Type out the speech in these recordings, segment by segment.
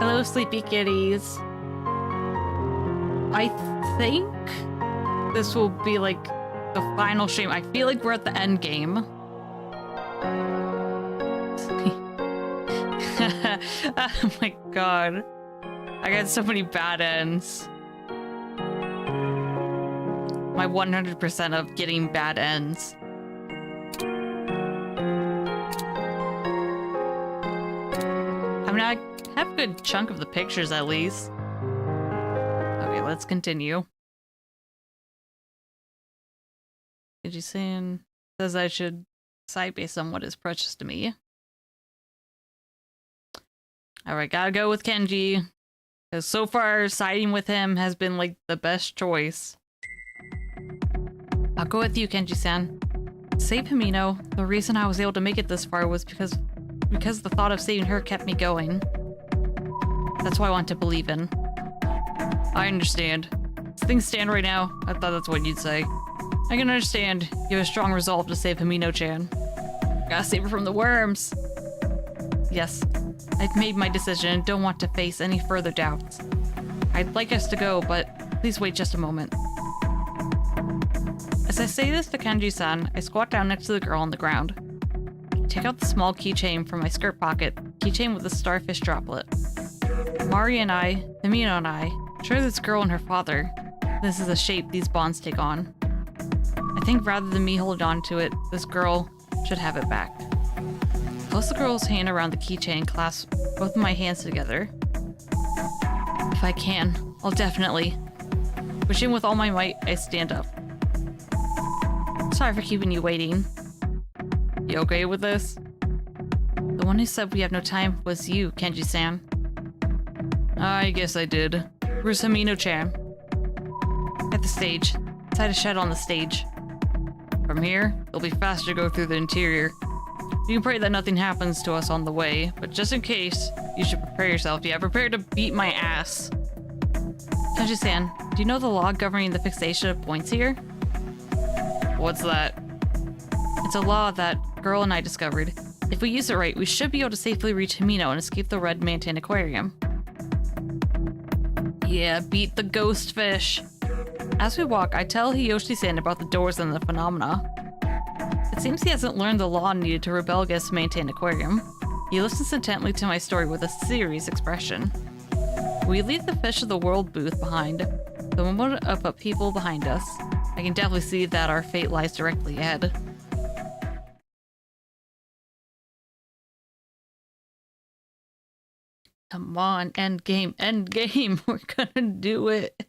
Hello, sleepy kitties. I think this will be like the final stream. I feel like we're at the end game. Oh my god. I got so many bad ends. My 100% of getting bad ends. I mean, I have a good chunk of the pictures at least. Okay, let's continue. Did you say says I should decide based on what is precious to me? Alright, gotta go with Kenji. Because so far, siding with him has been like the best choice. I'll go with you, Kenji-san. Save Himino. The reason I was able to make it this far was because the thought of saving her kept me going. That's what I want to believe in. I understand. As things stand right now, I thought that's what you'd say. I can understand. You have a strong resolve to save Himino-chan. Gotta save her from the worms. Yes, I've made my decision and don't want to face any further doubts. I'd like us to go, but please wait just a moment. As I say this to Kenji-san, I squat down next to the girl on the ground. Take out the small keychain from my skirt pocket, keychain with a starfish droplet. Mari and I, Himino and I, share this girl and her father. This is the shape these bonds take on. I think rather than me hold on to it, this girl should have it back. Close the girl's hand around the keychain and clasp both of my hands together. If I can, I'll definitely. Pushing with all my might, I stand up. Sorry for keeping you waiting. You okay with this? The one who said we have no time was you, Kenji-san. I guess I did. Where's Himino-chan? At the stage. Inside a shed on the stage. From here, it'll be faster to go through the interior. You can pray that nothing happens to us on the way, but just in case, you should prepare yourself. Yeah, prepare to beat my ass. Kenji-san, do you know the law governing the fixation of points here? What's that? It's a law that girl and I discovered. If we use it right, we should be able to safely reach Himino and escape the red Mantan aquarium. Yeah, beat the ghost fish. As we walk, I tell Hiyoshi-san about the doors and the phenomena. It seems he hasn't learned the law needed to rebel against Mantan aquarium. He listens intently to my story with a serious expression. We leave the Fish of the World booth behind, the moment of people behind us. I can definitely see that our fate lies directly ahead. Come on, end game, end game. We're gonna do it.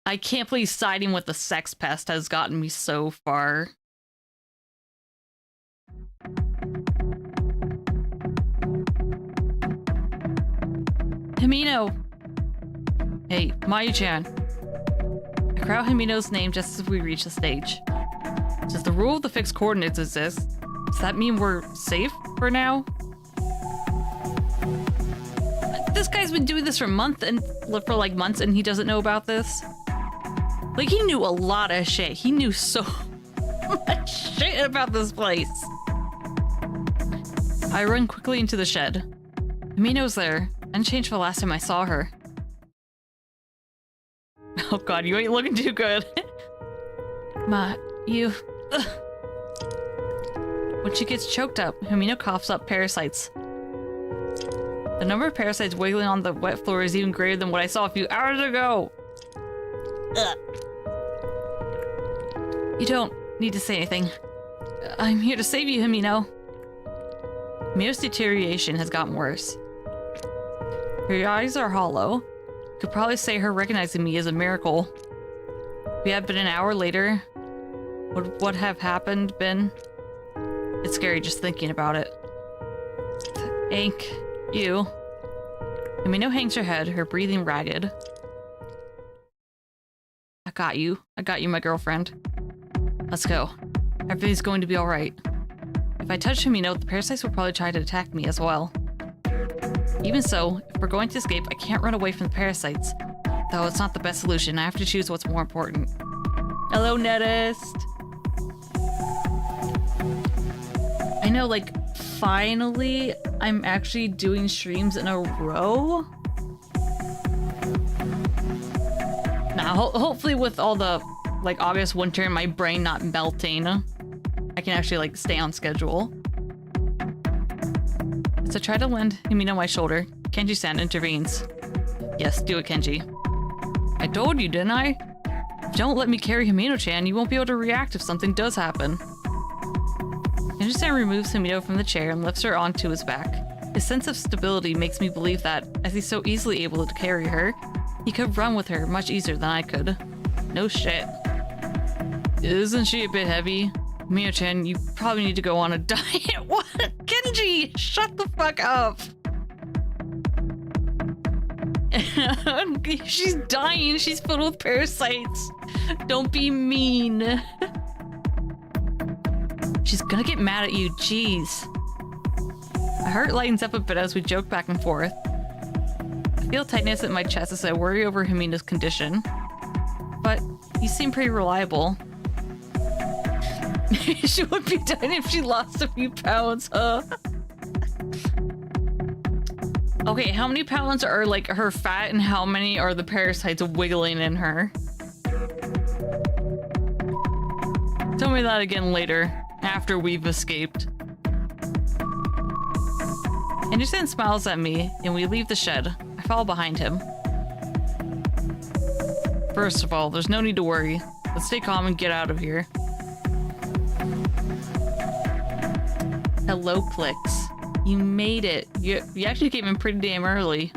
I can't believe siding with the sex pest has gotten me so far. Himino! Hey, Mayu-chan. I crowd Himino's name just as we reach the stage. Does the rule of the fixed coordinates exist? Does that mean we're safe for now? This guy's been doing this for months and he doesn't know about this. Like, he knew a lot of shit. He knew so much shit about this place. I run quickly into the shed. Himino's there, unchanged from the last time I saw her. Oh god, you ain't looking too good. Ma, you... Ugh. When she gets choked up, Himino coughs up parasites. The number of parasites wiggling on the wet floor is even greater than what I saw a few hours ago. Ugh. You don't need to say anything. I'm here to save you, Himino. Himino's deterioration has gotten worse. Her eyes are hollow. You could probably say her recognizing me is a miracle. If we had been an hour later, would what have happened been? It's scary just thinking about it. Thank you. Himino hangs her head, her breathing ragged. I got you, my girlfriend. Let's go. Everything's going to be alright. If I touch Himino, the parasites will probably try to attack me as well. Even so, if we're going to escape, I can't run away from the parasites. Though it's not the best solution, I have to choose what's more important. Hello, Nettist! I know, like, finally, I'm actually doing streams in a row. Now, hopefully with all the, like, August winter and my brain not melting, I can actually, like, stay on schedule. So try to lend Himino my shoulder. Kenji-san intervenes. Yes, do it, Kenji. I told you, didn't I? If you don't let me carry Himino-chan, you won't be able to react if something does happen. Kenji-san removes Himino from the chair and lifts her onto his back. His sense of stability makes me believe that, as he's so easily able to carry her, he could run with her much easier than I could. No shit. Isn't she a bit heavy? Himino-chan, you probably need to go on a diet. What? Kenji, shut the fuck up. She's dying. She's filled with parasites. Don't be mean. She's gonna get mad at you. Jeez. My heart lightens up a bit as we joke back and forth. I feel tightness at my chest as I worry over Himina's condition. But you seem pretty reliable. She would be dying if she lost a few pounds, huh? Okay, how many pounds are, like, her fat and how many are the parasites wiggling in her? Tell me that again later, after we've escaped. Anderson smiles at me, and we leave the shed. I follow behind him. First of all, there's no need to worry. Let's stay calm and get out of here. Hello, Plix. You made it. You actually came in pretty damn early.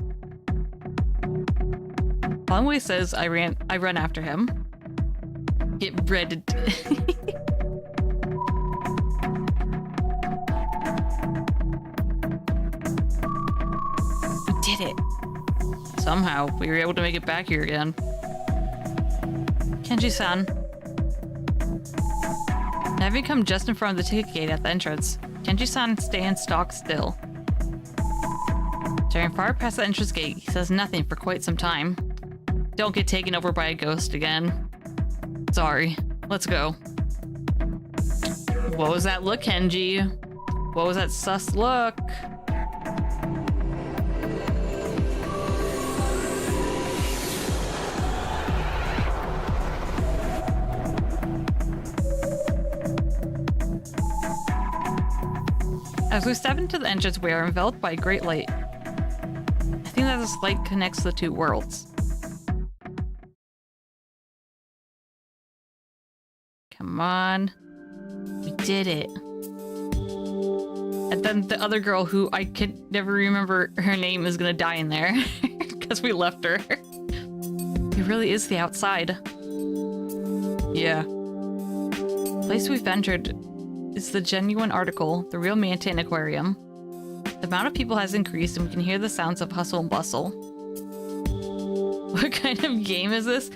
Longway says I run after him. Get breaded. We did it. Somehow, we were able to make it back here again. Kenji-san. Having come just in front of the ticket gate at the entrance, Kenji-san stands stock still. Staring far past the entrance gate, he says nothing for quite some time. Don't get taken over by a ghost again. Sorry. Let's go. What was that look, Kenji? What was that sus look? As we step into the entrance, we are enveloped by a great light. I think that this light connects the two worlds. Come on. We did it. And then the other girl, who I could never remember her name, is gonna die in there. Because we left her. It really is the outside. Yeah. The place we've entered is the genuine article, the real Mantan Aquarium. The amount of people has increased and we can hear the sounds of hustle and bustle. What kind of game is this?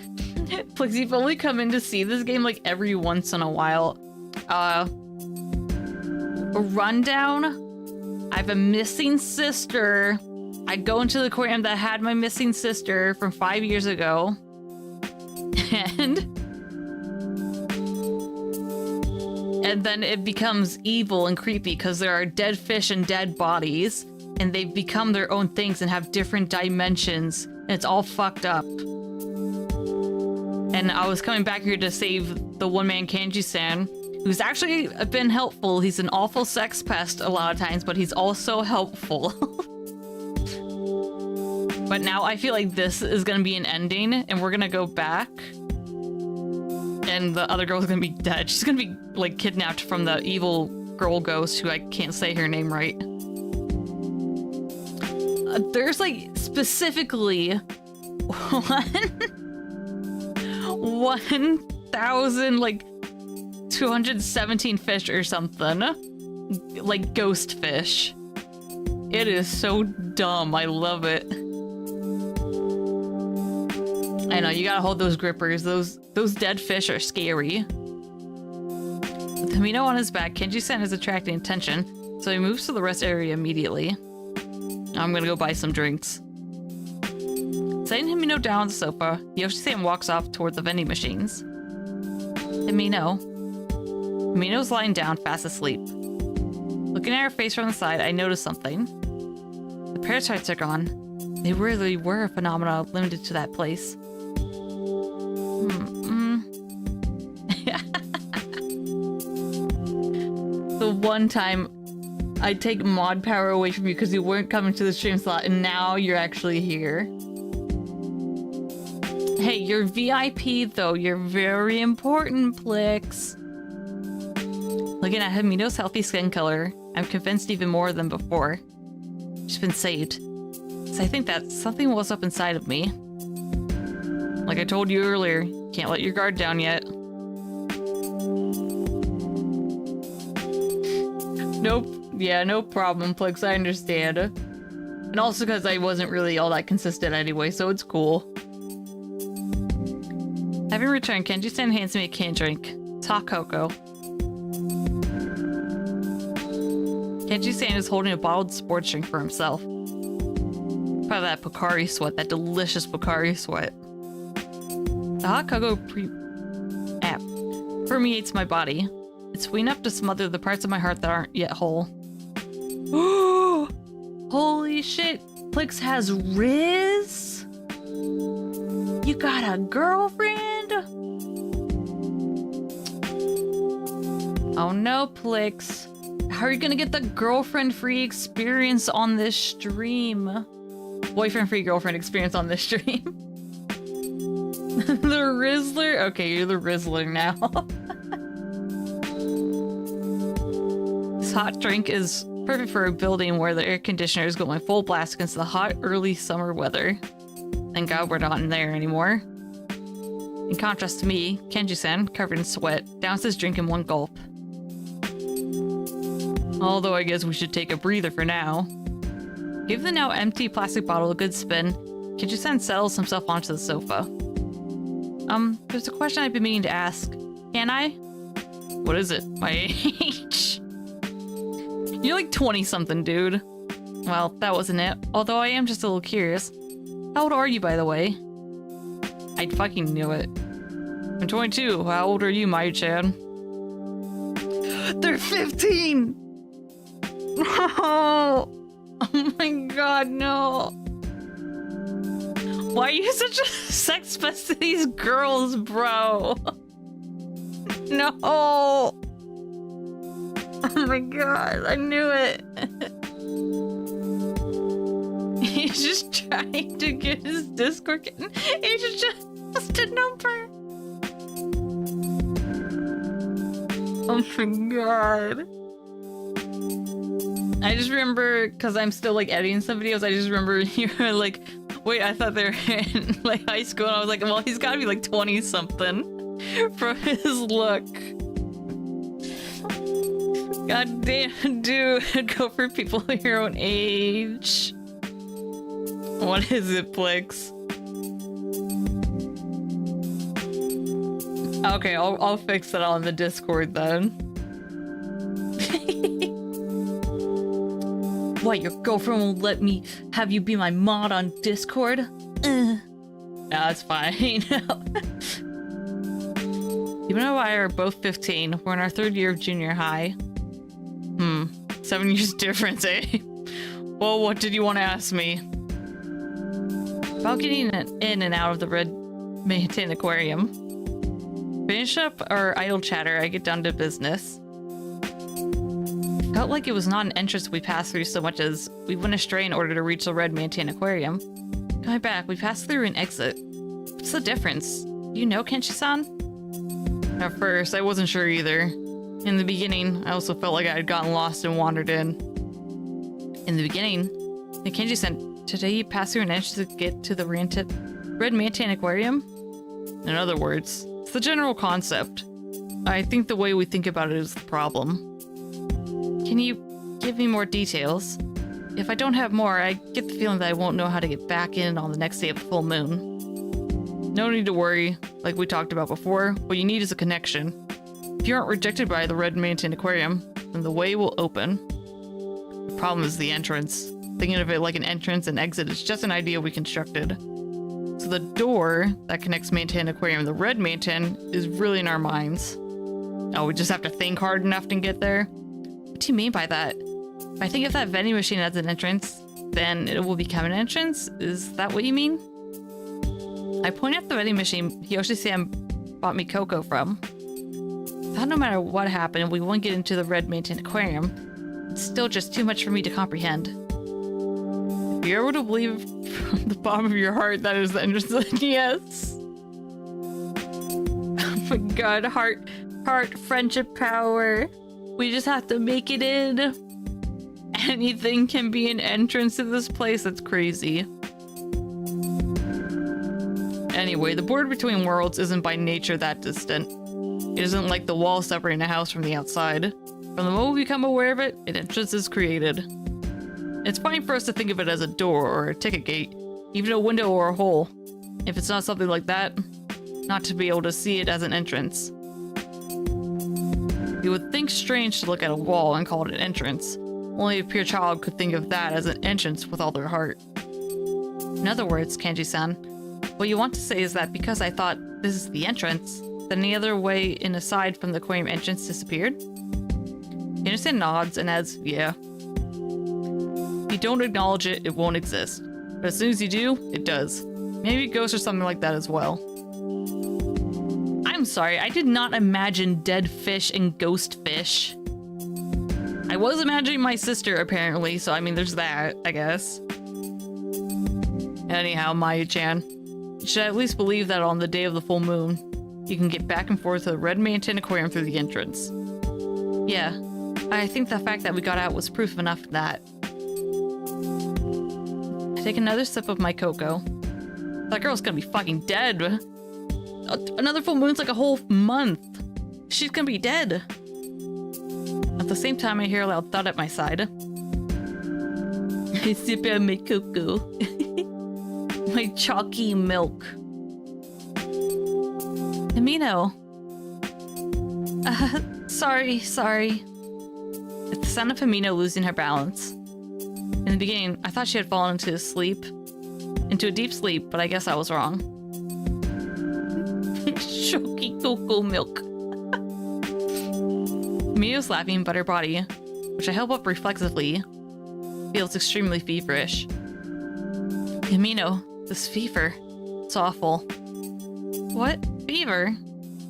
Please, you've only come in to see this game like every once in a while. A rundown. I have a missing sister. I go into the aquarium that had my missing sister from 5 years ago. And then it becomes evil and creepy because there are dead fish and dead bodies, and they've become their own things and have different dimensions, and it's all fucked up. And I was coming back here to save the one-man Kanji-san, who's actually been helpful. He's an awful sex pest a lot of times, but he's also helpful. But now I feel like this is gonna be an ending, and we're gonna go back. And the other girl's gonna be dead. She's gonna be, like, kidnapped from the evil girl ghost, who I can't say her name right. There's, like, specifically 1,000, like, 217 fish or something. Like, ghost fish. It is so dumb. I love it. I know, you gotta hold those grippers. Those dead fish are scary. With Himino on his back, Kenji-san is attracting attention, so he moves to the rest area immediately. I'm gonna go buy some drinks. Setting Himino down on the sofa, Yoshi-san walks off toward the vending machines. Himino's lying down, fast asleep. Looking at her face from the side, I noticed something. The parasites are gone. They really were a phenomena limited to that place. The one time I'd take mod power away from you because you weren't coming to the stream slot, and now you're actually here. Hey, you're VIP though. You're very important, Plix. Looking at Hamino's healthy skin color, I'm convinced even more than before. She's been saved. So I think that something was up inside of me. Like I told you earlier, can't let your guard down yet. Nope. Yeah, no problem, Plix. I understand. And also because I wasn't really all that consistent anyway, so it's cool. Having returned, Kenji-san hands me a canned drink. It's hot cocoa. Kenji-san is holding a bottled sports drink for himself. Probably that Pocari sweat, that delicious Pocari sweat. The hot cocoa permeates my body. It's sweet enough to smother the parts of my heart that aren't yet whole. Holy shit! Plix has Riz? You got a girlfriend? Oh no, Plix. How are you gonna get the girlfriend-free experience on this stream? Boyfriend-free girlfriend experience on this stream. The Rizzler? Okay, you're the Rizzler now. This hot drink is perfect for a building where the air conditioner is going full blast against the hot early summer weather. Thank God we're not in there anymore. In contrast to me, Kenji-san, covered in sweat, downs his drink in one gulp. Although I guess we should take a breather for now. Give the now empty plastic bottle a good spin. Kenji-san settles himself onto the sofa. There's a question I've been meaning to ask. Can I? What is it? My age? You're like 20-something, dude. Well, that wasn't it. Although I am just a little curious. How old are you, by the way? I fucking knew it. I'm 22. How old are you, Mai-chan? They're 15! No! Oh my god, no. Why are you such a sex pest to these girls, bro? No! Oh my god, I knew it. He's just trying to get his Discord kitten. He's just a number. Oh my god. I just remember, because I'm still like editing some videos, I just remember you were like, wait, I thought they were in like high school, and I was like, well, he's gotta be like 20 something from his look. God damn, dude, go for people your own age. What is it, Plix? Okay, I'll fix that on the Discord then. What, your girlfriend won't let me have you be my mod on Discord? Nah, it's fine. You and I are both 15. We're in our 3rd year of junior high. 7 years difference, eh? Well, what did you want to ask me? About getting in and out of the Red Mountain Aquarium. Finish up our idle chatter, I get down to business. Felt like it was not an entrance we passed through so much as we went astray in order to reach the Red Mountain Aquarium. Coming back, we passed through an exit. What's the difference? You know, Kenshi-san? At first, I wasn't sure either. In the beginning, I also felt like I had gotten lost and wandered in. In the beginning, the Kenji-san, today you passed through an entrance to get to the Red Mountain Aquarium? In other words, it's the general concept. I think the way we think about it is the problem. Can you give me more details? If I don't have more, I get the feeling that I won't know how to get back in on the next day of the full moon. No need to worry, like we talked about before. What you need is a connection. If you aren't rejected by the Red Mountain Aquarium, then the way will open. The problem is the entrance. Thinking of it like an entrance and exit is just an idea we constructed. So the door that connects Mountain Aquarium and the Red Mountain is really in our minds. Oh, we just have to think hard enough to get there? What do you mean by that? I think if that vending machine has an entrance, then it will become an entrance? Is that what you mean? I point at the vending machine Yoshi-san bought me cocoa from. I thought no matter what happened, we wouldn't get into the red maintained aquarium. It's still just too much for me to comprehend. If you're able to believe from the bottom of your heart that is the entrance, then yes. Oh my god, heart, friendship power. We just have to make it in. Anything can be an entrance to this place. That's crazy. Anyway, the border between worlds isn't by nature that distant. It isn't like the wall separating a house from the outside. From the moment we become aware of it, an entrance is created. It's fine for us to think of it as a door or a ticket gate, even a window or a hole. If it's not something like that, not to be able to see it as an entrance. You would think strange to look at a wall and call it an entrance. Only a pure child could think of that as an entrance with all their heart. In other words, Kanji-san, what you want to say is that because I thought this is the entrance, then any other way in aside from the aquarium entrance disappeared? Innocent nods and adds, yeah. If you don't acknowledge it, it won't exist. But as soon as you do, it does. Maybe ghosts or something like that as well. I'm sorry, I did not imagine dead fish and ghost fish. I was imagining my sister, apparently, so I mean, there's that, I guess. Anyhow, Maya-chan, you should at least believe that on the day of the full moon, you can get back and forth to the Red Mountain Aquarium through the entrance. Yeah, I think the fact that we got out was proof enough of that. I take another sip of my cocoa. That girl's gonna be fucking dead. Another full moon's like a whole month. She's gonna be dead. At the same time, I hear a loud thud at my side. I sip out my cocoa. My chalky milk. Amino. Sorry. It's the sound of Amino losing her balance. In the beginning, I thought she had fallen into a deep sleep, but I guess I was wrong. Chalky cocoa milk. Amino's laughing, but her body, which I help up reflexively, feels extremely feverish. Amino, this fever. It's awful. What? Fever?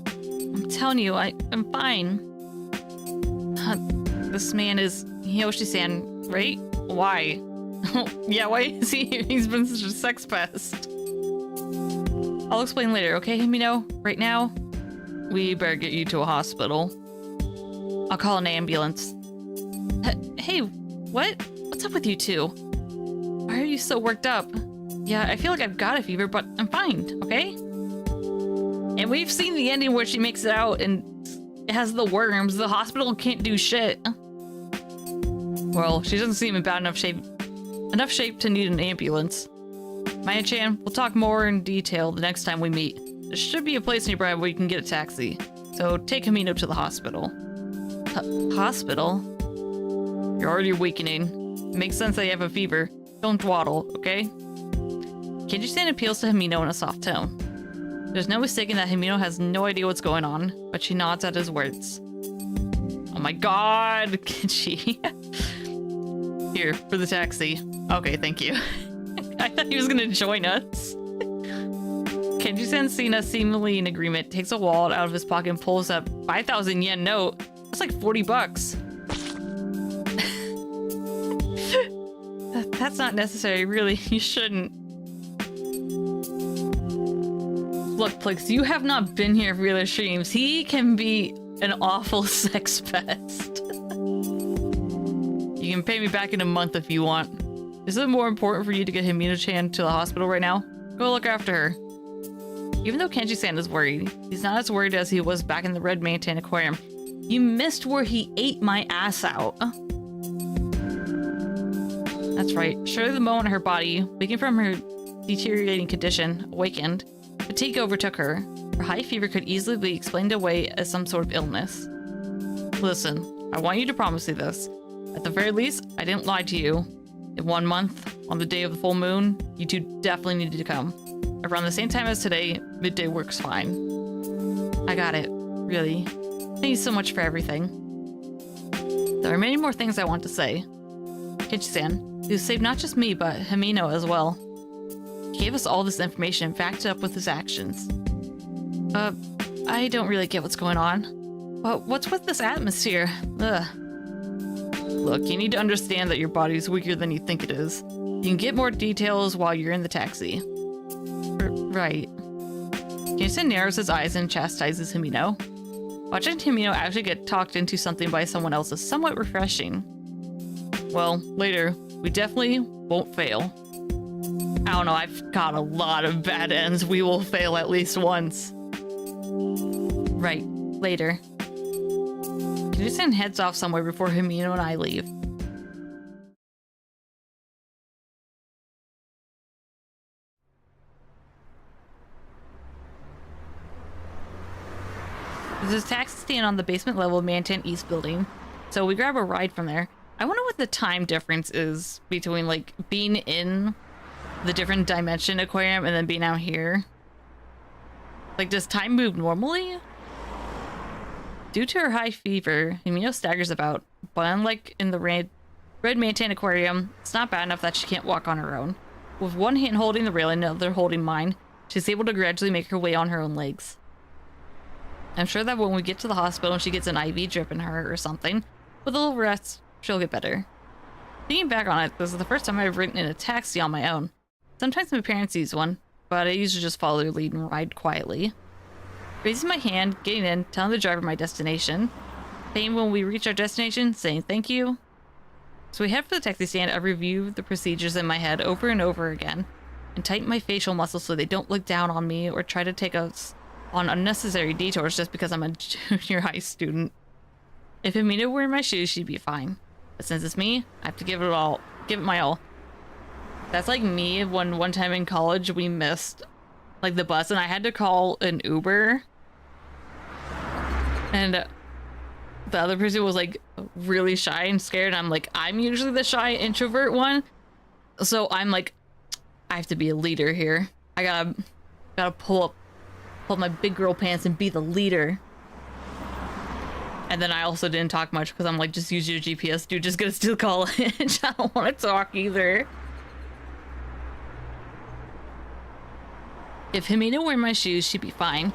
I'm telling you, I'm fine. This man is Yoshi-san, right? Why? Yeah, why is he here? He's been such a sex pest. I'll explain later, okay, Amino? Right now, we better get you to a hospital. I'll call an ambulance. Hey, what? What's up with you two? Why are you so worked up? Yeah, I feel like I've got a fever, but I'm fine, okay? And we've seen the ending where she makes it out and it has the worms. The hospital can't do shit. Well, she doesn't seem in bad enough shape to need an ambulance. Maya-chan, we'll talk more in detail the next time we meet. There should be a place nearby where you can get a taxi. So take Amino to the hospital. Hospital? You're already awakening. It makes sense that you have a fever. Don't dawdle, okay? Kanji-san appeals to Himino in a soft tone. There's no mistaking that Himino has no idea what's going on, but she nods at his words. Oh my god, Kanji. Here, for the taxi. Okay, thank you. I thought he was gonna join us. Kanji-san, seeing us seemingly in agreement, takes a wallet out of his pocket and pulls a 5,000 yen note. That's like 40 bucks. That's not necessary, really. You shouldn't. Look, Plix, you have not been here for real streams. He can be an awful sex pest. You can pay me back in a month if you want. Is it more important for you to get Himino-chan to the hospital right now? Go look after her. Even though Kanji-san is worried, he's not as worried as he was back in the Red Mountain Aquarium. You missed where he ate my ass out. That's right. Surely the moment her body, waking from her deteriorating condition, awakened, fatigue overtook her. Her high fever could easily be explained away as some sort of illness. Listen, I want you to promise me this. At the very least, I didn't lie to you. In 1 month, on the day of the full moon, you two definitely need to come. Around the same time as today, midday works fine. I got it. Really. Thank you so much for everything. There are many more things I want to say. Kichi-san, who saved not just me, but Himino as well. He gave us all this information and backed it up with his actions. I don't really get what's going on. But what's with this atmosphere? Ugh. Look, you need to understand that your body's weaker than you think it is. You can get more details while you're in the taxi. Right. Kichi-san narrows his eyes and chastises Himino. Watching Himino actually get talked into something by someone else is somewhat refreshing. Well, later, we definitely won't fail. I don't know, I've got a lot of bad ends. We will fail at least once. Right, later. Kichi-san heads off somewhere before Himino and I leave. There's a taxi stand on the basement level of Mantan East building, so we grab a ride from there. I wonder what the time difference is between, like, being in the different dimension aquarium and then being out here. Like, does time move normally? Due to her high fever, Himino staggers about, but unlike in the red Mantan aquarium, it's not bad enough that she can't walk on her own. With one hand holding the railing and the other holding mine, she's able to gradually make her way on her own legs. I'm sure that when we get to the hospital and she gets an IV drip in her or something, with a little rest, she'll get better. Thinking back on it, this is the first time I've ridden in a taxi on my own. Sometimes my parents use one, but I usually just follow their lead and ride quietly. Raising my hand, getting in, telling the driver my destination. Paying when we reach our destination, saying thank you. So we head for the taxi stand. I review the procedures in my head over and over again, and tighten my facial muscles so they don't look down on me or try to take us on unnecessary detours just because I'm a junior high student. If Himino were in my shoes, she'd be fine. But since it's me, I have to give it my all. That's like me when one time in college we missed like the bus and I had to call an Uber. And the other person was like really shy and scared. I'm like, I'm usually the shy introvert one. So I'm like, I have to be a leader here. I gotta pull my big girl pants and be the leader. And then I also didn't talk much because I'm like, just use your GPS, dude. Just gonna still call it. I don't want to talk either. If Himino were in my shoes, she'd be fine.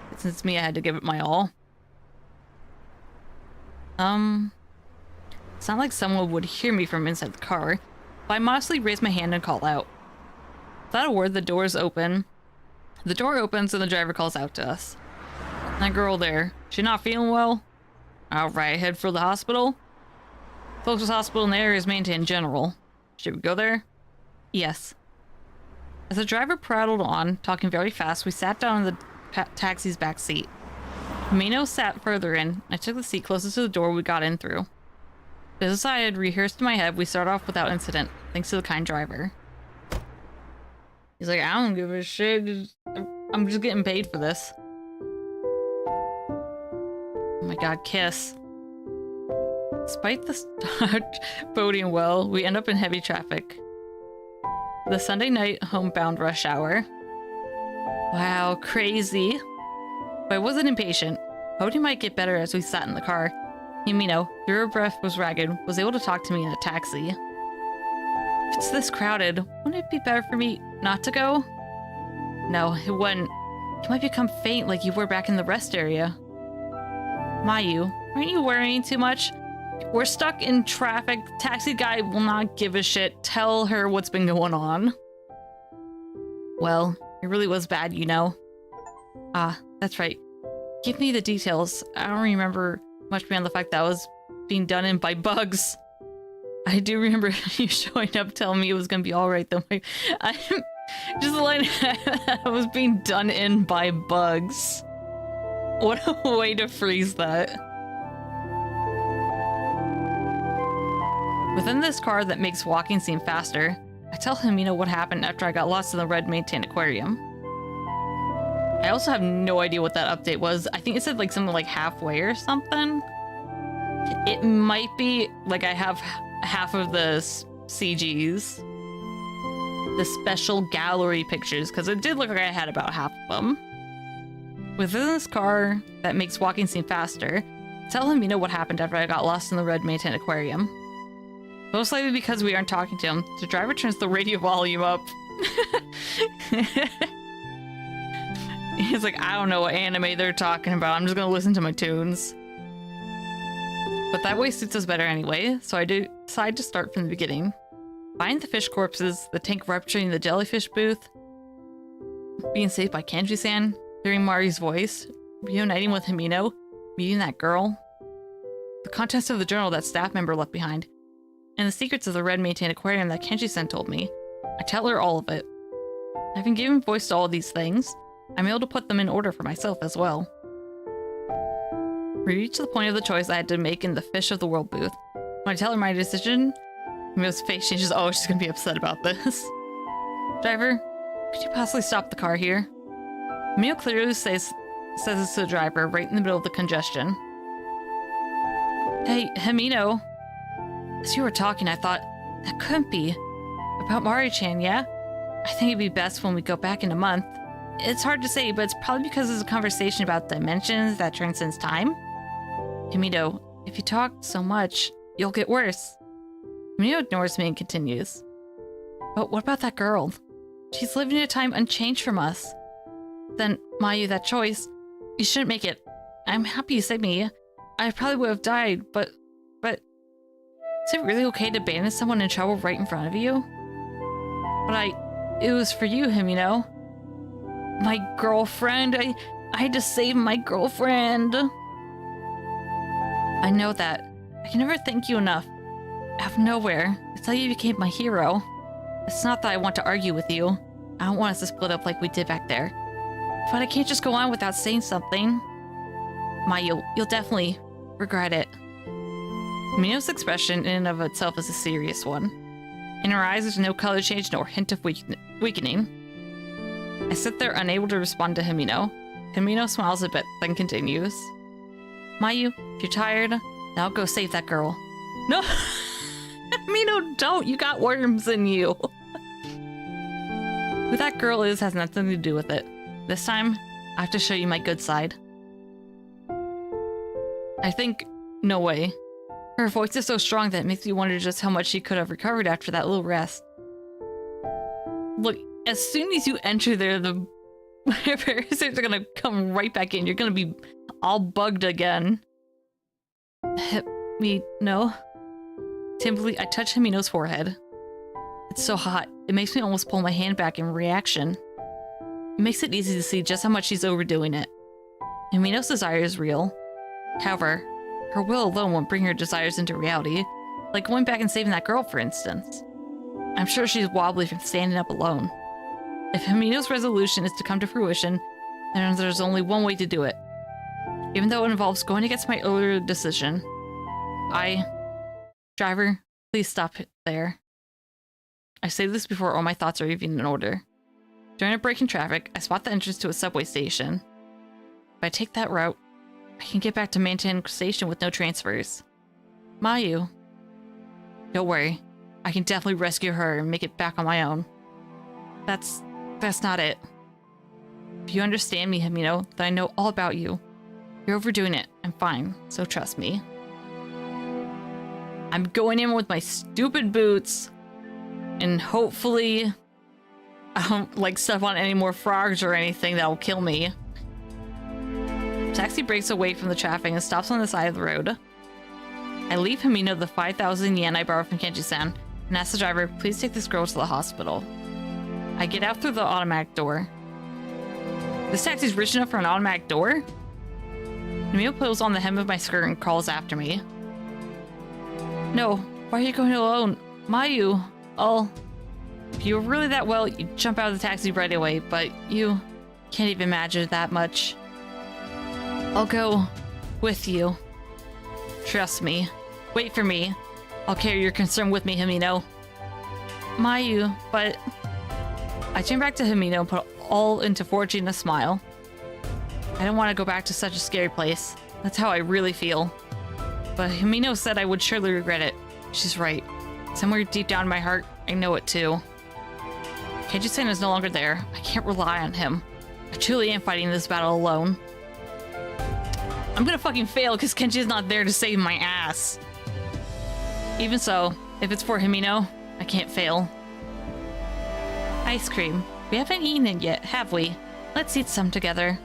But since it's me, I had to give it my all. It's not like someone would hear me from inside the car, but I modestly raise my hand and call out. Without a word, the doors open. The door opens and the driver calls out to us. That girl there, she not feeling well? Alright, head for the hospital? Closest hospital in the area is Mantan General. Should we go there? Yes. As the driver prattled on, talking very fast, we sat down in the taxi's back seat. Himino sat further in. I took the seat closest to the door we got in through. As I had rehearsed in my head, we start off without incident, thanks to the kind driver. He's like, I don't give a shit. I'm just getting paid for this. Oh my god, kiss. Despite the start boding well, we end up in heavy traffic. The Sunday night homebound rush hour. Wow, crazy. But I wasn't impatient. Hoping it might get better as we sat in the car. Himino, through her breath was ragged, was able to talk to me in a taxi. If it's this crowded, wouldn't it be better for me not to go? No, it wouldn't. You might become faint like you were back in the rest area. Mayu, aren't you worrying too much? We're stuck in traffic. Taxi guy will not give a shit. Tell her what's been going on. Well, it really was bad, you know. Ah, that's right. Give me the details. I don't remember much beyond the fact that I was being done in by bugs. I do remember you showing up telling me it was gonna be alright though. I'm just like, I was being done in by bugs. What a way to freeze that. Within this car that makes walking seem faster, I tell him, you know, what happened after I got lost in the red Mantan aquarium. I also have no idea what that update was. I think it said like something like halfway or something. It might be like I have half of the CGs, the special gallery pictures, because it did look like I had about half of them. Within this car that makes walking seem faster, tell him what happened after I got lost in the red Maytan aquarium. Most likely because we aren't talking to him, the driver turns the radio volume up. He's like, I don't know what anime they're talking about. I'm just gonna listen to my tunes. But that way suits us better anyway, so I decide to start from the beginning. Find the fish corpses, the tank rupturing the jellyfish booth, being saved by Kanji-san, hearing Mari's voice, reuniting with Himino, meeting that girl, the contents of the journal that staff member left behind, and the secrets of the red Maytan aquarium that Kenji-san told me. I tell her all of it. Having given voice to all these things, I'm able to put them in order for myself as well. We reached the point of the choice I had to make in the Fish of the World booth. When I tell her my decision, Mio's face changes. Oh, she's gonna be upset about this. Driver, could you possibly stop the car here? Mio clearly says this to the driver right in the middle of the congestion. Hey, Himino. As you were talking, I thought, that couldn't be. About Mari-chan, yeah? I think it'd be best when we go back in a month. It's hard to say, but it's probably because it's a conversation about dimensions that transcends time. Himino, if you talk so much, you'll get worse. Himino ignores me and continues. But what about that girl? She's living in a time unchanged from us. Then, Mayu, that choice, you shouldn't make it. I'm happy you saved me. I probably would have died, but... Is it really okay to abandon someone in trouble right in front of you? But it was for you, Himino. My girlfriend, I had to save my girlfriend. I know that. I can never thank you enough. Out of nowhere, it's how you became my hero. It's not that I want to argue with you. I don't want us to split up like we did back there. But I can't just go on without saying something. Mayu, you'll definitely regret it. Mino's expression in and of itself is a serious one. In her eyes, there's no color change nor hint of weakening. I sit there unable to respond to Himino. Himino smiles a bit, then continues. Mayu, if you're tired, now go save that girl. No! Himino, don't! You got worms in you! Who that girl is has nothing to do with it. This time, I have to show you my good side. I think, no way. Her voice is so strong that it makes me wonder just how much she could have recovered after that little rest. Look, as soon as you enter there, the parasites are gonna come right back in. You're gonna be all bugged again. No. Timidly, I touch Himino's forehead. It's so hot, it makes me almost pull my hand back in reaction. It makes it easy to see just how much she's overdoing it. Himino's desire is real. However, her will alone won't bring her desires into reality, like going back and saving that girl, for instance. I'm sure she's wobbly from standing up alone. If Himino's resolution is to come to fruition, then there's only one way to do it. Even though it involves going against my earlier decision. Driver, please stop there. I say this before all my thoughts are even in order. During a break in traffic, I spot the entrance to a subway station. If I take that route, I can get back to Maytan Station with no transfers. Mayu. Don't worry. I can definitely rescue her and make it back on my own. That's not it. If you understand me, Himino, then I know all about you. You're overdoing it. I'm fine, so trust me. I'm going in with my stupid boots, and hopefully I don't, step on any more frogs or anything that'll kill me. Taxi breaks away from the traffic and stops on the side of the road. I leave Himino the 5,000 yen I borrowed from Kenji-san and ask the driver, please take this girl to the hospital. I get out through the automatic door. This taxi's rich enough for an automatic door? Himino pulls on the hem of my skirt and crawls after me. No, why are you going alone? Mayu, if you were really that well, you'd jump out of the taxi right away, but you can't even imagine that much. I'll go with you. Trust me. Wait for me. I'll carry your concern with me, Himino. Mayu, but... I turn back to Himino and put all into forging a smile. I don't want to go back to such a scary place. That's how I really feel. But Himino said I would surely regret it. She's right. Somewhere deep down in my heart, I know it too. Kenji-san is no longer there. I can't rely on him. I truly am fighting this battle alone. I'm gonna fucking fail because Kenji's not there to save my ass. Even so, if it's for Himino, I can't fail. Ice cream. We haven't eaten it yet, have we? Let's eat some together.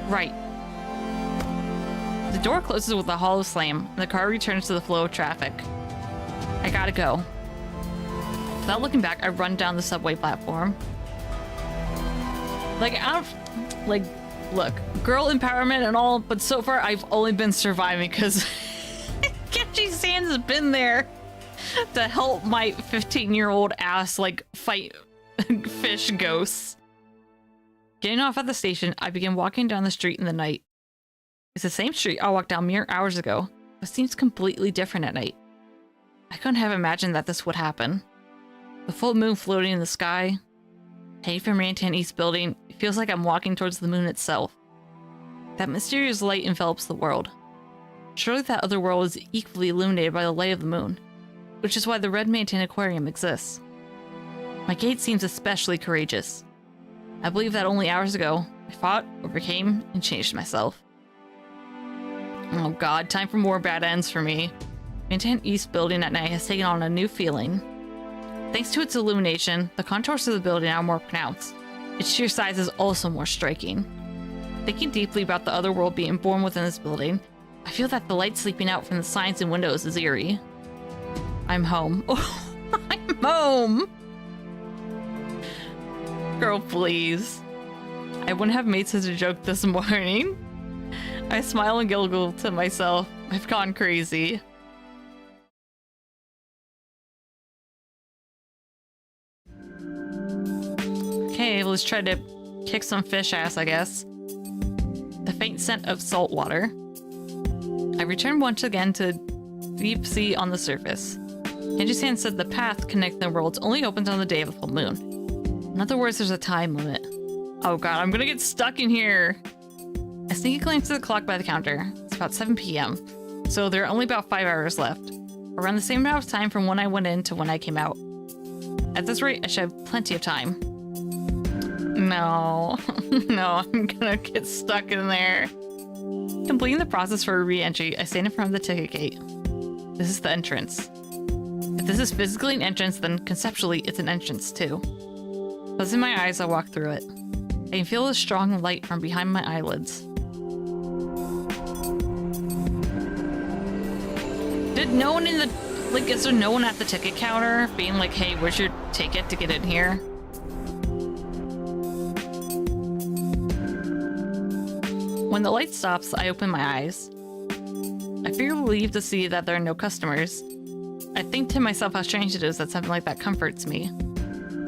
Right. The door closes with a hollow slam, and the car returns to the flow of traffic. I gotta go. Without looking back, I run down the subway platform. Look, girl empowerment and all, but so far I've only been surviving because Kenji Sans has been there to help my 15-year-old ass, like, fight fish ghosts. Getting off at the station, I begin walking down the street in the night. It's the same street I walked down mere hours ago, but seems completely different at night. I couldn't have imagined that this would happen. The full moon floating in the sky, heading from Rantan East Building, it feels like I'm walking towards the moon itself. That mysterious light envelops the world. Surely that other world is equally illuminated by the light of the moon, which is why the Red Mantan Aquarium exists. My gait seems especially courageous. I believe that only hours ago, I fought, overcame, and changed myself. Oh god, time for more bad ends for me. Mantan East Building at night has taken on a new feeling. Thanks to its illumination, the contours of the building are more pronounced. Its sheer size is also more striking. Thinking deeply about the other world being born within this building, I feel that the light sleeping out from the signs and windows is eerie. I'm home. I'm home! Girl, please. I wouldn't have made such a joke this morning. I smile and giggle to myself. I've gone crazy. Okay, let's try to kick some fish ass, I guess. The faint scent of salt water. I return once again to deep sea on the surface. Kenji-san said the path connecting the worlds only opens on the day of the full moon. In other words, there's a time limit. Oh god, I'm gonna get stuck in here. I sneak a glance at the clock by the counter. It's about 7 p.m. So there are only about 5 hours left. Around the same amount of time from when I went in to when I came out. At this rate, I should have plenty of time. No. No, I'm gonna get stuck in there. Completing the process for a re-entry, I stand in front of the ticket gate. This is the entrance. If this is physically an entrance, then conceptually it's an entrance too. Closing my eyes, I walk through it. I can feel a strong light from behind my eyelids. Did no one in the... Like, is there no one at the ticket counter being like, hey, where's your ticket to get in here? When the light stops, I open my eyes. I feel relieved to see that there are no customers. I think to myself how strange it is that something like that comforts me.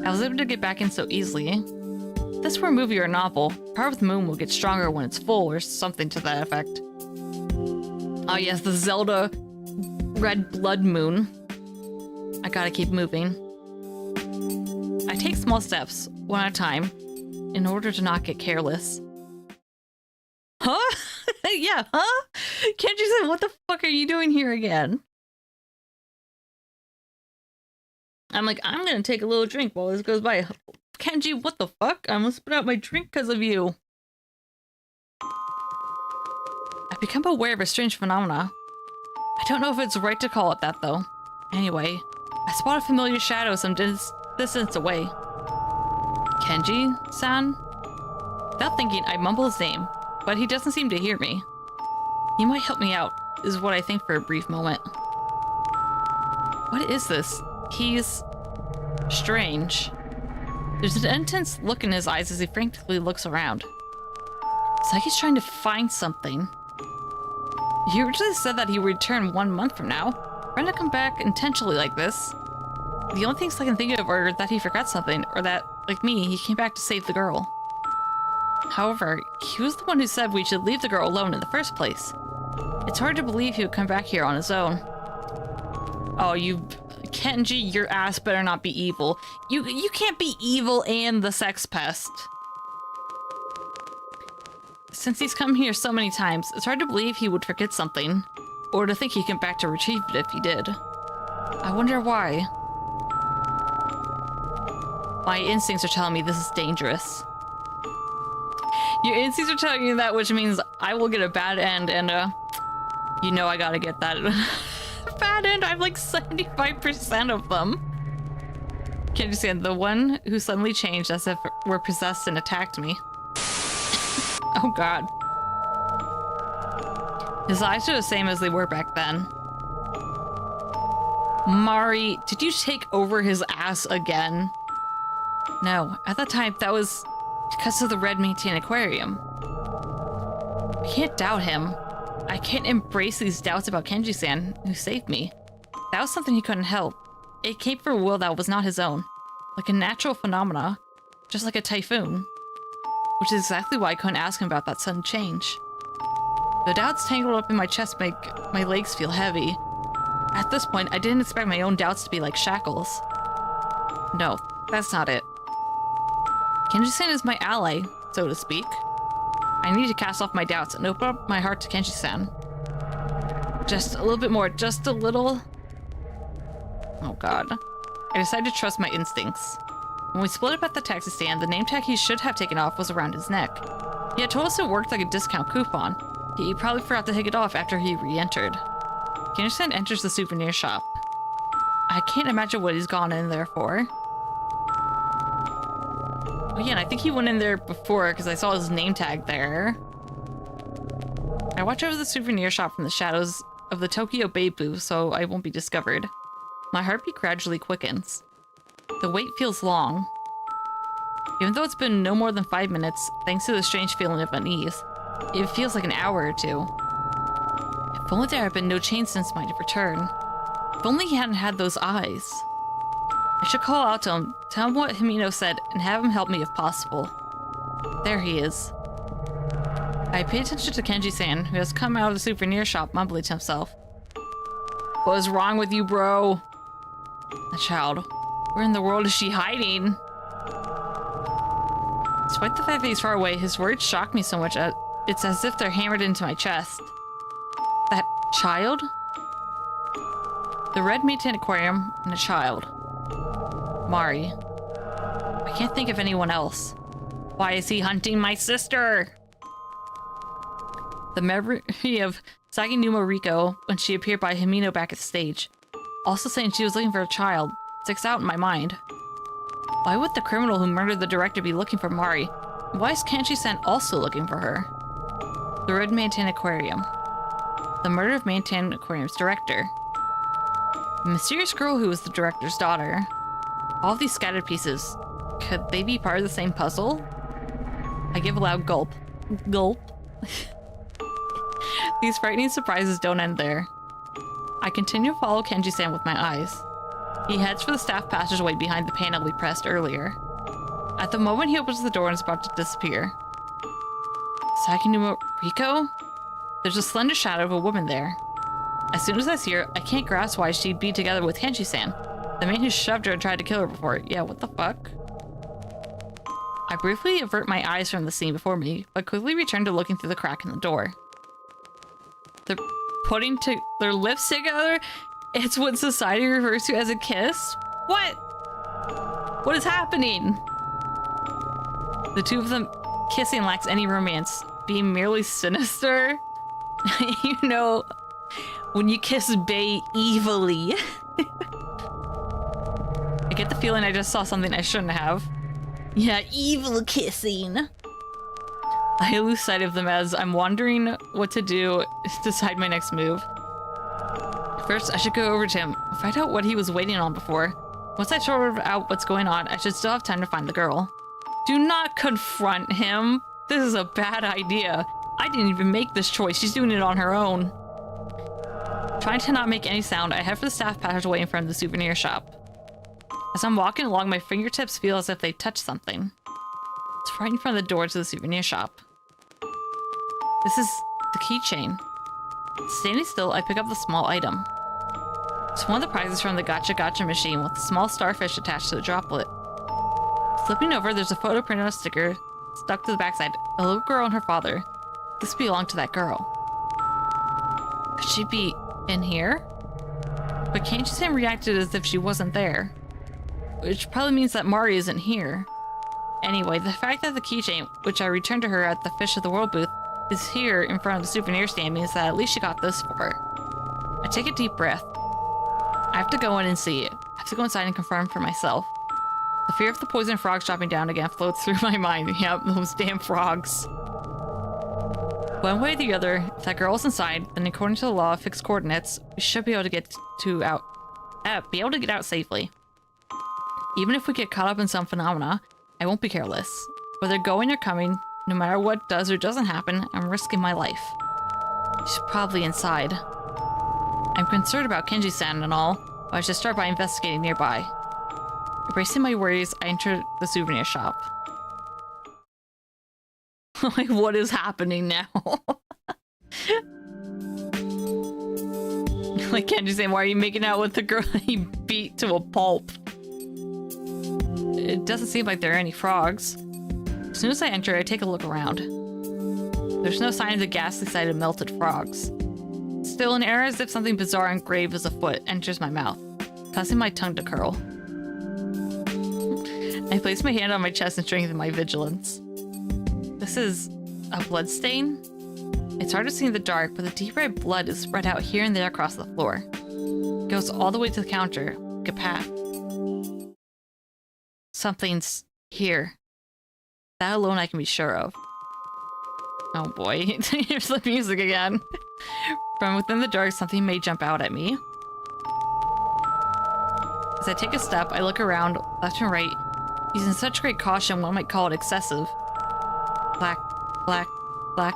I was able to get back in so easily. If this were a movie or a novel, Power of the Moon will get stronger when it's full or something to that effect. Oh yes, the Zelda red blood moon. I gotta keep moving. I take small steps, one at a time, in order to not get careless. Huh? Yeah, huh? Kenji said, what the fuck are you doing here again? I'm like, I'm gonna take a little drink while this goes by. Kenji, what the fuck? I almost spit out my drink because of you. I've become aware of a strange phenomena. I don't know if it's right to call it that, though. Anyway, I spot a familiar shadow some distance away. Kenji-san? Without thinking, I mumble his name, but he doesn't seem to hear me. He might help me out, is what I think for a brief moment. What is this? He's... strange. There's an intense look in his eyes as he frantically looks around. It's like he's trying to find something. He originally said that he would return 1 month from now. Trying to come back intentionally like this. The only things I can think of are that he forgot something, or that, like me, he came back to save the girl. However, he was the one who said we should leave the girl alone in the first place. It's hard to believe he would come back here on his own. Oh, you... Kenji, your ass better not be evil. You can't be evil and the sex pest. Since he's come here so many times, it's hard to believe he would forget something. Or to think he'd come back to retrieve it if he did. I wonder why. My instincts are telling me this is dangerous. Your instincts are telling you that, which means I will get a bad end, and you know I gotta get that bad end. I have like 75% of them. Can't you see it? The one who suddenly changed as if were possessed and attacked me. Oh god. His eyes are the same as they were back then. Mari, did you take over his ass again? No, at that time that was because of the red maintain aquarium. I can't doubt him. I can't embrace these doubts about Kenji-san, who saved me. That was something he couldn't help. It came from a will that was not his own. Like a natural phenomena. Just like a typhoon. Which is exactly why I couldn't ask him about that sudden change. The doubts tangled up in my chest make my legs feel heavy. At this point, I didn't expect my own doubts to be like shackles. No, that's not it. Kenji-san is my ally, so to speak. I need to cast off my doubts and open up my heart to Kenji-san. Just a little bit more, just a little. Oh god. I decided to trust my instincts. When we split up at the taxi stand, the name tag he should have taken off was around his neck. He had told us it worked like a discount coupon. He probably forgot to take it off after he re-entered. Kenji-san enters the souvenir shop. I can't imagine what he's gone in there for. Oh yeah, and I think he went in there before because I saw his name tag there. I watch over the souvenir shop from the shadows of the Tokyo Bay booth so I won't be discovered. My heartbeat gradually quickens. The wait feels long. Even though it's been no more than 5 minutes, thanks to the strange feeling of unease, it feels like an hour or two. If only there had been no change since my return. If only he hadn't had those eyes. I should call out to him, tell him what Himino said, and have him help me if possible. There he is. I pay attention to Kenji-san, who has come out of the souvenir shop mumbling to himself. What is wrong with you, bro? The child. Where in the world is she hiding? Despite the fact that he's far away, his words shock me so much, it's as if they're hammered into my chest. That child? The red maintain aquarium and a child. Mari. I can't think of anyone else. Why is he hunting my sister? The memory of Saginuma Riko when she appeared by Himino back at the stage, also saying she was looking for a child, sticks out in my mind. Why would the criminal who murdered the director be looking for Mari? Why is Kenji-san also looking for her? The red maintain aquarium. The murder of maintain aquarium's director. The mysterious girl who was the director's daughter. All of these scattered pieces. Could they be part of the same puzzle? I give a loud gulp. Gulp. These frightening surprises don't end there. I continue to follow Kenji-san with my eyes. He heads for the staff passageway behind the panel we pressed earlier. At the moment he opens the door and is about to disappear. Sakinuma Riko? There's a slender shadow of a woman there. As soon as I see her, I can't grasp why she'd be together with Kenji-san, the man who shoved her and tried to kill her before. Yeah, what the fuck? I briefly avert my eyes from the scene before me, but quickly return to looking through the crack in the door. They're putting their lips together? It's what society refers to as a kiss? What? What is happening? The two of them kissing lacks any romance, being merely sinister. You know, when you kiss Bae evilly. I get the feeling I just saw something I shouldn't have. Yeah, evil kissing. I lose sight of them as I'm wondering what to do to decide my next move. First, I should go over to him, find out what he was waiting on before. Once I sort out what's going on, I should still have time to find the girl. Do not confront him. This is a bad idea. I didn't even make this choice. She's doing it on her own. Trying to not make any sound, I head for the staff passageway in front of the souvenir shop. As I'm walking along, my fingertips feel as if they touch something. It's right in front of the door to the souvenir shop. This is the keychain. Standing still, I pick up the small item. It's one of the prizes from the Gacha Gacha machine with a small starfish attached to the droplet. Flipping over, there's a photo printed on a sticker stuck to the backside. A little girl and her father. This belonged to that girl. Could she be in here? But Kenji-san reacted as if she wasn't there. Which probably means that Mari isn't here. Anyway, the fact that the keychain, which I returned to her at the Fish of the World booth, is here in front of the souvenir stand means that at least she got this for her. I take a deep breath. I have to go in and see it. I have to go inside and confirm for myself. The fear of the poison frogs dropping down again floats through my mind. Yep, those damn frogs. One way or the other, if that girl is inside, then according to the law of fixed coordinates, we should be able to get out safely. Even if we get caught up in some phenomena, I won't be careless. Whether going or coming, no matter what does or doesn't happen, I'm risking my life. She's probably inside. I'm concerned about Kenji-san and all, but I should start by investigating nearby. Erasing my worries, I enter the souvenir shop. Like, what is happening now? Like Kenji-san, why are you making out with the girl that he beat to a pulp? It doesn't seem like there are any frogs. As soon as I enter, I take a look around. There's no sign of the ghastly sight of melted frogs. Still, an air as if something bizarre and grave is afoot enters my mouth, causing my tongue to curl. I place my hand on my chest and strengthen my vigilance. This is a blood stain? It's hard to see in the dark, but the deep red blood is spread out here and there across the floor. It goes all the way to the counter, like a path. Something's here. That alone I can be sure of. Oh boy, here's the music again. From within the dark, something may jump out at me. As I take a step, I look around, left and right, using such great caution one might call it excessive. Black, black, black.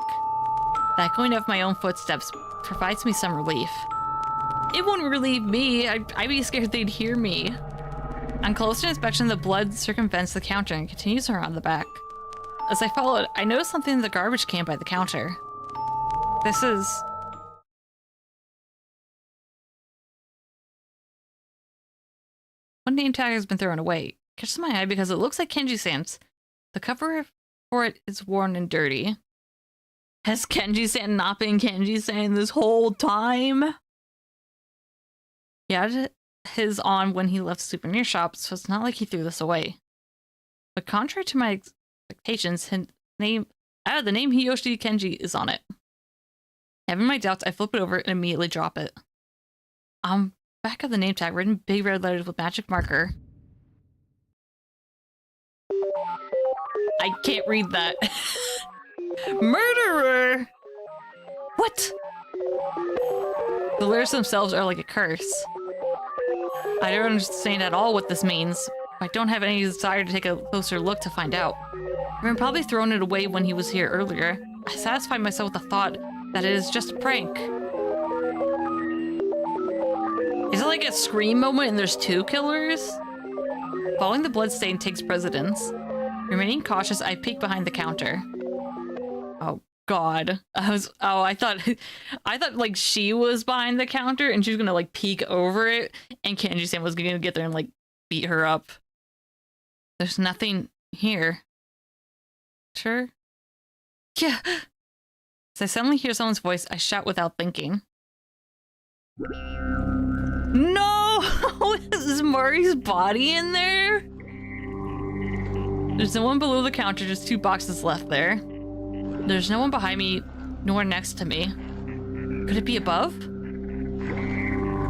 The echoing of my own footsteps provides me some relief. It wouldn't relieve me. I'd be scared they'd hear me. On closer inspection, the blood circumvents the counter and continues around the back. As I follow it, I notice something in the garbage can by the counter. This is... one name tag has been thrown away. Catches my eye because it looks like Kenji-san's. The cover for it is worn and dirty. Has Kenji-san not been Kenji-san this whole time? Yeah, his on when he left the souvenir shop, so it's not like he threw this away. But contrary to my expectations, his name, the name Hiyoshi Kenji is on it. Having my doubts, I flip it over and immediately drop it. Back of the name tag, written big red letters with magic marker. I can't read that. Murderer! What? The letters themselves are like a curse. I don't understand at all what this means. I don't have any desire to take a closer look to find out. I've probably thrown it away when he was here earlier. I satisfied myself with the thought that it is just a prank. Is it like a Scream moment and there's two killers? Following the bloodstain takes precedence. Remaining cautious, I peek behind the counter. Oh god. I thought like she was behind the counter and she was gonna like peek over it and Kenji-san was gonna get there and like beat her up. There's nothing here. Sure? Yeah. As I suddenly hear someone's voice, I shout without thinking. No! Is Murray's body in there? There's no one below the counter, just two boxes left there. There's no one behind me, nor next to me. Could it be above?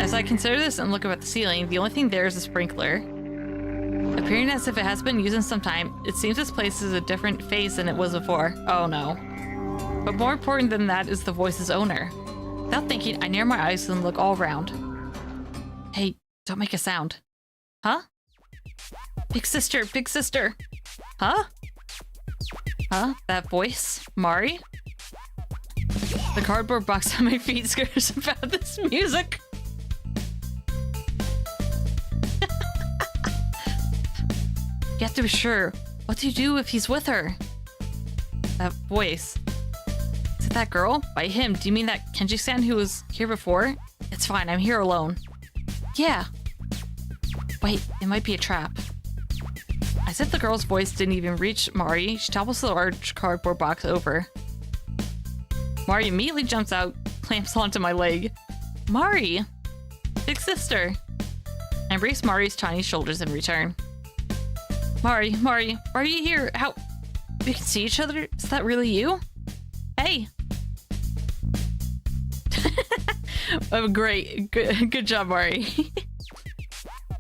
As I consider this and look up at the ceiling, the only thing there is a sprinkler. Appearing as if it has been used in some time, it seems this place is a different phase than it was before. Oh no. But more important than that is the voice's owner. Without thinking, I narrow my eyes and look all around. Hey, don't make a sound. Huh? Big sister, big sister. Huh? Huh? That voice? Mari? The cardboard box on my feet scares about this music. You have to be sure. What do you do if he's with her? That voice. Is it that girl? By him, do you mean that Kenji-san who was here before? It's fine, I'm here alone. Yeah. Wait, it might be a trap. As if the girl's voice didn't even reach Mari, she topples the large cardboard box over. Mari immediately jumps out, clamps onto my leg. Mari! Big sister! I embrace Mari's tiny shoulders in return. Mari, why are you here? How? We can see each other? Is that really you? Hey. Oh, great. Good job, Mari.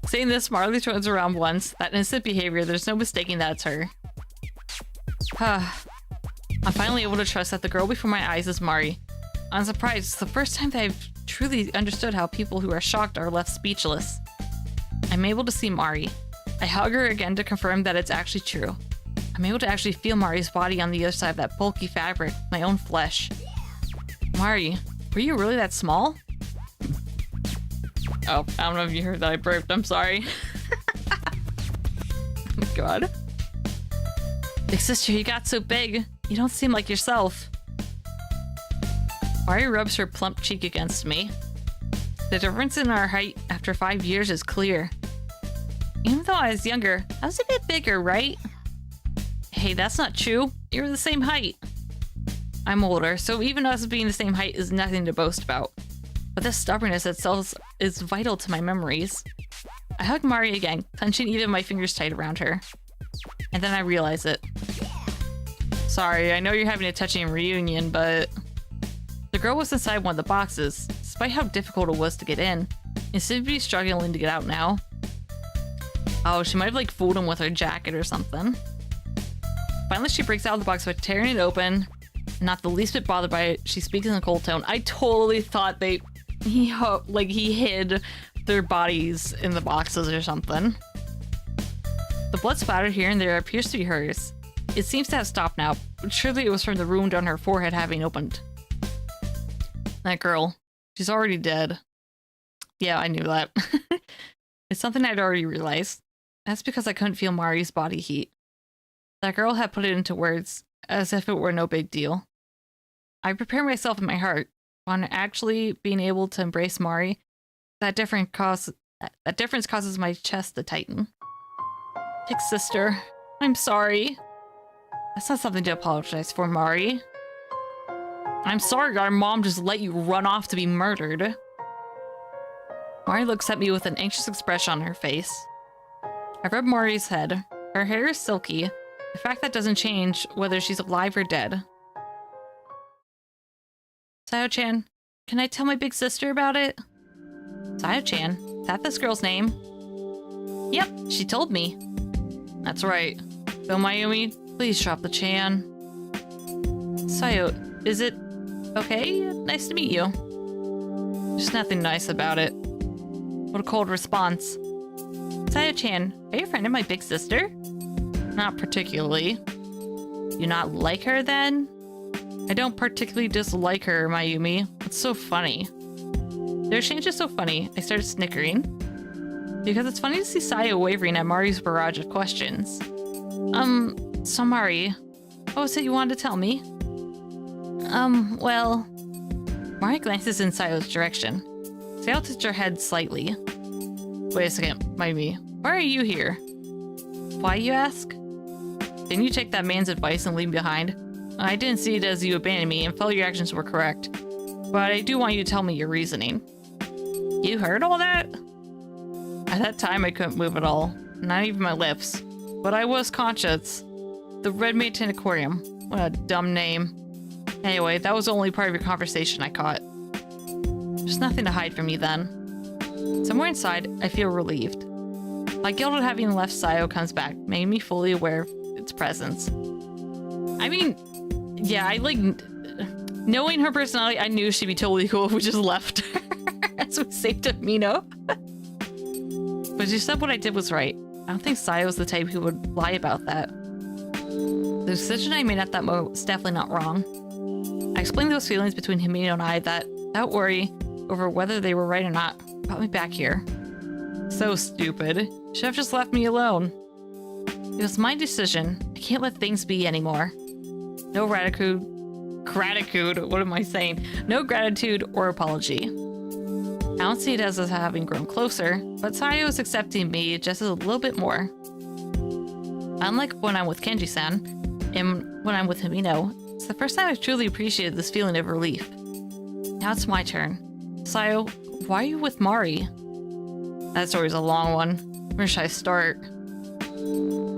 Saying this, Marley turns around once. That instant behavior, there's no mistaking that it's her. I'm finally able to trust that the girl before my eyes is Mari. I'm surprised. It's the first time that I've truly understood how people who are shocked are left speechless. I'm able to see Mari. I hug her again to confirm that it's actually true. I'm able to actually feel Mari's body on the other side of that bulky fabric, my own flesh. Mari, were you really that small? Oh, I don't know if you heard that I burped. I'm sorry. Oh my god. Big sister, you got so big. You don't seem like yourself. Mari rubs her plump cheek against me. The difference in our height after 5 years is clear. Even though I was younger, I was a bit bigger, right? Hey, that's not true. You're the same height. I'm older, so even us being the same height is nothing to boast about. But this stubbornness itself is vital to my memories. I hug Mari again, clenching even my fingers tight around her. And then I realize it. Sorry, I know you're having a touching reunion, but... The girl was inside one of the boxes, despite how difficult it was to get in. And seemed to be struggling to get out now. Oh, she might have like fooled him with her jacket or something. Finally, she breaks out of the box by tearing it open. Not the least bit bothered by it, she speaks in a cold tone. I totally thought he hid their bodies in the boxes or something. The blood splatter here and there appears to be hers. It seems to have stopped now, but surely it was from the wound on her forehead having opened. That girl, she's already dead. Yeah, I knew that. It's something I'd already realized. That's because I couldn't feel Mari's body heat. That girl had put it into words, as if it were no big deal. I prepare myself in my heart on actually being able to embrace Mari. That difference causes my chest to tighten. Big sister, I'm sorry. That's not something to apologize for, Mari. I'm sorry our mom just let you run off to be murdered. Mari looks at me with an anxious expression on her face. I rub Mari's head. Her hair is silky. The fact that doesn't change whether she's alive or dead. Sayo-chan, can I tell my big sister about it? Sayo-chan, is that this girl's name? Yep, she told me. That's right. So Mayumi, please drop the Chan. Sayo, is it okay? Nice to meet you. There's nothing nice about it. What a cold response. Sayo-chan, are you a friend of my big sister? Not particularly. You not like her then? I don't particularly dislike her, Mayumi. It's so funny. Their exchange is so funny, I started snickering. Because it's funny to see Sayo wavering at Mari's barrage of questions. So Mari, what was it you wanted to tell me? Well... Mari glances in Sayo's direction. Sayo tilts her head slightly. Wait a second, Mayumi. Why are you here? Why, you ask? Didn't you take that man's advice and leave me behind? I didn't see it as you abandoned me and felt your actions were correct. But I do want you to tell me your reasoning. You heard all that? At that time, I couldn't move at all. Not even my lips. But I was conscious. The Red Mountain Aquarium. What a dumb name. Anyway, that was the only part of your conversation I caught. There's nothing to hide from me then. Somewhere inside, I feel relieved. My guilt at having left Sayo comes back, making me fully aware of its presence. I mean, yeah, knowing her personality, I knew she'd be totally cool if we just left her as we saved Amino. But you said what I did was right. I don't think Sayo was the type who would lie about that. The decision I made at that moment was definitely not wrong. I explained those feelings between Himino and I that, without worry over whether they were right or not, brought me back here. So stupid. Should have just left me alone. It was my decision. I can't let things be anymore. No gratitude, what am I saying? No gratitude or apology. I don't see it as us having grown closer, but Sayo is accepting me just a little bit more. Unlike when I'm with Kenji-san, and when I'm with Himino, it's the first time I've truly appreciated this feeling of relief. Now it's my turn. Sayo, why are you with Mari? That story's a long one. Where should I start?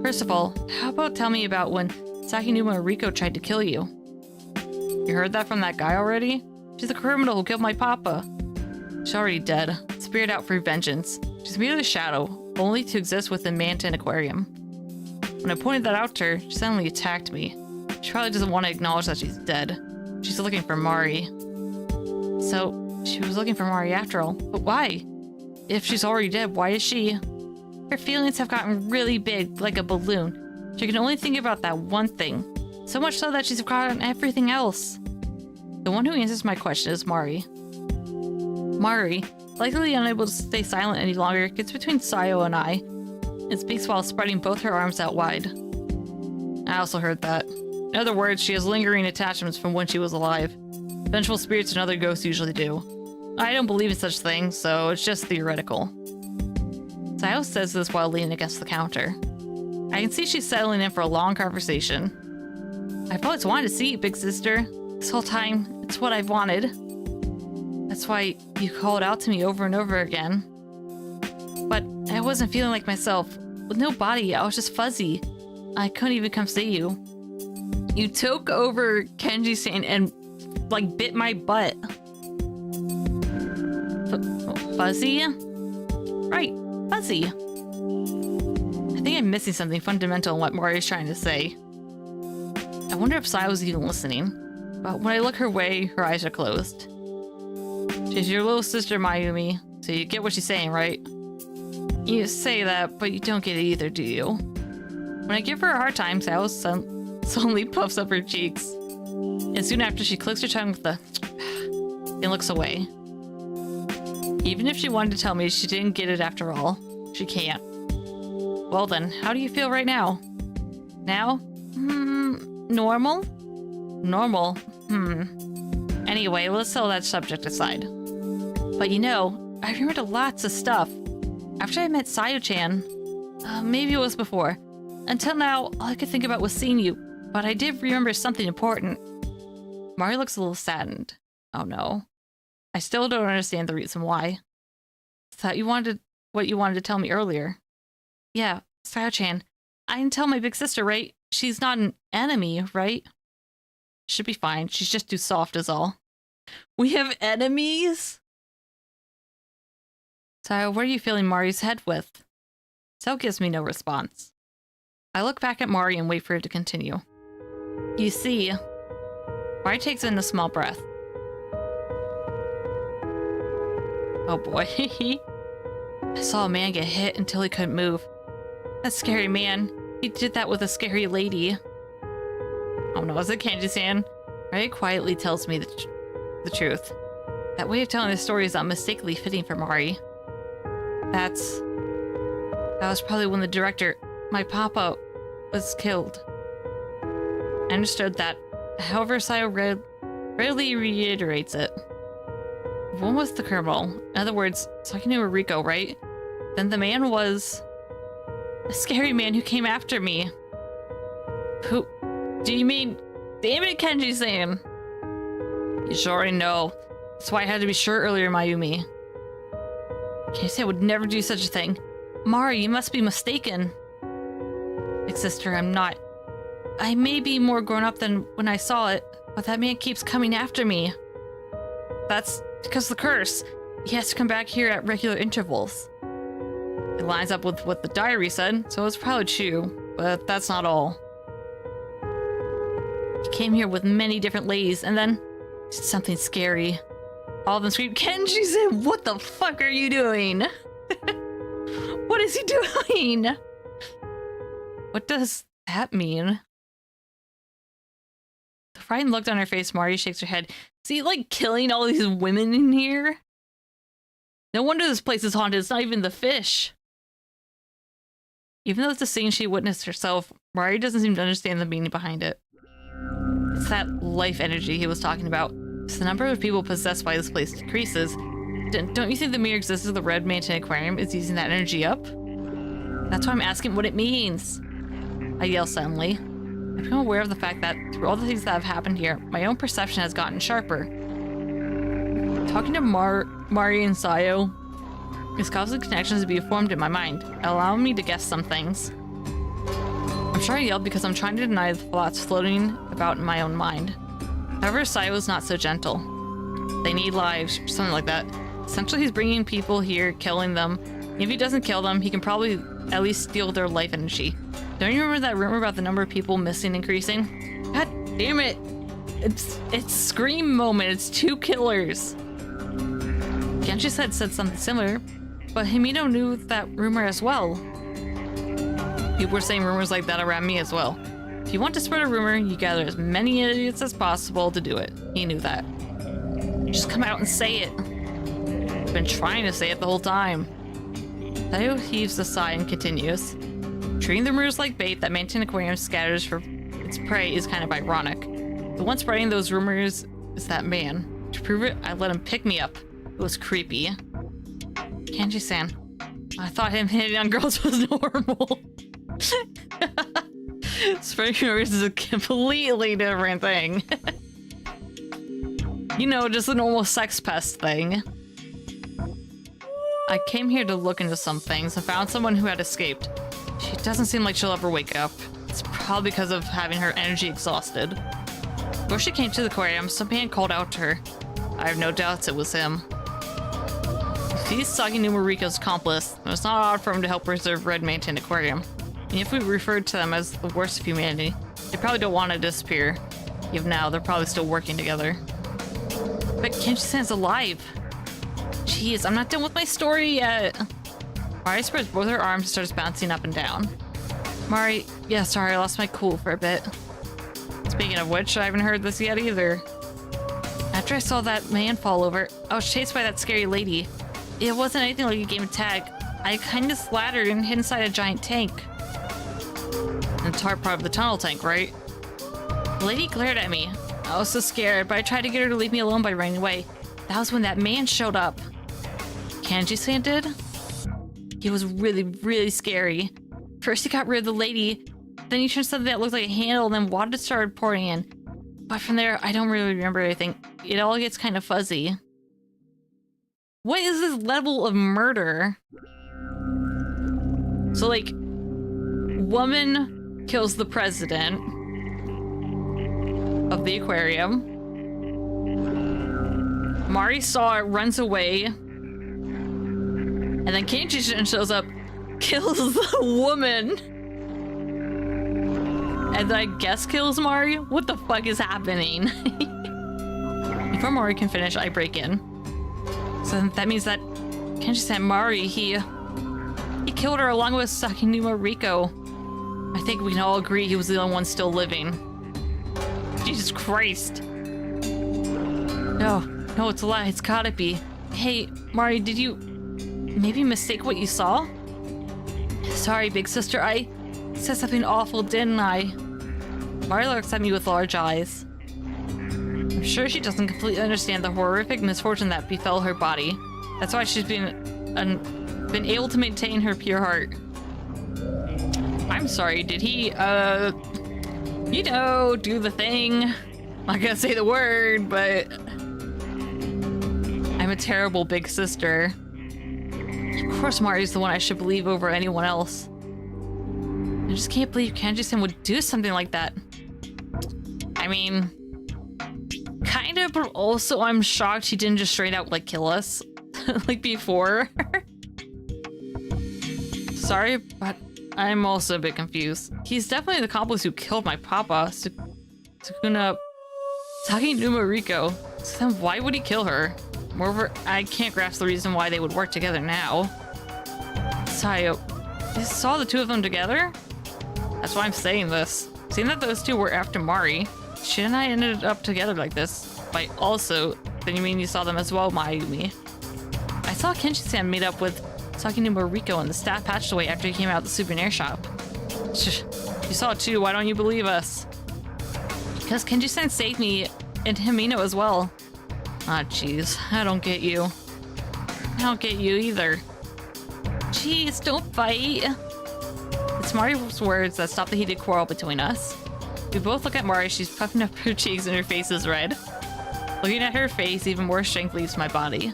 First of all, how about tell me about when Sakinuma Riko tried to kill you? You heard that from that guy already? She's the criminal who killed my papa. She's already dead. Spirit out for vengeance. She's merely a shadow, only to exist within Manton Aquarium. When I pointed that out to her, she suddenly attacked me. She probably doesn't want to acknowledge that she's dead. She's looking for Mari. So, she was looking for Mari after all. But why? If she's already dead, why is she? Her feelings have gotten really big, like a balloon. She can only think about that one thing. So much so that she's forgotten everything else. The one who answers my question is Mari. Mari, likely unable to stay silent any longer, gets between Sayo and I, and speaks while spreading both her arms out wide. I also heard that. In other words, she has lingering attachments from when she was alive. Vengeful spirits and other ghosts usually do. I don't believe in such things, so it's just theoretical. Sayo says this while leaning against the counter. I can see she's settling in for a long conversation. I've always wanted to see you, big sister. This whole time, it's what I've wanted. That's why you called out to me over and over again. But I wasn't feeling like myself. With no body, I was just fuzzy. I couldn't even come see you. You took over Kenji-san and, like, bit my butt. Fuzzy? Right, fuzzy. I think I'm missing something fundamental in what Mori's trying to say. I wonder if Sai was even listening. But when I look her way, her eyes are closed. She's your little sister, Mayumi, so you get what she's saying, right? You say that, but you don't get it either, do you? When I give her a hard time, Sao suddenly puffs up her cheeks. And soon after, she clicks her tongue with the and looks away. Even if she wanted to tell me she didn't get it after all, she can't. Well then, how do you feel right now? Now? Normal? Normal? Anyway, let's set that subject aside. But you know, I remembered lots of stuff. After I met Sayo-chan, maybe it was before. Until now, all I could think about was seeing you, but I did remember something important. Mari looks a little saddened. Oh no. I still don't understand the reason why. Thought you wanted what you wanted to tell me earlier. Yeah, Sayo-chan. I didn't tell my big sister, right? She's not an enemy, right? Should be fine. She's just too soft is all. We have enemies? So, what are you filling Mari's head with? Sel gives me no response. I look back at Mari and wait for her to continue. You see, Mari takes in a small breath. Oh boy. I saw a man get hit until he couldn't move. That scary man. He did that with a scary lady. Oh no, is it Kenji-san? Very quietly tells me the truth. That way of telling the story is unmistakably fitting for Mari. That was probably when the director, my papa, was killed. I understood that. However, Sayo rarely reiterates it. When was the criminal? In other words, Sakinuma Riko, right? Then the man was a scary man who came after me. Who? Do you mean? Damn it, Kenji-san! You sure already know. That's why I had to be sure earlier, Mayumi. Kenji-san would never do such a thing. Mari, you must be mistaken. Big sister, I'm not. I may be more grown up than when I saw it, but that man keeps coming after me. That's because of the curse. He has to come back here at regular intervals. It lines up with what the diary said, so it's probably true, but that's not all. He came here with many different ladies, and then did something scary. All of them screamed, Kenji-san, what the fuck are you doing? What is he doing? What does that mean? The frightened look on her face, Mari shakes her head. Is he like killing all these women in here? No wonder this place is haunted. It's not even the fish. Even though it's a scene she witnessed herself, Mari doesn't seem to understand the meaning behind it. It's that life energy he was talking about. As the number of people possessed by this place decreases, don't you think the mere existence of the Red Mansion Aquarium is using that energy up? That's why I'm asking what it means. I yell suddenly. I've become aware of the fact that through all the things that have happened here, my own perception has gotten sharper. Talking to Mari and Sayo is causing connections to be formed in my mind, allowing me to guess some things. I'm trying to yell because I'm trying to deny the thoughts floating about in my own mind. However, Sayo is not so gentle. They need lives, something like that. Essentially, he's bringing people here, killing them. If he doesn't kill them, he can probably at least steal their life energy. Don't you remember that rumor about the number of people missing increasing? God damn it! It's Scream moment. It's 2 killers. Genji said something similar, but Himino knew that rumor as well. People were saying rumors like that around me as well. If you want to spread a rumor, you gather as many idiots as possible to do it. He knew that. Just come out and say it. I've been trying to say it the whole time. Tayo heaves a sigh and continues. Treating the rumors like bait that Maintain Aquarium scatters for its prey is kind of ironic. The one spreading those rumors is that man. To prove it, I let him pick me up. It was creepy. Kanji-san, I thought him hitting on girls was normal. Spreading rumors is a completely different thing. You know, just a normal sex pest thing. I came here to look into some things and found someone who had escaped. She doesn't seem like she'll ever wake up. It's probably because of having her energy exhausted. Before she came to the aquarium, some man called out to her. I have no doubts it was him. If he's Saginuma Riko's accomplice, it was not odd for him to help preserve Red Maintain Aquarium. And if we referred to them as the worst of humanity, they probably don't want to disappear. Even now, they're probably still working together. But Kenji-san's alive. Jeez, I'm not done with my story yet. Mari spreads both her arms and starts bouncing up and down. Mari, yeah, sorry, I lost my cool for a bit. Speaking of which, I haven't heard this yet either. After I saw that man fall over, I was chased by that scary lady. It wasn't anything like a game of tag. I kind of splattered and hid inside a giant tank. And it's hard part of the tunnel tank, right? The lady glared at me. I was so scared, but I tried to get her to leave me alone by running away. That was when that man showed up. Kanji-san did? He was really, really scary. First he got rid of the lady, then he turned something that looked like a handle, and then water started pouring in. But from there, I don't really remember anything. It all gets kind of fuzzy. What is this level of murder? So, like, woman kills the president of the aquarium. Mari saw it, runs away. And then Kanji shows up, kills the woman. And then I guess kills Mari? What the fuck is happening? Before Mari can finish, I break in. So that means that Kanji-san Mari, he killed her along with Sakinuma Riko. I think we can all agree he was the only one still living. Jesus Christ. No, it's a lie. It's gotta be. Hey, Mari, did you maybe mistake what you saw? Sorry, big sister, I said something awful, didn't I? Mari looks at me with large eyes. I'm sure she doesn't completely understand the horrific misfortune that befell her body. That's why she's been able to maintain her pure heart. I'm sorry, did he, you know, do the thing? I'm not gonna say the word, but I'm a terrible big sister. Of course Mari's the one I should believe over anyone else. I just can't believe Kanji-san would do something like that. I mean, kind of, but also I'm shocked he didn't just straight out, like, kill us. Like before. Sorry, but I'm also a bit confused. He's definitely the accomplice who killed my papa, Sakinuma Riko. So then why would he kill her? Moreover, I can't grasp the reason why they would work together now. Sayo, you saw the two of them together? That's why I'm saying this. Seeing that those two were after Mari, she and I ended up together like this. By also, then you mean you saw them as well, Mayumi? I saw Kenji-san meet up with Sakinuma Riko and the staff patched away after he came out of the souvenir shop. You saw it too, why don't you believe us? Because Kenji-san saved me and Himino as well. Ah, jeez, I don't get you. I don't get you either. Jeez, don't fight. It's Mari's words that stop the heated quarrel between us. We both look at Mari, she's puffing up her cheeks and her face is red. Looking at her face, even more strength leaves my body.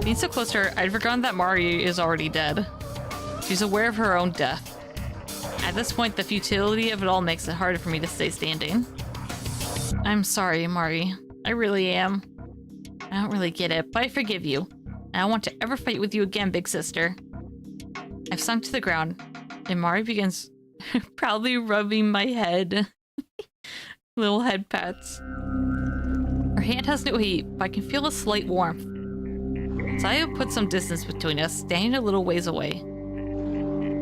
Being so close to her, I'd forgotten that Mari is already dead. She's aware of her own death. At this point, the futility of it all makes it harder for me to stay standing. I'm sorry, Mari. I really am. I don't really get it, but I forgive you. And I don't want to ever fight with you again, big sister. I've sunk to the ground, and Mari begins proudly rubbing my head. Little head pats. Her hand has no heat, but I can feel a slight warmth. Sayo put some distance between us, standing a little ways away.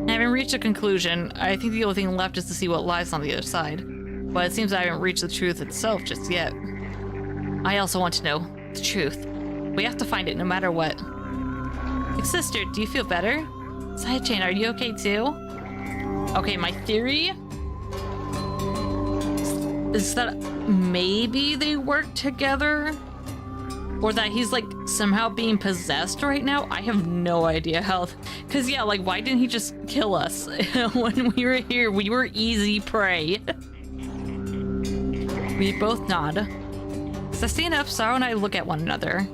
Having reached a conclusion, I think the only thing left is to see what lies on the other side. But it seems I haven't reached the truth itself just yet. I also want to know the truth. We have to find it no matter what. Big sister, do you feel better? Sayo-chan, are you okay too? Okay, my theory is that maybe they work together? Or that he's like somehow being possessed right now? I have no idea how. Cause yeah, like why didn't he just kill us when we were here? We were easy prey. We both nod. As I stand up, Sayo and I look at one another.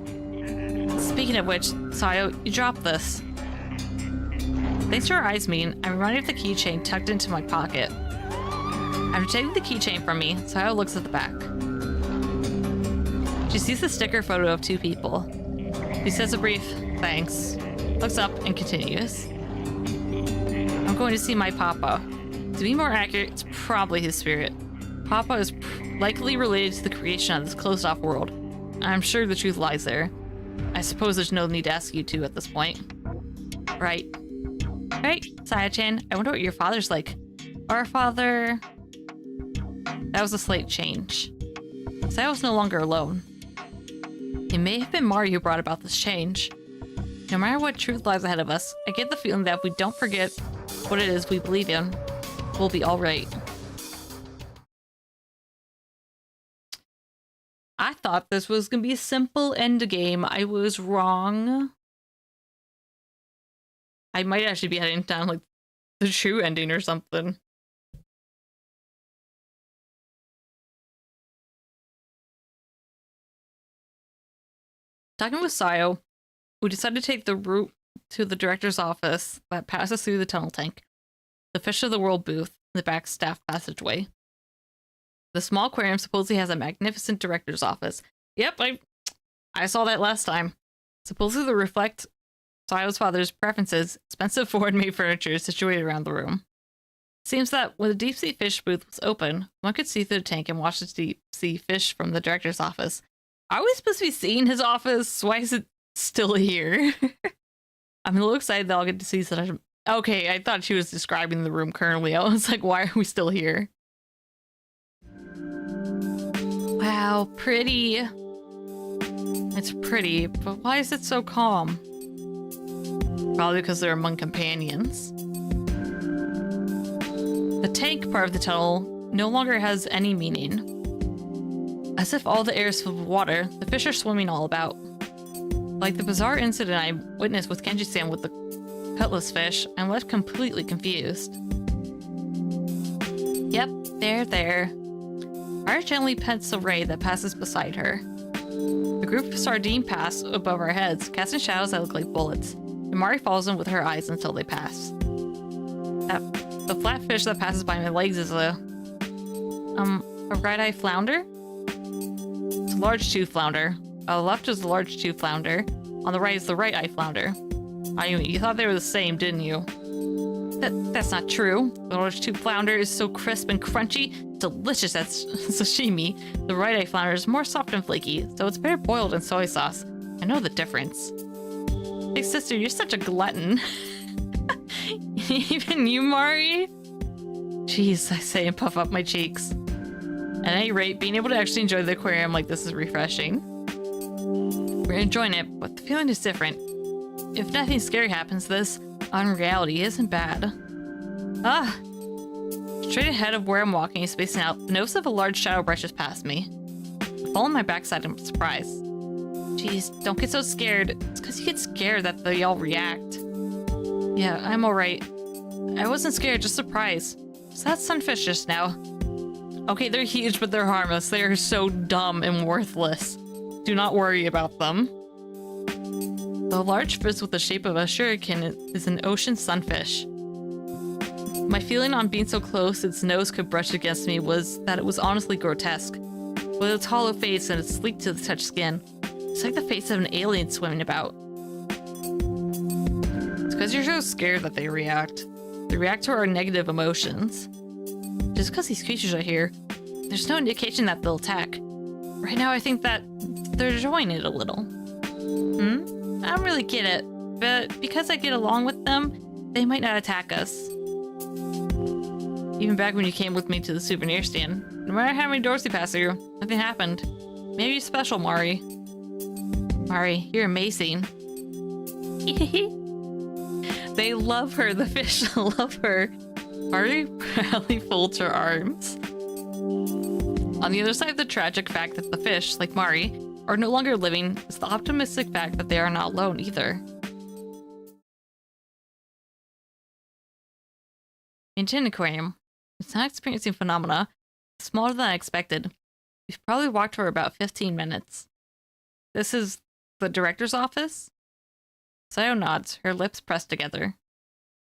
Speaking of which, Sayo, you dropped this. Thanks to our eyes meeting, I'm reminded of the keychain tucked into my pocket. After taking the keychain from me, Sayo looks at the back. She sees the sticker photo of two people. She says a brief thanks, looks up, and continues. I'm going to see my papa. To be more accurate, it's probably his spirit. Papa is likely related to the creation of this closed-off world. I'm sure the truth lies there. I suppose there's no need to ask you two at this point. Right. Right, Sayo-chan, I wonder what your father's like. Our father... That was a slight change. Sayo's no longer alone. It may have been Mari who brought about this change. No matter what truth lies ahead of us, I get the feeling that if we don't forget what it is we believe in, we'll be alright. I thought this was gonna be a simple endgame. I was wrong. I might actually be heading down like the true ending or something. Talking with Sayo, we decided to take the route to the director's office that passes through the tunnel tank, the Fish of the World booth, and the back staff passageway. The small aquarium supposedly has a magnificent director's office. Yep, I saw that last time. Supposedly to reflect Sayo's father's preferences, expensive foreign-made furniture is situated around the room. Seems that when the deep-sea fish booth was open, one could see through the tank and watch the deep-sea fish from the director's office. Are we supposed to be seeing his office? Why is it still here? I'm a little excited that I'll get to see such a... Okay, I thought she was describing the room currently. I was like, why are we still here? Wow, pretty. It's pretty, but why is it so calm? Probably because they're among companions. The tank part of the tunnel no longer has any meaning. As if all the air is filled with water, the fish are swimming all about. Like the bizarre incident I witnessed with Kenji-san with the cutlass fish, I'm left completely confused. Yep, there. Ara gently pets the ray that passes beside her. The group of sardine pass above our heads, casting shadows that look like bullets, and Mari follows them with her eyes until they pass. The flat fish that passes by my legs is a red-eye flounder? It's a large tooth flounder. On the left is the large tooth flounder. On the right is the right-eye flounder. You thought they were the same, didn't you? That's not true. The large tooth flounder is so crisp and crunchy, delicious as sashimi. The right-eye flounder is more soft and flaky, so it's better boiled in soy sauce. I know the difference. Big sister, you're such a glutton. Even you, Mari? Jeez, I say and puff up my cheeks. At any rate, being able to actually enjoy the aquarium like this is refreshing. We're enjoying it, but the feeling is different. If nothing scary happens, this unreality isn't bad. Straight ahead of where I'm walking, spacing out, the nose of a large shadow brushes past me. I fall on my backside in surprise. Jeez, don't get so scared. It's because you get scared that they all react. Yeah, I'm alright. I wasn't scared, just surprised. So that's sunfish just now. Okay, they're huge, but they're harmless. They are so dumb and worthless. Do not worry about them. The large fish with the shape of a shuriken is an ocean sunfish. My feeling on being so close its nose could brush against me was that it was honestly grotesque. With its hollow face and its sleek to the touch skin, it's like the face of an alien swimming about. It's because you're so scared that they react. They react to our negative emotions. Just because these creatures are here, there's no indication that they'll attack. Right now I think that they're enjoying it a little. I don't really get it, but because I get along with them, they might not attack us. Even back when you came with me to the souvenir stand, no matter how many doors you pass through, nothing happened. Maybe you're special, Mari. Mari, you're amazing. They love her, the fish love her. Mari proudly folds her arms. On the other side of the tragic fact that the fish, like Mari, are no longer living is the optimistic fact that they are not alone either. Into an aquarium. It's not experiencing phenomena. It's smaller than I expected. We've probably walked for about 15 minutes. This is the director's office? Sayo nods, her lips pressed together.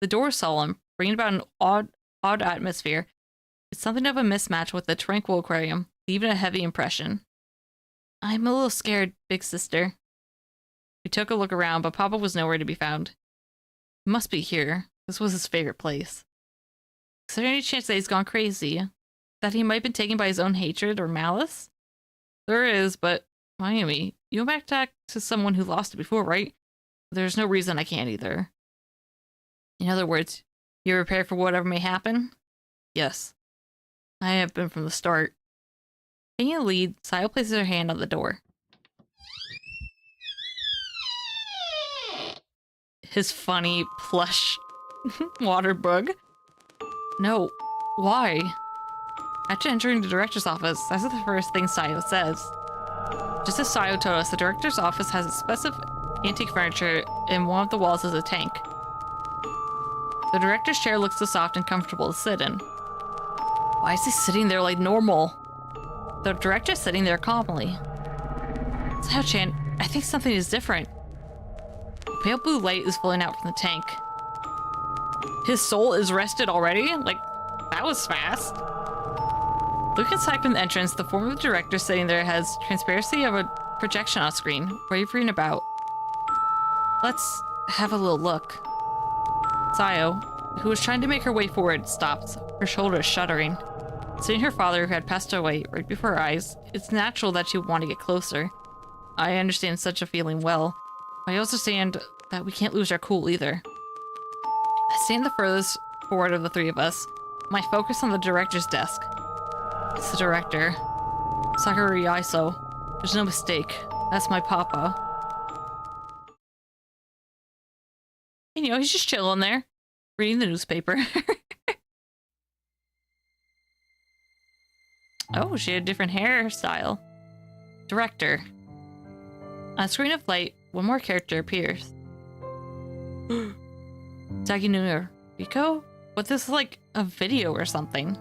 The door is solemn, bringing about an odd atmosphere. It's something of a mismatch with the tranquil aquarium, leaving a heavy impression. I'm a little scared, big sister. We took a look around, but Papa was nowhere to be found. He must be here. This was his favorite place. Is there any chance that he's gone crazy? That he might have been taken by his own hatred or malice? There is, but Mayumi, you went back to someone who lost it before, right? There's no reason I can't either. In other words, you're prepared for whatever may happen? Yes. I have been from the start. Taking a lead, Sayo places her hand on the door. His funny, plush water bug. No. Why? After entering the director's office, that's the first thing Sayo says. Just as Sayo told us, the director's office has expensive antique furniture, and one of the walls is a tank. The director's chair looks so soft and comfortable to sit in. Why is he sitting there like normal? The director's sitting there calmly. Sayo-chan, I think something is different. Pale blue light is flowing out from the tank. His soul is rested already? Like, that was fast. Look inside from the entrance, the form of the director sitting there has transparency of a projection on screen, wavering about. Let's have a little look. Sayo, who was trying to make her way forward, stopped, her shoulders shuddering. Seeing her father, who had passed away right before her eyes, it's natural that she would want to get closer. I understand such a feeling well. I also understand that we can't lose our cool either. I stand the furthest forward of the three of us, my focus on the director's desk. It's the director. Sakura Iso. There's no mistake. That's my papa. And, you know, he's just chilling there, reading the newspaper. Oh, she had a different hairstyle. Director. On a screen of light, one more character appears. Daginuma Riko? What, this is like a video or something?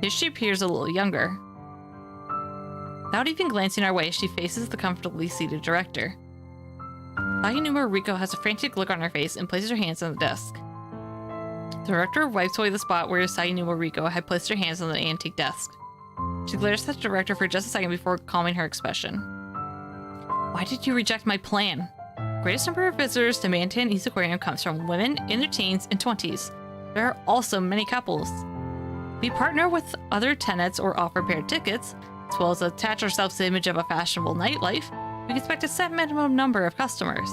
Here she appears a little younger. Without even glancing our way, she faces the comfortably seated director. Daginuma Riko has a frantic look on her face and places her hands on the desk. The director wipes away the spot where Daginuma Riko had placed her hands on the antique desk. She glares at the director for just a second before calming her expression. Why did you reject my plan? The greatest number of visitors to Mantan East Aquarium comes from women in their teens and 20s. There are also many couples. We partner with other tenants or offer paired tickets, as well as attach ourselves to the image of a fashionable nightlife. We can expect a set minimum number of customers.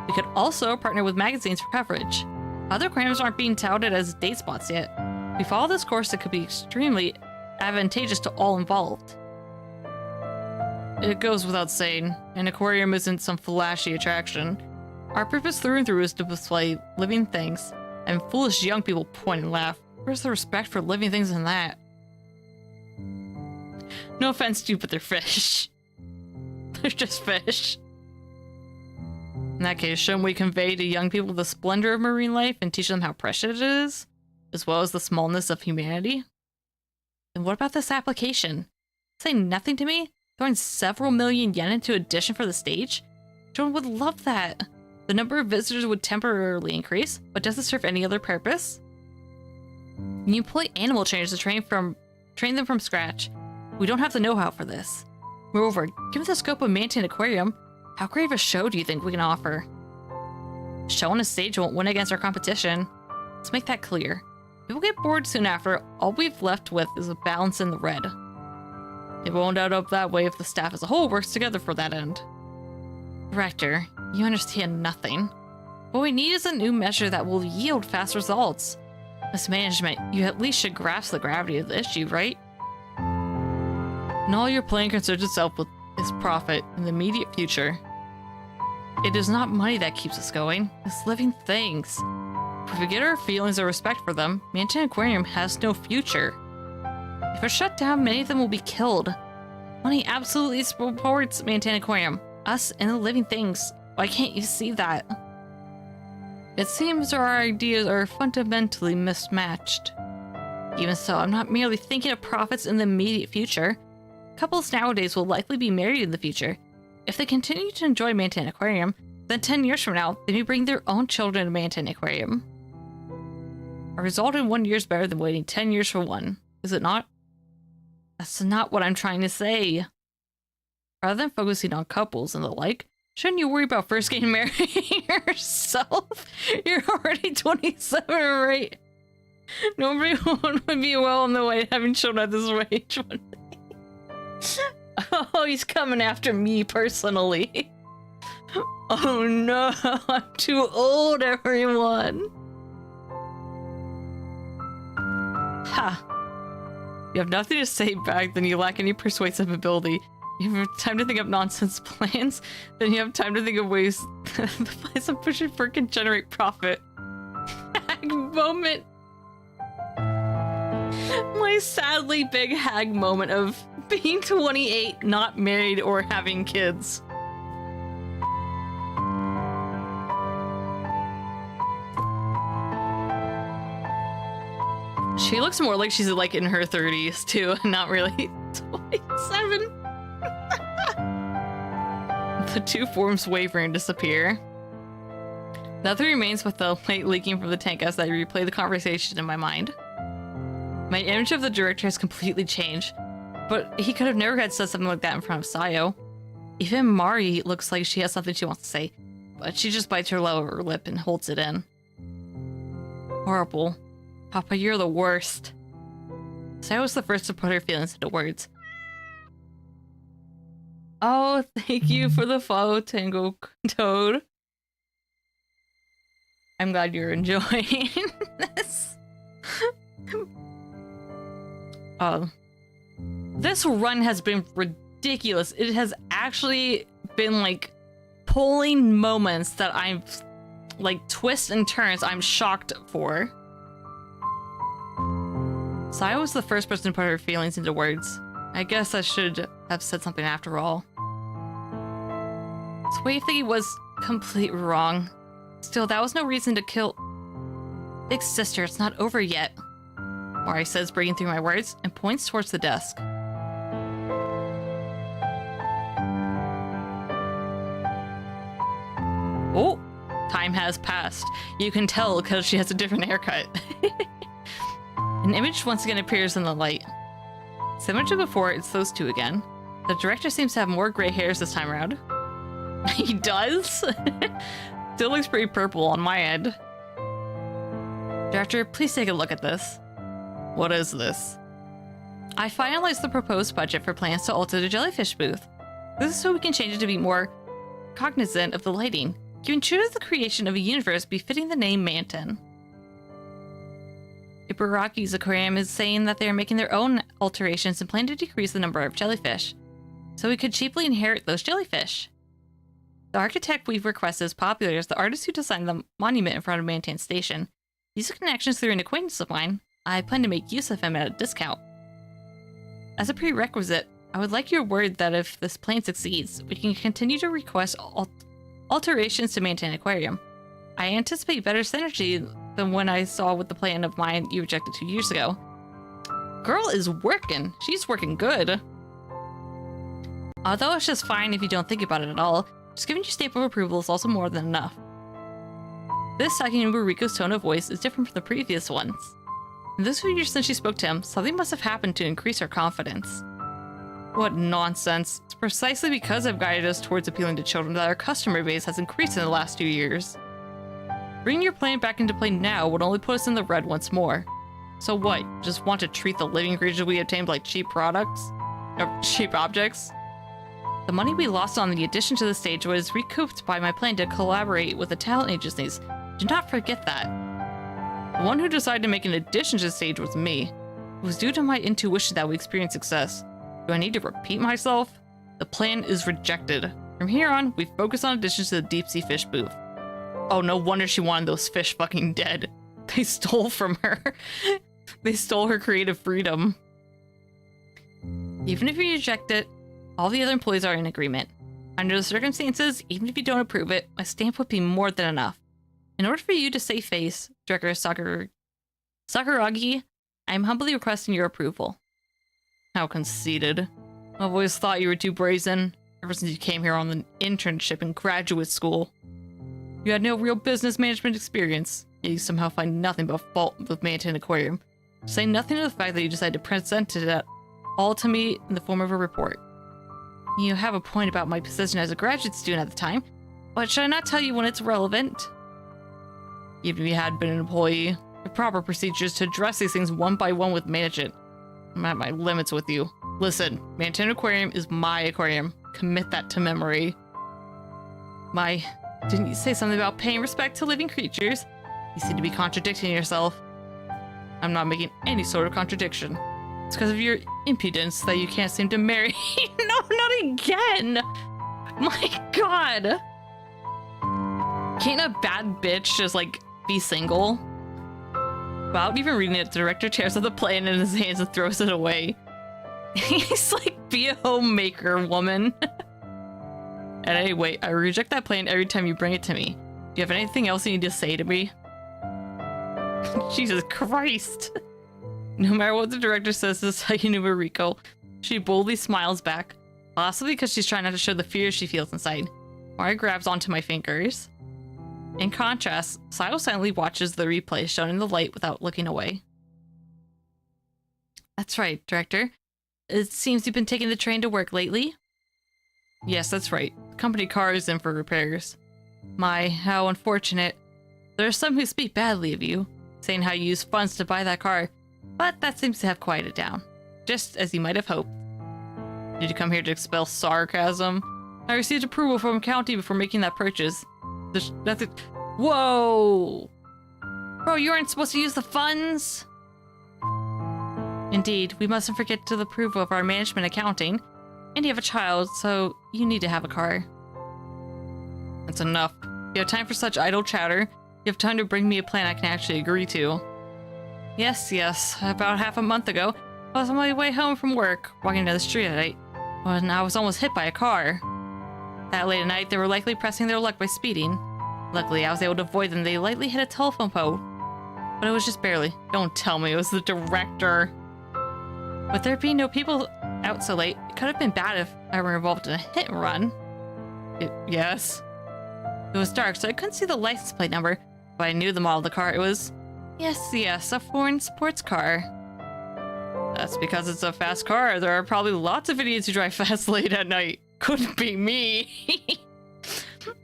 We could also partner with magazines for coverage. Other aquariums aren't being touted as date spots yet. If we follow this course, it could be extremely advantageous to all involved. It goes without saying, an aquarium isn't some flashy attraction. Our purpose through and through is to display living things, and foolish young people point and laugh. Where's the respect for living things in that? No offense to you, but they're fish. They're just fish. In that case, shouldn't we convey to young people the splendor of marine life and teach them how precious it is, as well as the smallness of humanity? And what about this application? Saying nothing to me? Throwing several million yen into addition for the stage? Children would love that. The number of visitors would temporarily increase, but does it serve any other purpose? You employ animal trainers to train them from scratch. We don't have the know-how for this. Moreover, given the scope of Mantan Aquarium, how great of a show do you think we can offer? A show on a stage won't win against our competition. Let's make that clear. People get bored soon after. All we've left with is a balance in the red. It won't add up that way if the staff as a whole works together for that end. Director, you understand nothing. What we need is a new measure that will yield fast results. As management, you at least should grasp the gravity of the issue, right? And all your plan concerns itself with is profit in the immediate future. It is not money that keeps us going, it's living things. If we forget our feelings or respect for them, Mantan Aquarium has no future. If we're shut down, many of them will be killed. Money absolutely supports Mantan Aquarium, us and the living things. Why can't you see that? It seems our ideas are fundamentally mismatched. Even so, I'm not merely thinking of profits in the immediate future. Couples nowadays will likely be married in the future. If they continue to enjoy Mantan Aquarium, then 10 years from now, they may bring their own children to Mantan Aquarium. A result in 1 year is better than waiting 10 years for one, is it not? That's not what I'm trying to say. Rather than focusing on couples and the like, shouldn't you worry about first getting married yourself? You're already 27, right? Nobody would be well on the way to having children at this age. Oh, he's coming after me personally. Oh no, I'm too old, everyone. Ha. You have nothing to say back, then you lack any persuasive ability. You have time to think of nonsense plans, then you have time to think of ways the plans I'm pushing for can generate profit. Hag moment. My sadly big hag moment of being 28, not married, or having kids. She looks more like she's like in her 30s too, not really 27. The two forms waver and disappear. Nothing remains but the light leaking from the tank as I replay the conversation in my mind. My image of the director has completely changed, but he could have never had said something like that in front of Sayo. Even Mari looks like she has something she wants to say, but she just bites her lower lip and holds it in. Horrible. Papa, you're the worst. Sayo was the first to put her feelings into words. Oh, thank you for the follow, Tango Toad. I'm glad you're enjoying this. This run has been ridiculous. It has actually been like pulling moments that I'm like twists and turns I'm shocked for. Sayo was the first person to put her feelings into words. I guess I should have said something after all. So what you think he was completely wrong. Still, that was no reason to kill... Big sister, it's not over yet. Mari says, breaking through my words, and points towards the desk. Oh, time has passed. You can tell because she has a different haircut. An image once again appears in the light. Similar to before, it's those two again. The director seems to have more gray hairs this time around. He does? Still looks pretty purple on my end. Director, please take a look at this. What is this? I finalized the proposed budget for plans to alter the jellyfish booth. This is so we can change it to be more cognizant of the lighting, giving true to the creation of a universe befitting the name Mantan. Ibaraki's aquarium is saying that they are making their own alterations and plan to decrease the number of jellyfish, so we could cheaply inherit those jellyfish. The architect we've requested is popular as the artist who designed the monument in front of Mantan Station. Using connections through an acquaintance of mine, I plan to make use of him at a discount. As a prerequisite, I would like your word that if this plan succeeds, we can continue to request alterations to Mantan Aquarium. I anticipate better synergy than when I saw with the plan of mine you rejected 2 years ago. Girl is working. She's working good. Although it's just fine if you don't think about it at all, just giving you stamp of approval is also more than enough. This Sakinuma Riko's tone of voice is different from the previous ones. In those few years since she spoke to him, something must have happened to increase her confidence. What nonsense. It's precisely because I've guided us towards appealing to children that our customer base has increased in the last 2 years. Bringing your plan back into play now would only put us in the red once more. So what, just want to treat the living creatures we obtained like cheap products? Or cheap objects? The money we lost on the addition to the stage was recouped by my plan to collaborate with the talent agencies. Do not forget that. The one who decided to make an addition to the stage was me. It was due to my intuition that we experienced success. Do I need to repeat myself? The plan is rejected. From here on, we focus on additions to the deep sea fish booth. Oh, no wonder she wanted those fish fucking dead. They stole from her. They stole her creative freedom. Even if you reject it, all the other employees are in agreement. Under the circumstances, even if you don't approve it, my stamp would be more than enough. In order for you to save face, Director Sakuragi, I am humbly requesting your approval. How conceited. I've always thought you were too brazen, ever since you came here on an internship in graduate school. You had no real business management experience, yet you somehow find nothing but fault with Manton Aquarium. Say nothing of the fact that you decided to present it all to me in the form of a report. You have a point about my position as a graduate student at the time, but should I not tell you when it's relevant? Even if you had been an employee, the proper procedures to address these things one by one with management. I'm at my limits with you. Listen, Manton Aquarium is my aquarium. Commit that to memory. Didn't you say something about paying respect to living creatures? You seem to be contradicting yourself. I'm not making any sort of contradiction. It's because of your impudence that you can't seem to marry. No, not again! My god! Can't a bad bitch just, like, be single? Without even reading it, the director tears up the plan in his hands and throws it away. He's like, be a homemaker, woman. And anyway, I reject that plan every time you bring it to me. Do you have anything else you need to say to me? Jesus Christ. No matter what the director says to Sayunu Mariko, she boldly smiles back, possibly because she's trying not to show the fear she feels inside. Mari grabs onto my fingers. In contrast, Sayo silently watches the replay shown in the light without looking away. That's right, Director. It seems you've been taking the train to work lately? Yes, that's right. The company car is in for repairs. My, how unfortunate. There are some who speak badly of you, saying how you used funds to buy that car, but that seems to have quieted down, just as you might have hoped. Did you come here to expel sarcasm? I received approval from county before making that purchase. That's it. Whoa! Bro, you aren't supposed to use the funds? Indeed, we mustn't forget to the approval of our management accounting. And you have a child, so you need to have a car. That's enough. You have time for such idle chatter. You have time to bring me a plan I can actually agree to. Yes. About half a month ago, I was on my way home from work, walking down the street at night, when I was almost hit by a car. That late at night, they were likely pressing their luck by speeding. Luckily, I was able to avoid them. They lightly hit a telephone pole. But it was just barely. Don't tell me it was the director. With there being no people out so late, it could have been bad if I were involved in a hit and run. Yes. It was dark, so I couldn't see the license plate number, but I knew the model of the car. It was... Yes, a foreign sports car. That's because it's a fast car. There are probably lots of idiots who drive fast late at night. Couldn't be me.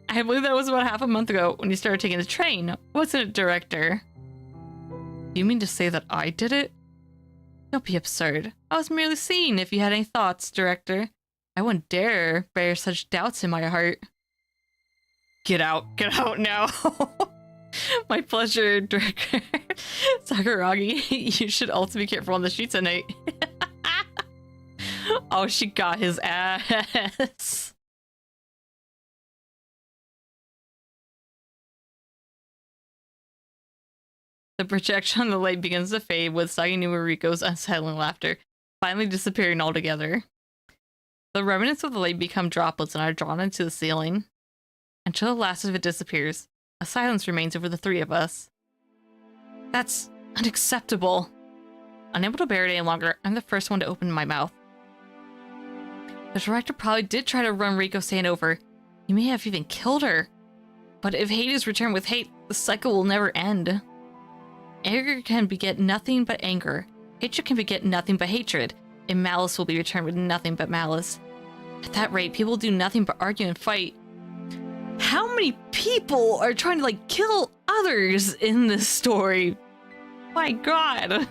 I believe that was about half a month ago when you started taking the train, wasn't it, Director? You mean to say that I did it? Don't be absurd. I was merely seeing if you had any thoughts, Director. I wouldn't dare bear such doubts in my heart. Get out now. My pleasure, Director. Sakuragi, you should also be careful on the streets at night. Oh, she got his ass. The projection on the light begins to fade with Sayunu Mariko's unsettling laughter, finally disappearing altogether. The remnants of the light become droplets and are drawn into the ceiling. Until the last of it disappears, a silence remains over the three of us. That's unacceptable. Unable to bear it any longer, I'm the first one to open my mouth. The director probably did try to run Riko-san over. He may have even killed her. But if hate is returned with hate, the cycle will never end. Anger can beget nothing but anger. Hatred can beget nothing but hatred. And malice will be returned with nothing but malice. At that rate, people do nothing but argue and fight. How many people are trying to, like, kill others in this story? My god.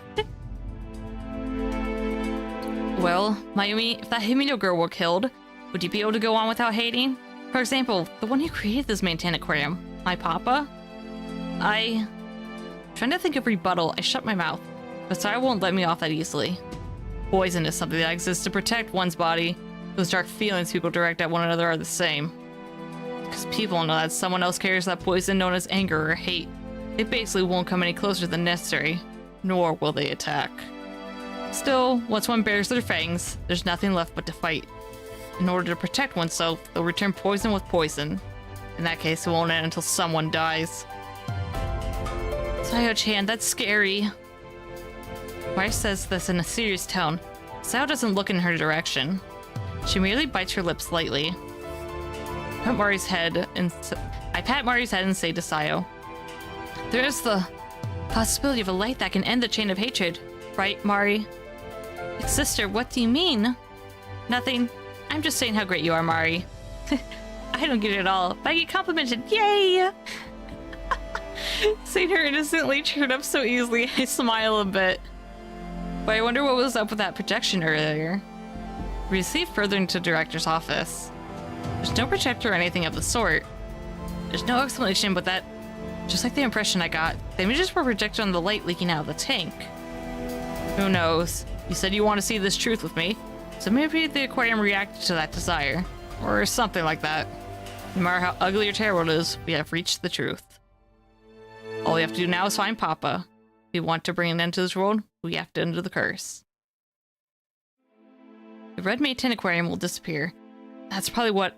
Well, Mayumi, if that Himino girl were killed, would you be able to go on without hating? For example, the one who created this Mantan aquarium, my papa? Trying to think of rebuttal, I shut my mouth, but Saya won't let me off that easily. Poison is something that exists to protect one's body. Those dark feelings people direct at one another are the same. Because people know that someone else carries that poison known as anger or hate. They basically won't come any closer than necessary, nor will they attack. Still, once one bares their fangs, there's nothing left but to fight. In order to protect oneself, they'll return poison with poison. In that case, it won't end until someone dies. Sayo-chan, that's scary. Mari says this in a serious tone. Sayo doesn't look in her direction. She merely bites her lips lightly. I pat Mari's head and say to Sayo, "There is the possibility of a light that can end the chain of hatred, right, Mari?" "Sister, what do you mean?" "Nothing. I'm just saying how great you are, Mari." I don't get it at all, but I get complimented. Yay! Seeing her innocently cheered up so easily, I smile a bit. But I wonder what was up with that projection earlier. We received further into the director's office. There's no projector or anything of the sort. There's no explanation, but that, just like the impression I got, the images were projected on the light leaking out of the tank. Who knows? You said you want to see this truth with me, so maybe the aquarium reacted to that desire. Or something like that. No matter how ugly or terrible it is, we have reached the truth. All we have to do now is find Papa. If we want to bring an end to this world, we have to undo the curse. The red Mayton aquarium will disappear. That's probably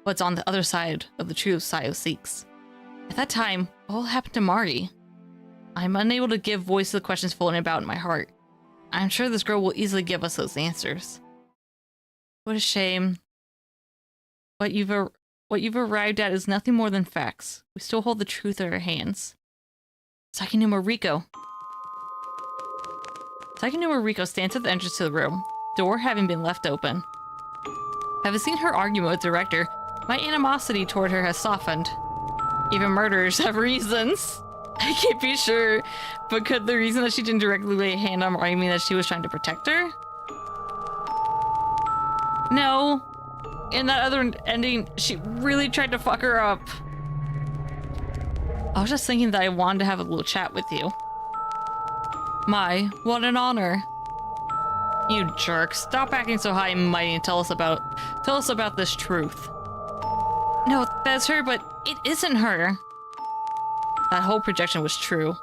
what's on the other side of the truth Sayo seeks. At that time, what will happen to Mari? I'm unable to give voice to the questions floating about in my heart. I'm sure this girl will easily give us those answers. What a shame. What you've arrived at is nothing more than facts. We still hold the truth in our hands. Sakinuma Riko. Sakinuma Riko stands at the entrance to the room, door having been left open. Having seen her argument with the director, my animosity toward her has softened. Even murderers have reasons. I can't be sure, but could the reason that she didn't directly lay a hand on Mari mean that she was trying to protect her? No. In that other ending, she really tried to fuck her up. I was just thinking that I wanted to have a little chat with you. My, what an honor. You jerk, stop acting so high and mighty and tell us about this truth. No, that's her, but it isn't her. That whole projection was true.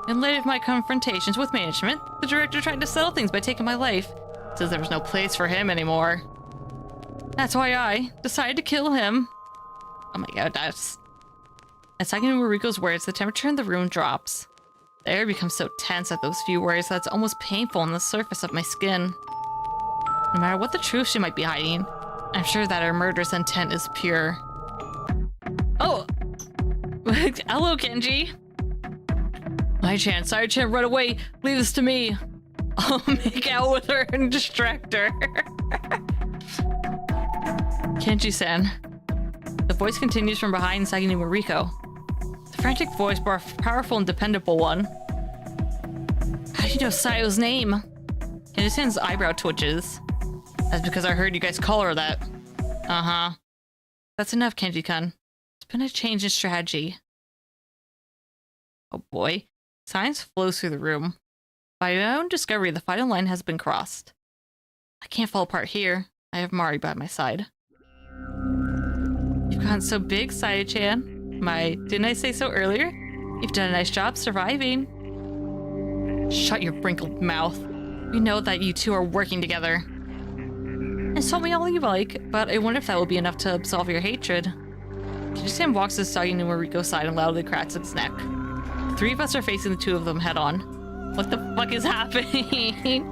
In light of my confrontations with management, the director tried to settle things by taking my life, since there was no place for him anymore. That's why I decided to kill him. Oh my god, that's... As Sakinuma Riko's words, the temperature in the room drops. The air becomes so tense at those few words that it's almost painful on the surface of my skin. No matter what the truth she might be hiding, I'm sure that her murderous intent is pure. Oh! Hello, Kenji! My-chan, Sayo-chan, run away! Leave this to me! I'll make out with her and distract her. Kenji-san. The voice continues from behind Sakinuma Riko. The frantic voice, but a powerful and dependable one. How do you know Sayo's name? Kenji-san's eyebrow twitches. That's because I heard you guys call her that. Uh-huh. That's enough, Kenji-kun. It's been a change in strategy. Oh boy. Science flows through the room. By my own discovery, the final line has been crossed. I can't fall apart here. I have Mari by my side. You've gotten so big, Sayo-chan. Didn't I say so earlier? You've done a nice job surviving. Shut your wrinkled mouth. We know that you two are working together. Insult me all you like, but I wonder if that will be enough to absolve your hatred. Kenji-san walks to Sakinuma Riko's side and loudly cracks its neck. The three of us are facing the two of them head on. What the fuck is happening?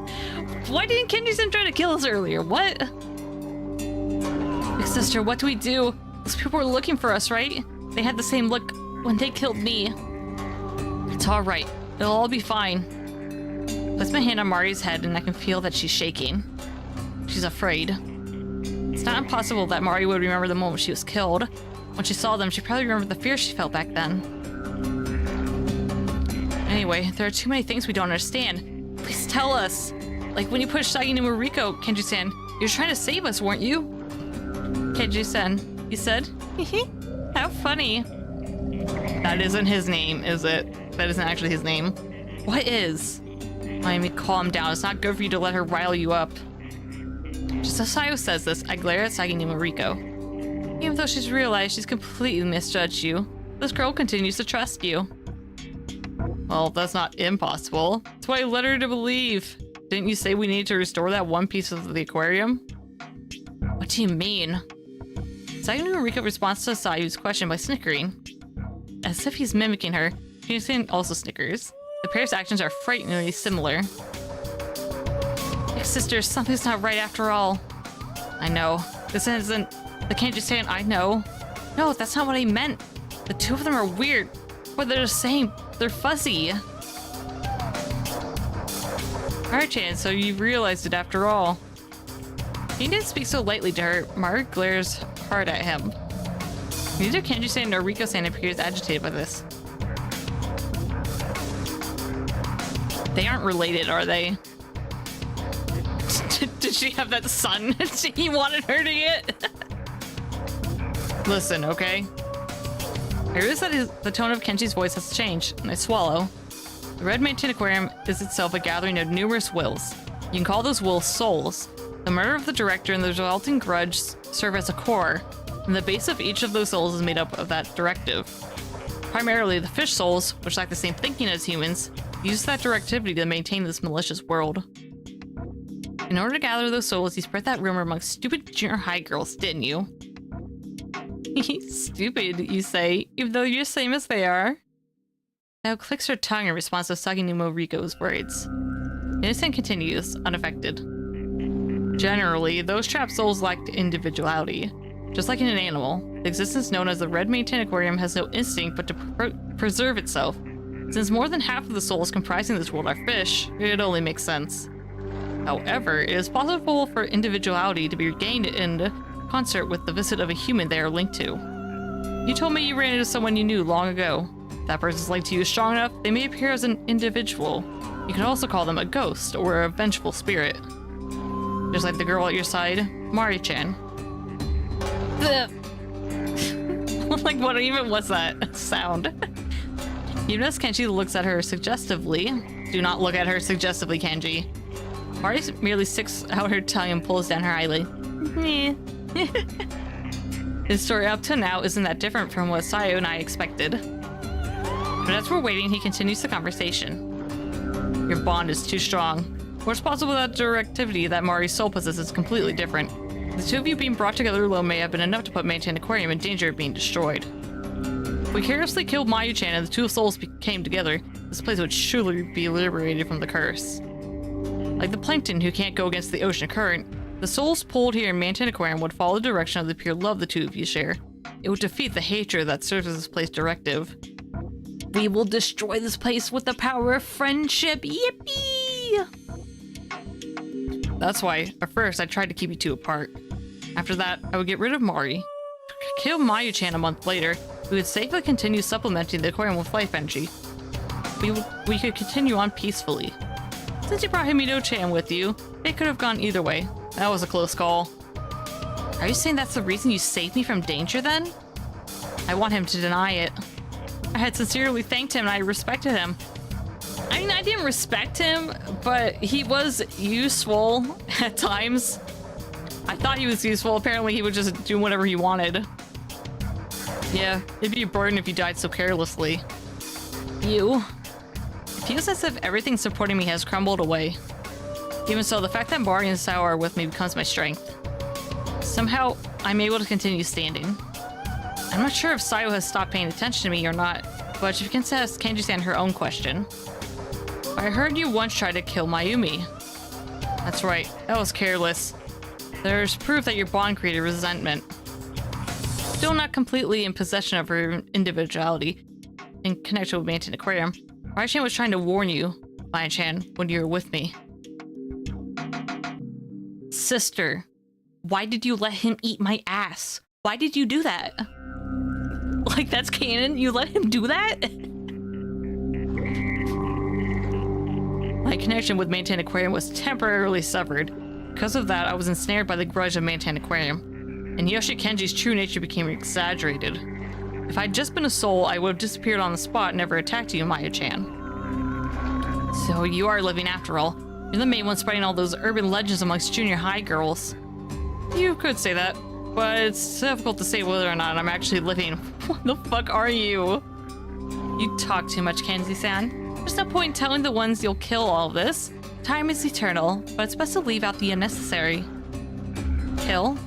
Why didn't Kenji-san try to kill us earlier? What? Big sister, what do we do? Those people were looking for us, right? They had the same look when they killed me. It's all right. It'll all be fine. Place my hand on Mari's head and I can feel that she's shaking. She's afraid. It's not impossible that Mari would remember the moment she was killed. When she saw them, she probably remembered the fear she felt back then. Anyway, there are too many things we don't understand. Please tell us. Like when you pushed Sagi no Muriko, Kenji-san, you were trying to save us, weren't you? Kenji-san, you said? How funny. That isn't his name, is it? That isn't actually his name. What is? Mayumi, calm down. It's not good for you to let her rile you up. Just as Sayo says this, I glare at Sagi no Muriko. Even though she's realized she's completely misjudged you, this girl continues to trust you. Well, that's not impossible. That's what I led her to believe. Didn't you say we needed to restore that one piece of the aquarium? What do you mean? Sagi no Muriko responds to Sayu's question by snickering. As if he's mimicking her, Kenji also snickers. The pair's actions are frighteningly similar. Big sister, something's not right after all. I know. This isn't the Kenji-san I know. No, that's not what I meant. The two of them are weird. But they're the same. They're fuzzy. Alright, Chan, so you realized it after all. He didn't speak so lightly to her. Mari glares hard at him. Neither Kenji-san nor Riko-san appears agitated by this. They aren't related, are they? Did she have that son he wanted her to get? Listen, okay? I realize that the tone of Kenji's voice has changed, and I swallow. The Red Mountain Aquarium is itself a gathering of numerous wills. You can call those wills souls. The murder of the director and the resulting grudge serve as a core, and the base of each of those souls is made up of that directive. Primarily, the fish souls, which lack the same thinking as humans, use that directivity to maintain this malicious world. In order to gather those souls, you spread that rumor amongst stupid junior high girls, didn't you? Stupid, you say, even though you're the same as they are. Now clicks her tongue in response to Sagi no Muriko's words. Innocent continues, unaffected. Generally, those trapped souls lack individuality. Just like in an animal, the existence known as the Red Mountain Aquarium has no instinct but to preserve itself. Since more than half of the souls comprising this world are fish, it only makes sense. However, it is possible for individuality to be regained in concert with the visit of a human they are linked to. You told me you ran into someone you knew long ago. If that person's link to you is strong enough, they may appear as an individual. You can also call them a ghost or a vengeful spirit. Just like the girl at your side, Mari-chan. Like, what even was that sound? You notice Kenji looks at her suggestively. Do not look at her suggestively, Kenji. Mari merely sticks out her tongue and pulls down her eyelid. His story up to now isn't that different from what Sayo and I expected. But as we're waiting, he continues the conversation. Your bond is too strong. Or it's possible that directivity that Mari's soul possesses is completely different. The two of you being brought together alone may have been enough to put Mountain Aquarium in danger of being destroyed. If we carelessly killed Mayu-chan and the two souls came together, this place would surely be liberated from the curse. Like the plankton who can't go against the ocean current, the souls pulled here in Mountain Aquarium would follow the direction of the pure love the two of you share. It would defeat the hatred that serves as this place directive. We will destroy this place with the power of friendship. Yippee! That's why, at first, I tried to keep you two apart. After that, I would get rid of Mari. Kill Mayu-chan a month later, we would safely continue supplementing the aquarium with life energy. We could continue on peacefully. Since you brought Himino-chan with you, it could have gone either way. That was a close call. Are you saying that's the reason you saved me from danger then? I want him to deny it. I had sincerely thanked him and I respected him. I mean, I didn't respect him, but he was useful at times. I thought he was useful. Apparently he would just do whatever he wanted. Yeah, it'd be a burden if you died so carelessly. You. It feels as if everything supporting me has crumbled away. Even so, the fact that Mari and Sao are with me becomes my strength. Somehow, I'm able to continue standing. I'm not sure if Sayo has stopped paying attention to me or not, but she can ask Kenji-san her own question. I heard you once try to kill Mayumi. That's right, that was careless. There's proof that your bond created resentment. Still not completely in possession of her individuality in connection with Mountain Aquarium. Maya-chan was trying to warn you, Maya-chan, when you were with me. Sister, why did you let him eat my ass? Why did you do that? Like, that's canon? You let him do that? My connection with Mantan Aquarium was temporarily severed. Because of that, I was ensnared by the grudge of Mantan Aquarium, and Yoshi Kenji's true nature became exaggerated. If I'd just been a soul, I would have disappeared on the spot and never attacked you, Maya-chan. So you are living after all. You're the main one spreading all those urban legends amongst junior high girls. You could say that, but it's difficult to say whether or not I'm actually living. What the fuck are you? You talk too much, Kenji-san. There's no point in telling the ones you'll kill all this. Time is eternal, but it's best to leave out the unnecessary. Kill?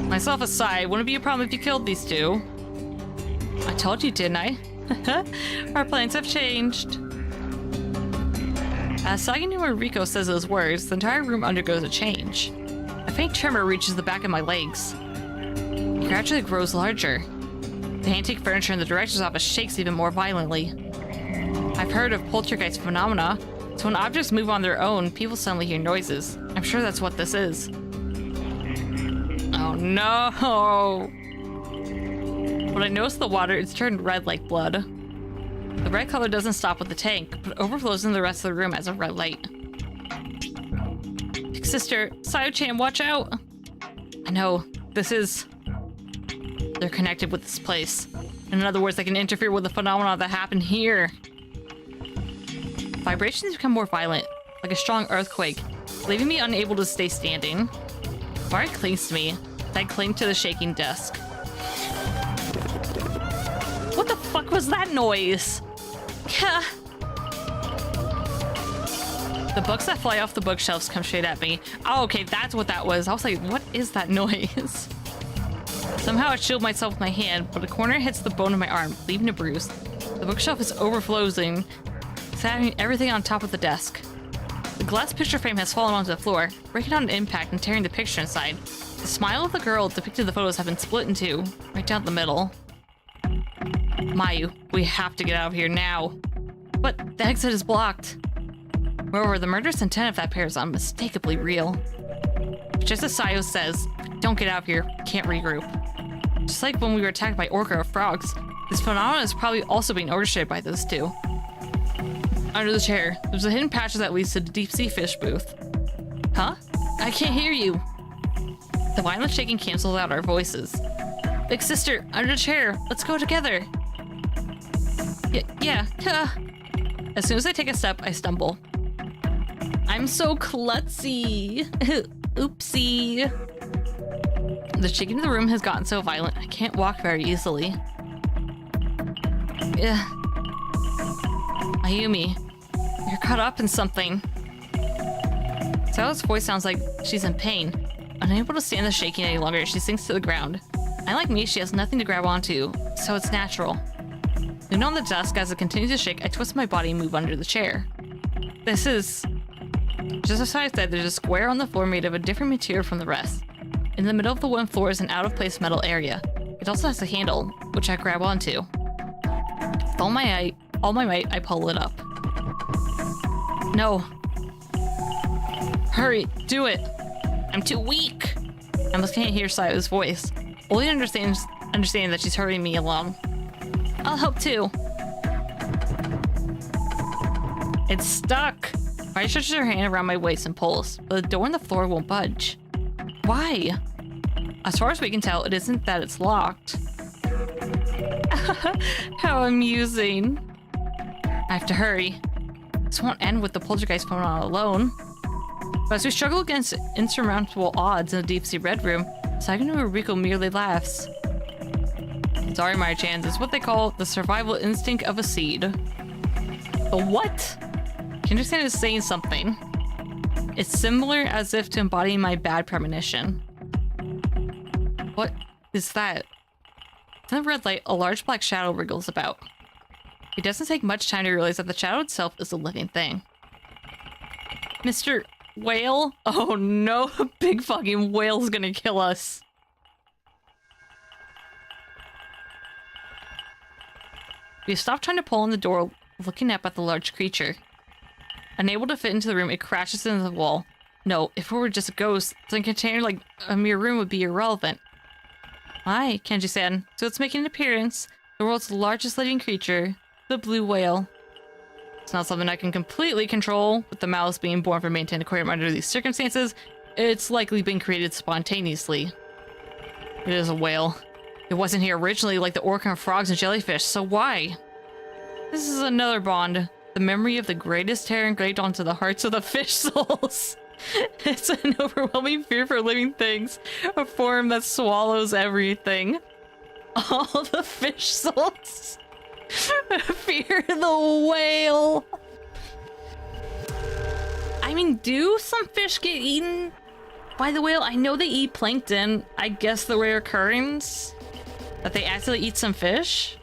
Myself aside, wouldn't it be a problem if you killed these two? I told you, didn't I? Our plans have changed. As Saganuma Riko says those words, the entire room undergoes a change. A faint tremor reaches the back of my legs. It gradually grows larger. The antique furniture in the director's office shakes even more violently. I've heard of poltergeist phenomena, so when objects move on their own, people suddenly hear noises. I'm sure that's what this is. Oh no! When I notice the water, it's turned red like blood. The red color doesn't stop with the tank, but overflows in the rest of the room as a red light. Big sister, Sayo-chan, watch out! I know, this is... They're connected with this place. In other words, they can interfere with the phenomena that happened here. Vibrations become more violent, like a strong earthquake, leaving me unable to stay standing. Mari clings to me, I cling to the shaking desk. What the fuck was that noise? The books that fly off the bookshelves come straight at me. Oh, okay, that's what that was. I was like, what is that noise? Somehow I shield myself with my hand, but a corner hits the bone of my arm, leaving a bruise. The bookshelf is overflowing, scattering everything on top of the desk. The glass picture frame has fallen onto the floor, breaking on an impact and tearing the picture inside. The smile of the girl depicted in the photos have been split in two, right down the middle. Mayu, we have to get out of here now. But the exit is blocked. Moreover, the murderous intent of that pair is unmistakably real. Just as Sayo says, if we don't get out of here, we can't regroup. Just like when we were attacked by orca or frogs, this phenomenon is probably also being orchestrated by those two. Under the chair, there's a hidden passage that leads to the deep-sea fish booth. Huh? I can't hear you. The violent shaking cancels out our voices. Big sister, under the chair, let's go together. Yeah. As soon as I take a step, I stumble. I'm so klutzy. Oopsie. The shaking in the room has gotten so violent, I can't walk very easily. Ayumi, you're caught up in something. Sayo's voice sounds like she's in pain. Unable to stand the shaking any longer, she sinks to the ground. Unlike me, she has nothing to grab onto, so it's natural. Leaning on the desk as it continues to shake, I twist my body and move under the chair. This is... Just as I said, there's a square on the floor made of a different material from the rest. In the middle of the wooden floor is an out-of-place metal area. It also has a handle, which I grab onto. With all my might, I pull it up. No. Hurry, do it. I'm too weak. I almost can't hear Sayo's voice. Only understanding that she's hurrying me along. I'll help too. It's stuck. Mari stretches her hand around my waist and pulls, but the door on the floor won't budge. Why? As far as we can tell, it isn't that it's locked. How amusing. I have to hurry. This won't end with the poltergeist phenomenon alone. But as we struggle against insurmountable odds in the deep-sea red room, Saganuma Riko merely laughs. Sorry, Mari-chan, this is what they call the survival instinct of a seed. The what? Kindersan is saying something. It's similar as if to embodying my bad premonition. What is that? In the red light, a large black shadow wriggles about. It doesn't take much time to realize that the shadow itself is a living thing. Mr. Whale? Oh no, a big fucking whale's gonna kill us. We stopped trying to pull on the door looking up at the large creature. Unable to fit into the room, it crashes into the wall. No, if it were just a ghost, then a container like a mere room would be irrelevant. Hi, Kenji-san. So it's making an appearance. The world's largest living creature, the blue whale. It's not something I can completely control, with the mouse being born from maintained aquarium under these circumstances. It's likely been created spontaneously. It is a whale. It wasn't here originally like the orca and frogs and jellyfish, so why? This is another bond. The memory of the greatest terror engraved onto the hearts of the fish souls. It's an overwhelming fear for living things. A form that swallows everything. All the fish souls. Fear the whale. I mean, do some fish get eaten by the whale? I know they eat plankton. I guess the rare occurrence that they actually eat some fish?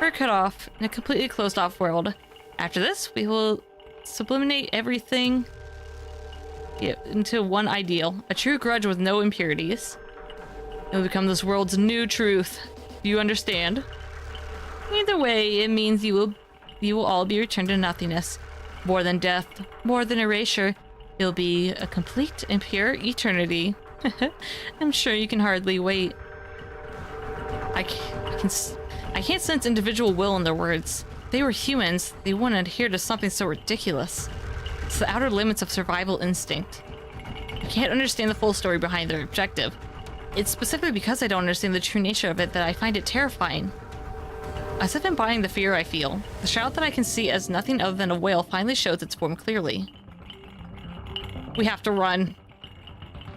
We're cut off in a completely closed off world. After this, we will sublimate everything into one ideal. A true grudge with no impurities. It will become this world's new truth. Do you understand? Either way, it means you will all be returned to nothingness. More than death, more than erasure. It'll be a complete and pure eternity. I'm sure you can hardly wait. I can't sense individual will in their words. If they were humans, they wouldn't adhere to something so ridiculous. It's the outer limits of survival instinct. I can't understand the full story behind their objective. It's specifically because I don't understand the true nature of it that I find it terrifying. As if embodying the fear I feel, the shroud that I can see as nothing other than a whale finally shows its form clearly. We have to run.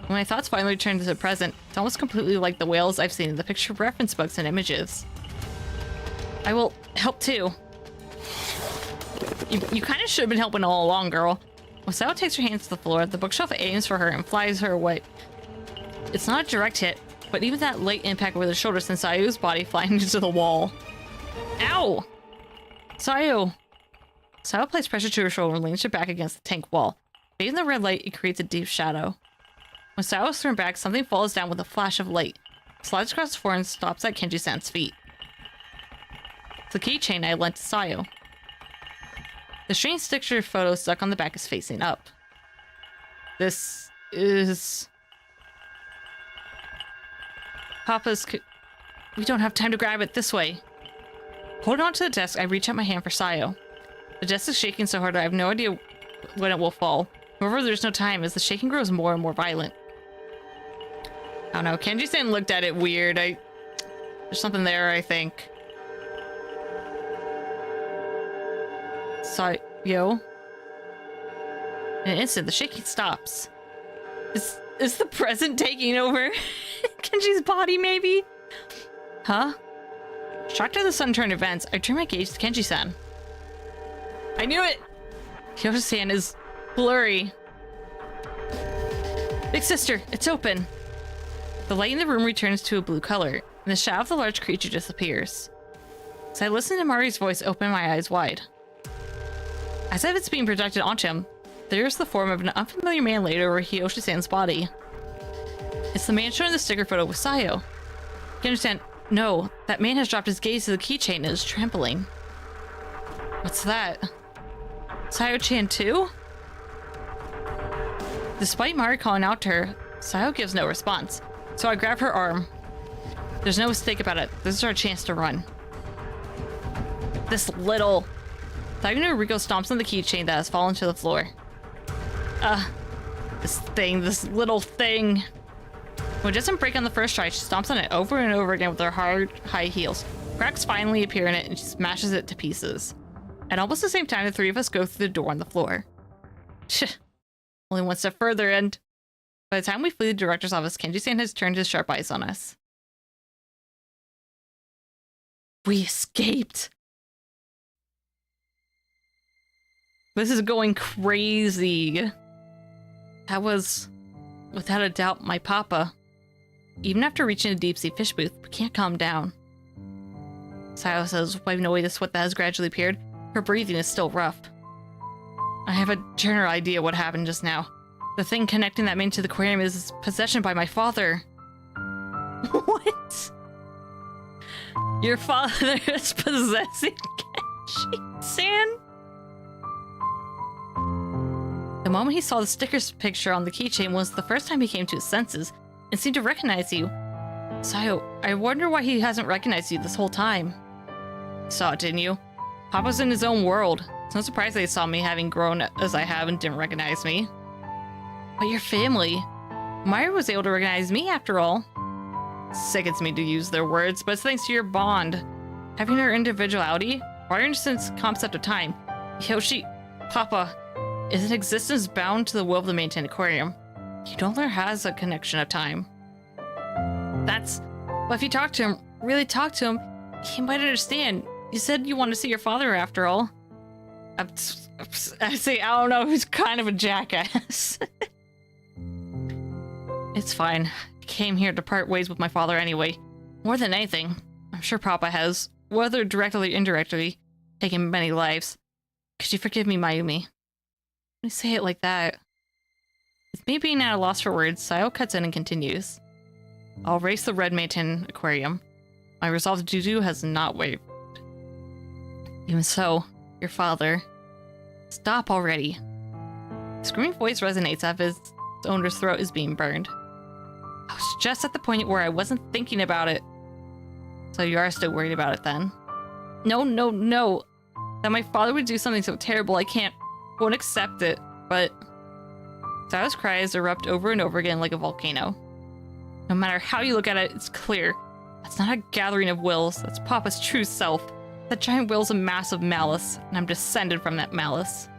When my thoughts finally return to the present, it's almost completely like the whales I've seen in the picture reference books and images. I will help too. You kind of should have been helping all along, girl. When Sao takes her hands to the floor, the bookshelf aims for her and flies her away. It's not a direct hit, but even that light impact over the shoulder sends Sayu's body flying into the wall. Ow! Sayu! Sayu applies pressure to her shoulder and leans her back against the tank wall. Bathed in the red light, it creates a deep shadow. When Sayu is thrown back, something falls down with a flash of light. Slides across the floor and stops at Kenji-san's feet. It's the keychain I lent to Sayu. The strange sticker photo stuck on the back is facing up. This is... Papa's... We don't have time to grab it. This way. Holding onto the desk, I reach out my hand for Sayu. The desk is shaking so hard I have no idea when it will fall. However, there's no time as the shaking grows more and more violent. I don't know. Kenji-san looked at it weird. There's something there, I think. Sayu. In an instant, the shaking stops. Is the present taking over Kenji's body, maybe? Huh? Shocked at the sun-turned events, I turn my gaze to Kenji-san. I knew it! Kyoto's hand is blurry. Big sister, it's open. The light in the room returns to a blue color, and the shadow of the large creature disappears. As I listen to Mari's voice, open my eyes wide. As if it's being projected onto him, there's the form of an unfamiliar man laid over Hiyoshi-san's body. It's the man shown in the sticker photo with Sayu. Kenji-san, no, that man has dropped his gaze to the keychain and is trembling. What's that? Sayu-chan too? Despite Mari calling out to her, Sayu gives no response, so I grab her arm. There's no mistake about it. This is our chance to run. This little... Diagonal Rico stomps on the keychain that has fallen to the floor. This little thing. When it doesn't break on the first try, she stomps on it over and over again with her hard, high heels. Cracks finally appear in it and she smashes it to pieces. At almost the same time, the three of us go through the door on the floor. Only one step further, and by the time we flee the director's office, Kenji-san has turned his sharp eyes on us. We escaped! This is going crazy. That was, without a doubt, my papa. Even after reaching a deep-sea fish booth, we can't calm down. Sayu says, wiping away the sweat that has gradually appeared. Her breathing is still rough. I have a general idea what happened just now. The thing connecting that man to the aquarium is possession by my father. What? Your father is possessing San? The moment he saw the sticker's picture on the keychain was the first time he came to his senses and seemed to recognize you. Sayo, I wonder why he hasn't recognized you this whole time. You saw it, didn't you? Papa's in his own world. It's no surprise they saw me having grown as I have and didn't recognize me. But your family. Myra was able to recognize me after all. It sickens me to use their words, but it's thanks to your bond. Having her individuality, or your instance concept of time. Yoshi, Papa, is an existence bound to the will of the maintained aquarium. You don't learn has a connection of time. But if you talk to him, really talk to him, he might understand. You said you want to see your father after all. I don't know, he's kind of a jackass. It's fine. I came here to part ways with my father anyway. More than anything, I'm sure Papa has, whether directly or indirectly, taken many lives. Could you forgive me, Mayumi? When you say it like that. With me being at a loss for words, Sayo cuts in and continues. I'll race the red maintain aquarium. My resolve to do has not wavered. Even so, your father... Stop already. The screaming voice resonates as if his owner's throat is being burned. I was just at the point where I wasn't thinking about it. So you are still worried about it then? No. That my father would do something so terrible won't accept it, but... Sayo's cries erupt over and over again like a volcano. No matter how you look at it, it's clear. That's not a gathering of wills, that's Papa's true self. That giant will's a mass of malice, and I'm descended from that malice.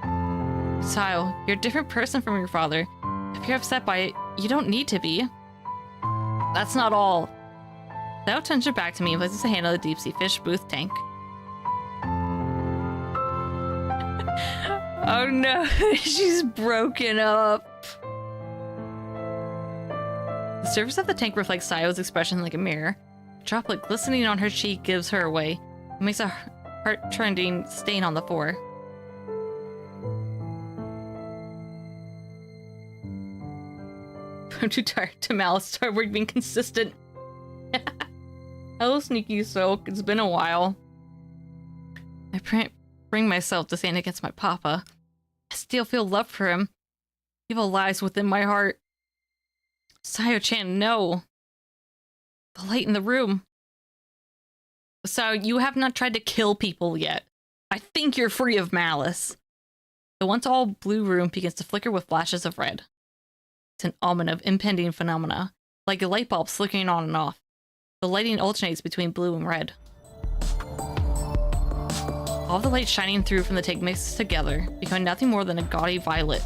Sayo, you're a different person from your father. If you're upset by it, you don't need to be. That's not all. Sayo turns her back to me and places a hand on the deep sea fish booth tank. Oh no, she's broken up. The surface of the tank reflects Sayo's expression like a mirror. A droplet glistening on her cheek gives her away. It makes a heart-trending stain on the floor. I'm too tired to malice start work being consistent. Hello, Sneaky Soak. It's been a while. I can't bring myself to stand against my papa. I still feel love for him. Evil lies within my heart. Sayo-chan, no. The light in the room. So you have not tried to kill people yet. I think you're free of malice. The once all blue room begins to flicker with flashes of red. It's an omen of impending phenomena, like a light bulb flickering on and off. The lighting alternates between blue and red. All the light shining through from the tank mixes together, becoming nothing more than a gaudy violet.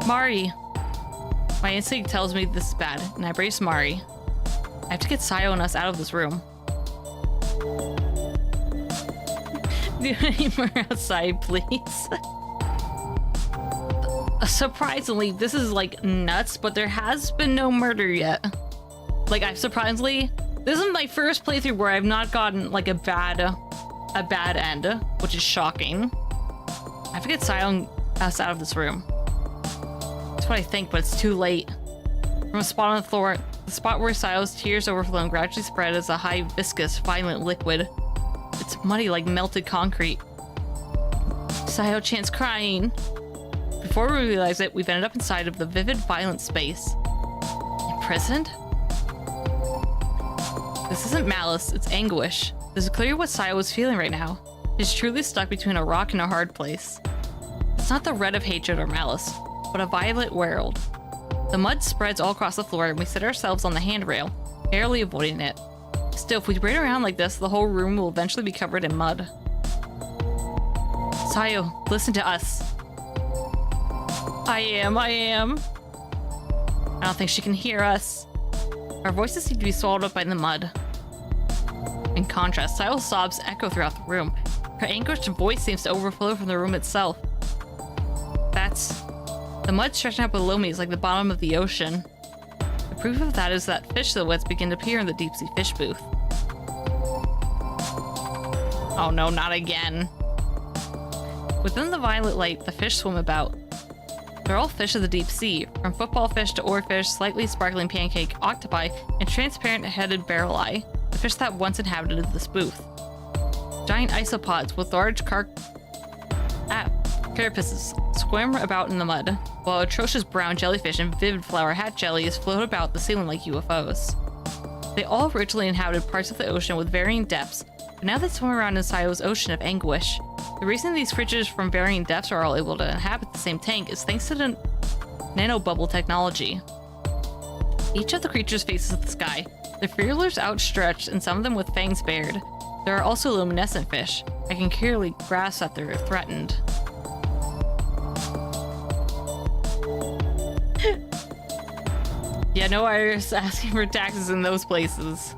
Mari! My instinct tells me this is bad, and I brace Mari. I have to get Sayo and us out of this room. Do any more outside, please? Surprisingly, this is like nuts, but there has been no murder yet. Like, this is my first playthrough where I've not gotten like a bad end, which is shocking. I have to get Sayo and us out of this room. That's what I think, but it's too late. From a spot on the floor, the spot where Sayo's tears overflow and gradually spread as a high, viscous, violent liquid. It's muddy like melted concrete. Sayo-chan's crying. Before we realize it, we've ended up inside of the vivid, violent space. Imprisoned? This isn't malice, it's anguish. This is clear what Sayo is feeling right now. She's truly stuck between a rock and a hard place. It's not the red of hatred or malice, but a violet world. The mud spreads all across the floor and we sit ourselves on the handrail, barely avoiding it. Still, if we braid around like this, the whole room will eventually be covered in mud. Sayo, listen to us. I am. I don't think she can hear us. Our voices seem to be swallowed up by the mud. In contrast, Sayo's sobs echo throughout the room. Her anguished voice seems to overflow from the room itself. The mud stretching out below me is like the bottom of the ocean. The proof of that is that fish silhouettes begin to appear in the deep sea fish booth. Oh no, not again. Within the violet light, the fish swim about. They're all fish of the deep sea, from football fish to oarfish, slightly sparkling pancake, octopi, and transparent headed barrel eye, the fish that once inhabited this booth. Giant isopods with large carapaces swim about in the mud, while atrocious brown jellyfish and vivid flower hat jellies float about the ceiling like UFOs. They all originally inhabited parts of the ocean with varying depths, but now they swim around in Sayo's ocean of anguish. The reason these creatures from varying depths are all able to inhabit the same tank is thanks to the nanobubble technology. Each of the creatures faces the sky, their feelers outstretched and some of them with fangs bared. There are also luminescent fish. I can clearly grasp that they're threatened. Yeah, no iris asking for taxes in those places.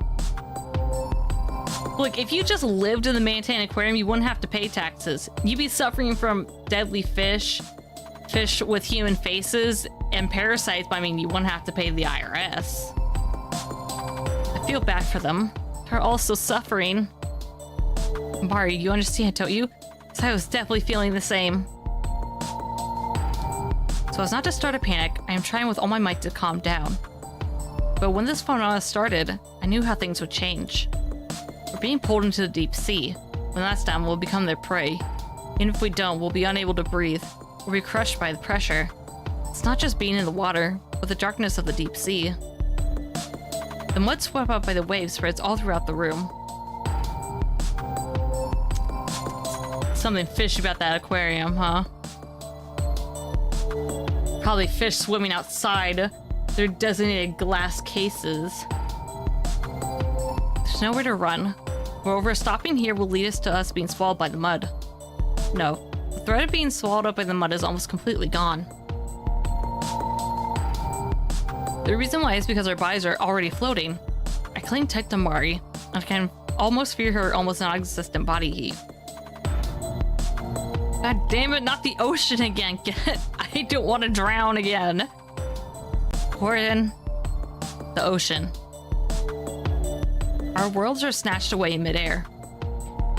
Look, if you just lived in the Mantan Aquarium, you wouldn't have to pay taxes. You'd be suffering from deadly fish with human faces, and parasites, but I mean, you wouldn't have to pay the IRS. I feel bad for them. They're also suffering. Mari, you understand, don't you? So I was definitely feeling the same. So as not to start a panic, I am trying with all my might to calm down. But when this phenomena started, I knew how things would change. We're being pulled into the deep sea. When that's done, we'll become their prey. Even if we don't, we'll be unable to breathe. We'll be crushed by the pressure. It's not just being in the water, but the darkness of the deep sea. The mud swept up by the waves spreads all throughout the room. Something fishy about that aquarium, huh? Probably fish swimming outside their designated glass cases. There's nowhere to run. Moreover, stopping here will lead us to us being swallowed by the mud. No, the threat of being swallowed up by the mud is almost completely gone. The reason why is because our bodies are already floating. I cling tight to Mari, and I can almost feel her almost non-existent body heat. God damn it, not the ocean again. I don't want to drown again. We're in the ocean. Our worlds are snatched away in midair.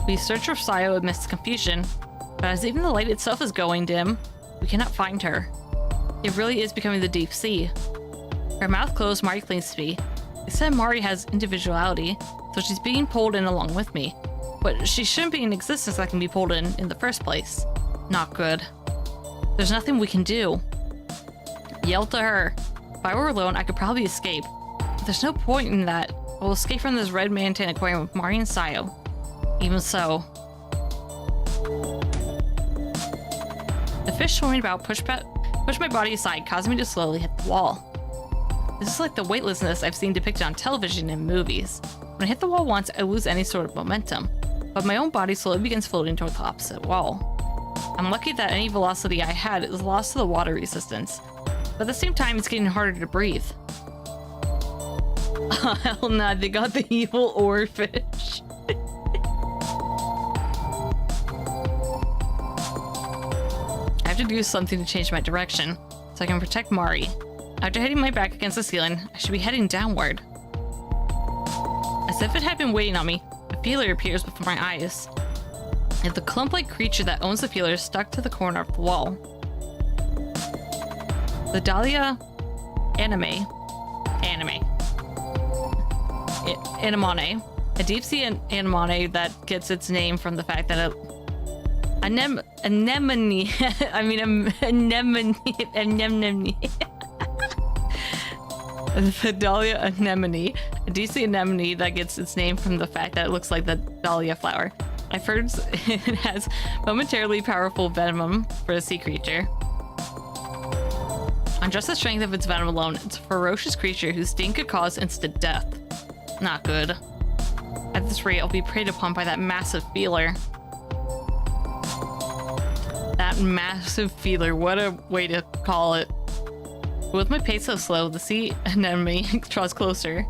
We search for Sayo amidst confusion, but as even the light itself is going dim, we cannot find her. It really is becoming the deep sea. Her mouth closed, Mari clings to me. They said Mari has individuality, so she's being pulled in along with me. But she shouldn't be in existence that can be pulled in the first place. Not good. There's nothing we can do. Yell to her. If I were alone, I could probably escape. But there's no point in that. I will escape from this red Mantan aquarium with Mari and Sayo. Even so. The fish swimming about pushed my body aside, causing me to slowly hit the wall. This is like the weightlessness I've seen depicted on television and movies. When I hit the wall once, I lose any sort of momentum, but my own body slowly begins floating toward the opposite wall. I'm lucky that any velocity I had is lost to the water resistance, but at the same time, it's getting harder to breathe. Oh, hell nah, they got the evil oarfish. I have to do something to change my direction, so I can protect Mari. After hitting my back against the ceiling, I should be heading downward. As if it had been waiting on me, a feeler appears before my eyes. And the clump-like creature that owns the feeler is stuck to the corner of the wall. The Dahlia anemone, a deep-sea anemone that gets its name from the fact that anemone. The Dahlia anemone, a deep-sea anemone that gets its name from the fact that it looks like the dahlia flower. I've heard it has momentarily powerful venom for a sea creature. On just the strength of its venom alone, it's a ferocious creature whose sting could cause instant death. Not good. At this rate, I'll be preyed upon by that massive feeler. That massive feeler, what a way to call it. With my pace so slow, the sea anemone draws closer.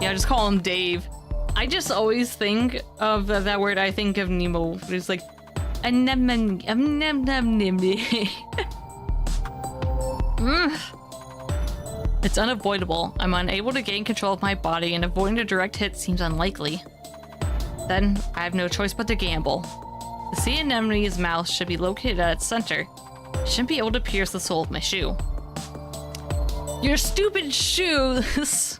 Yeah, just call him Dave. I just always think of that word. I think of Nemo. It's like anemone. It's unavoidable. I'm unable to gain control of my body, and avoiding a direct hit seems unlikely. Then I have no choice but to gamble. The sea anemone's mouth should be located at its center. It shouldn't be able to pierce the sole of my shoe. Your stupid shoes!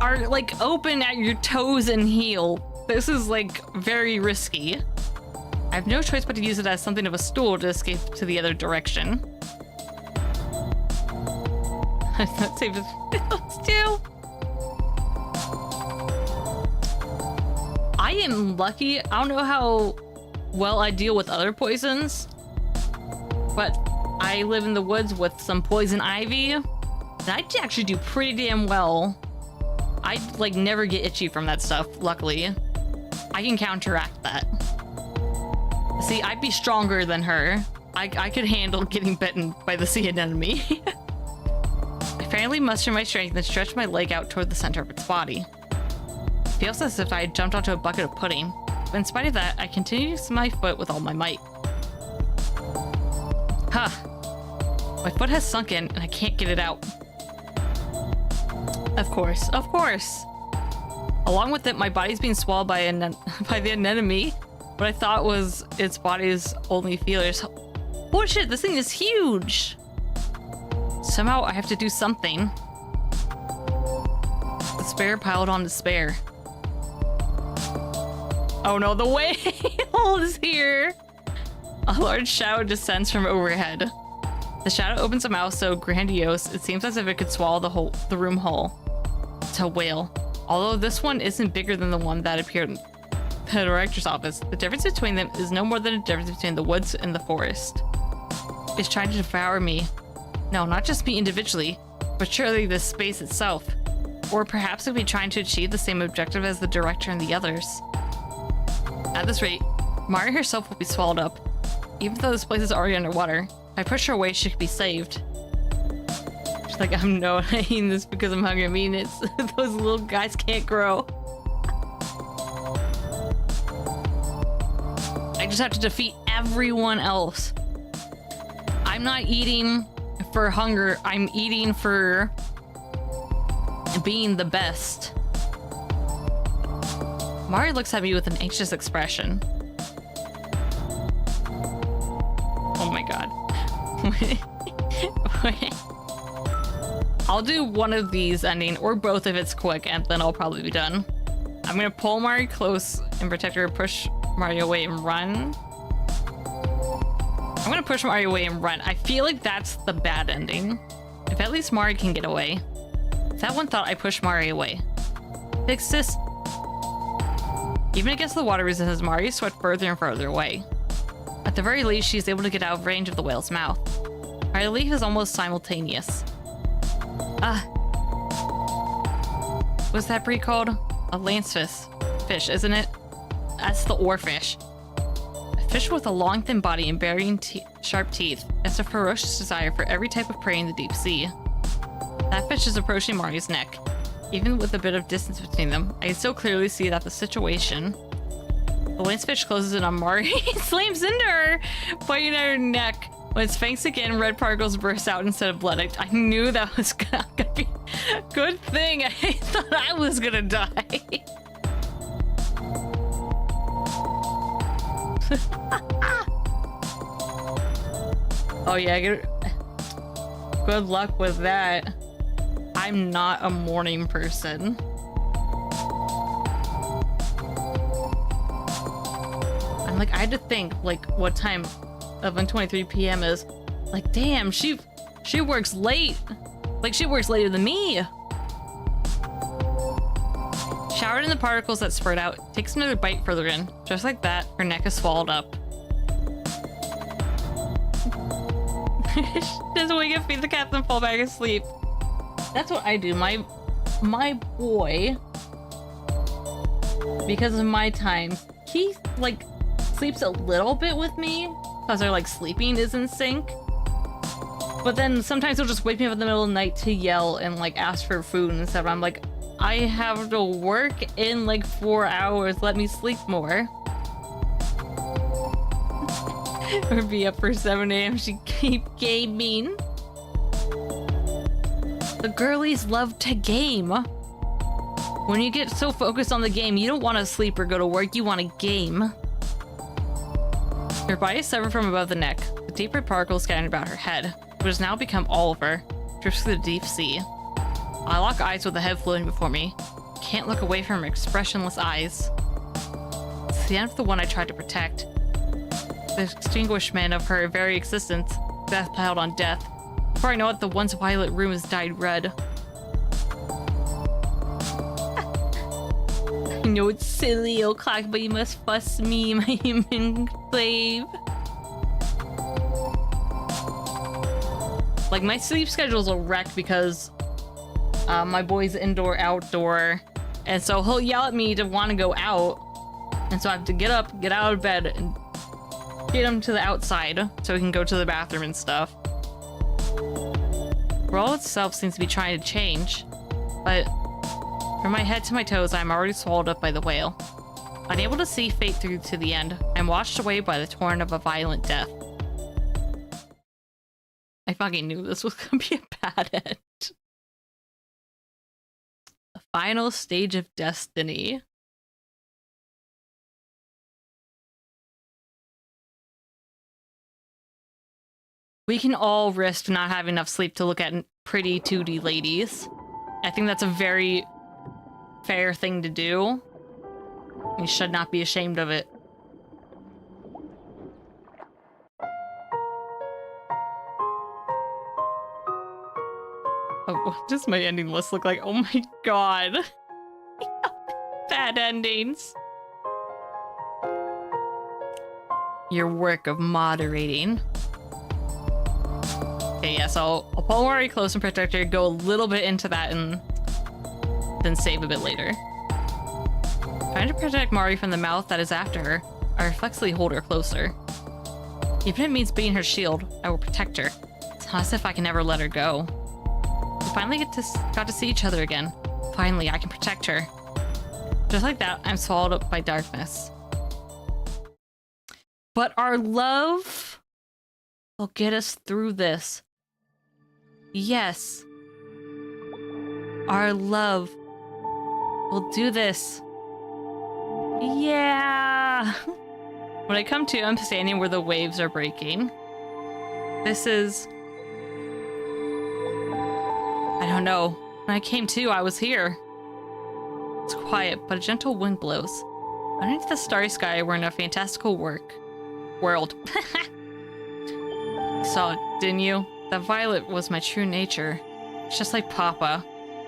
are like open at your toes and heel. This is like very risky. I have no choice but to use it as something of a stool to escape to the other direction. Let's save this too. I am lucky. I don't know how well I deal with other poisons, but I live in the woods with some poison ivy, and I actually do pretty damn well. I like never get itchy from that stuff, luckily. I can counteract that. See, I'd be stronger than her. I could handle getting bitten by the sea anemone. I finally muster my strength and stretch my leg out toward the center of its body. It feels as if I had jumped onto a bucket of pudding, but in spite of that, I continue to use my foot with all my might. Huh. My foot has sunk in and I can't get it out. Of course, of course. Along with it, my body's being swallowed by the anemone. What I thought was its body's only feelers. Holy shit, this thing is huge! Somehow I have to do something. Despair piled on despair. Oh no, the whale is here! A large shadow descends from overhead. The shadow opens a mouth so grandiose, it seems as if it could swallow the room whole. It's a whale. Although this one isn't bigger than the one that appeared in the director's office, the difference between them is no more than a difference between the woods and the forest. It's trying to devour me. No, not just me individually, but surely this space itself. Or perhaps it would be trying to achieve the same objective as the director and the others. At this rate, Mari herself will be swallowed up. Even though this place is already underwater, if I push her away, she could be saved. She's like, I'm not eating this because I'm hungry. I mean, it's those little guys can't grow. I just have to defeat everyone else. I'm not eating for hunger. I'm eating for being the best. Mari looks at me with an anxious expression. Oh my god. I'll do one of these ending, or both if it's quick, and then I'll probably be done. I'm gonna pull Mari close and protect her, push Mari away and run. I'm gonna push Mari away and run. I feel like that's the bad ending. If at least Mari can get away. With that one thought, I push Mari away. Fix this. Even against the water resistance, Mari swept further and further away. At the very least, she's able to get out of range of the whale's mouth. Our relief is almost simultaneous. What's that breed called? A lancefish, isn't it? That's the oarfish. A fish with a long, thin body and burying sharp teeth. It's a ferocious desire for every type of prey in the deep sea. That fish is approaching Mari's neck. Even with a bit of distance between them, I can still clearly see that the situation. The lancefish closes in on Mari, slams into her, biting at her neck. When its fangs again, red particles burst out instead of blood. I knew that was gonna be a good thing. I thought I was gonna die. Oh yeah, good luck with that. I'm not a morning person. I'm like, I had to think like what time 11:23 p.m. is. Like, damn, she works late. Like, she works later than me. Showered in the particles that spurt out, takes another bite further in. Just like that, her neck is swallowed up. She doesn't wake up, feed the cat, then fall back asleep. That's what I do. My boy, because of my time, he like sleeps a little bit with me because our like sleeping is in sync. But then sometimes he'll just wake me up in the middle of the night to yell and like ask for food and stuff. I'm like, I have to work in like 4 hours. Let me sleep more. Or be up for 7 a.m. She keep gaming. The girlies love to game. When you get so focused on the game, you don't want to sleep or go to work. You want to game. Her body is severed from above the neck. The deep red particles scattered about her head, which has now become all of her, drifts through the deep sea. I lock eyes with the head floating before me. Can't look away from her expressionless eyes. It's the end of the one I tried to protect. The extinguishment of her very existence. Death piled on death. Before I know it, the once violet room has dyed red. I know it's silly, o'clock, but you must fuss me, my human slave. Like, my sleep schedule's a wreck because my boy's indoor, outdoor, and so he'll yell at me to want to go out, and so I have to get up, get out of bed, and get him to the outside so he can go to the bathroom and stuff. The world itself seems to be trying to change, but from my head to my toes, I'm already swallowed up by the whale. Unable to see fate through to the end, I'm washed away by the torrent of a violent death. I fucking knew this was gonna be a bad end. The final stage of destiny. We can all risk not having enough sleep to look at pretty 2D ladies. I think that's a very fair thing to do. You should not be ashamed of it. Oh, what does my ending list look like? Oh my god. Bad endings. Your work of moderating. Okay, yeah, so I'll pull Mari close and protect her, go a little bit into that, and then save a bit later. Trying to protect Mari from the mouth that is after her, I reflexively hold her closer. Even if it means being her shield, I will protect her. It's not as if I can ever let her go. We finally got to see each other again. Finally, I can protect her. Just like that, I'm swallowed up by darkness. But our love will get us through this. Yes. Our love will do this. Yeah. When I come to, I'm standing where the waves are breaking. This is... I don't know. When I came to, I was here. It's quiet, but a gentle wind blows. Underneath the starry sky, we're in a fantastical world. You saw it, didn't you? That violet was my true nature. It's just like Papa.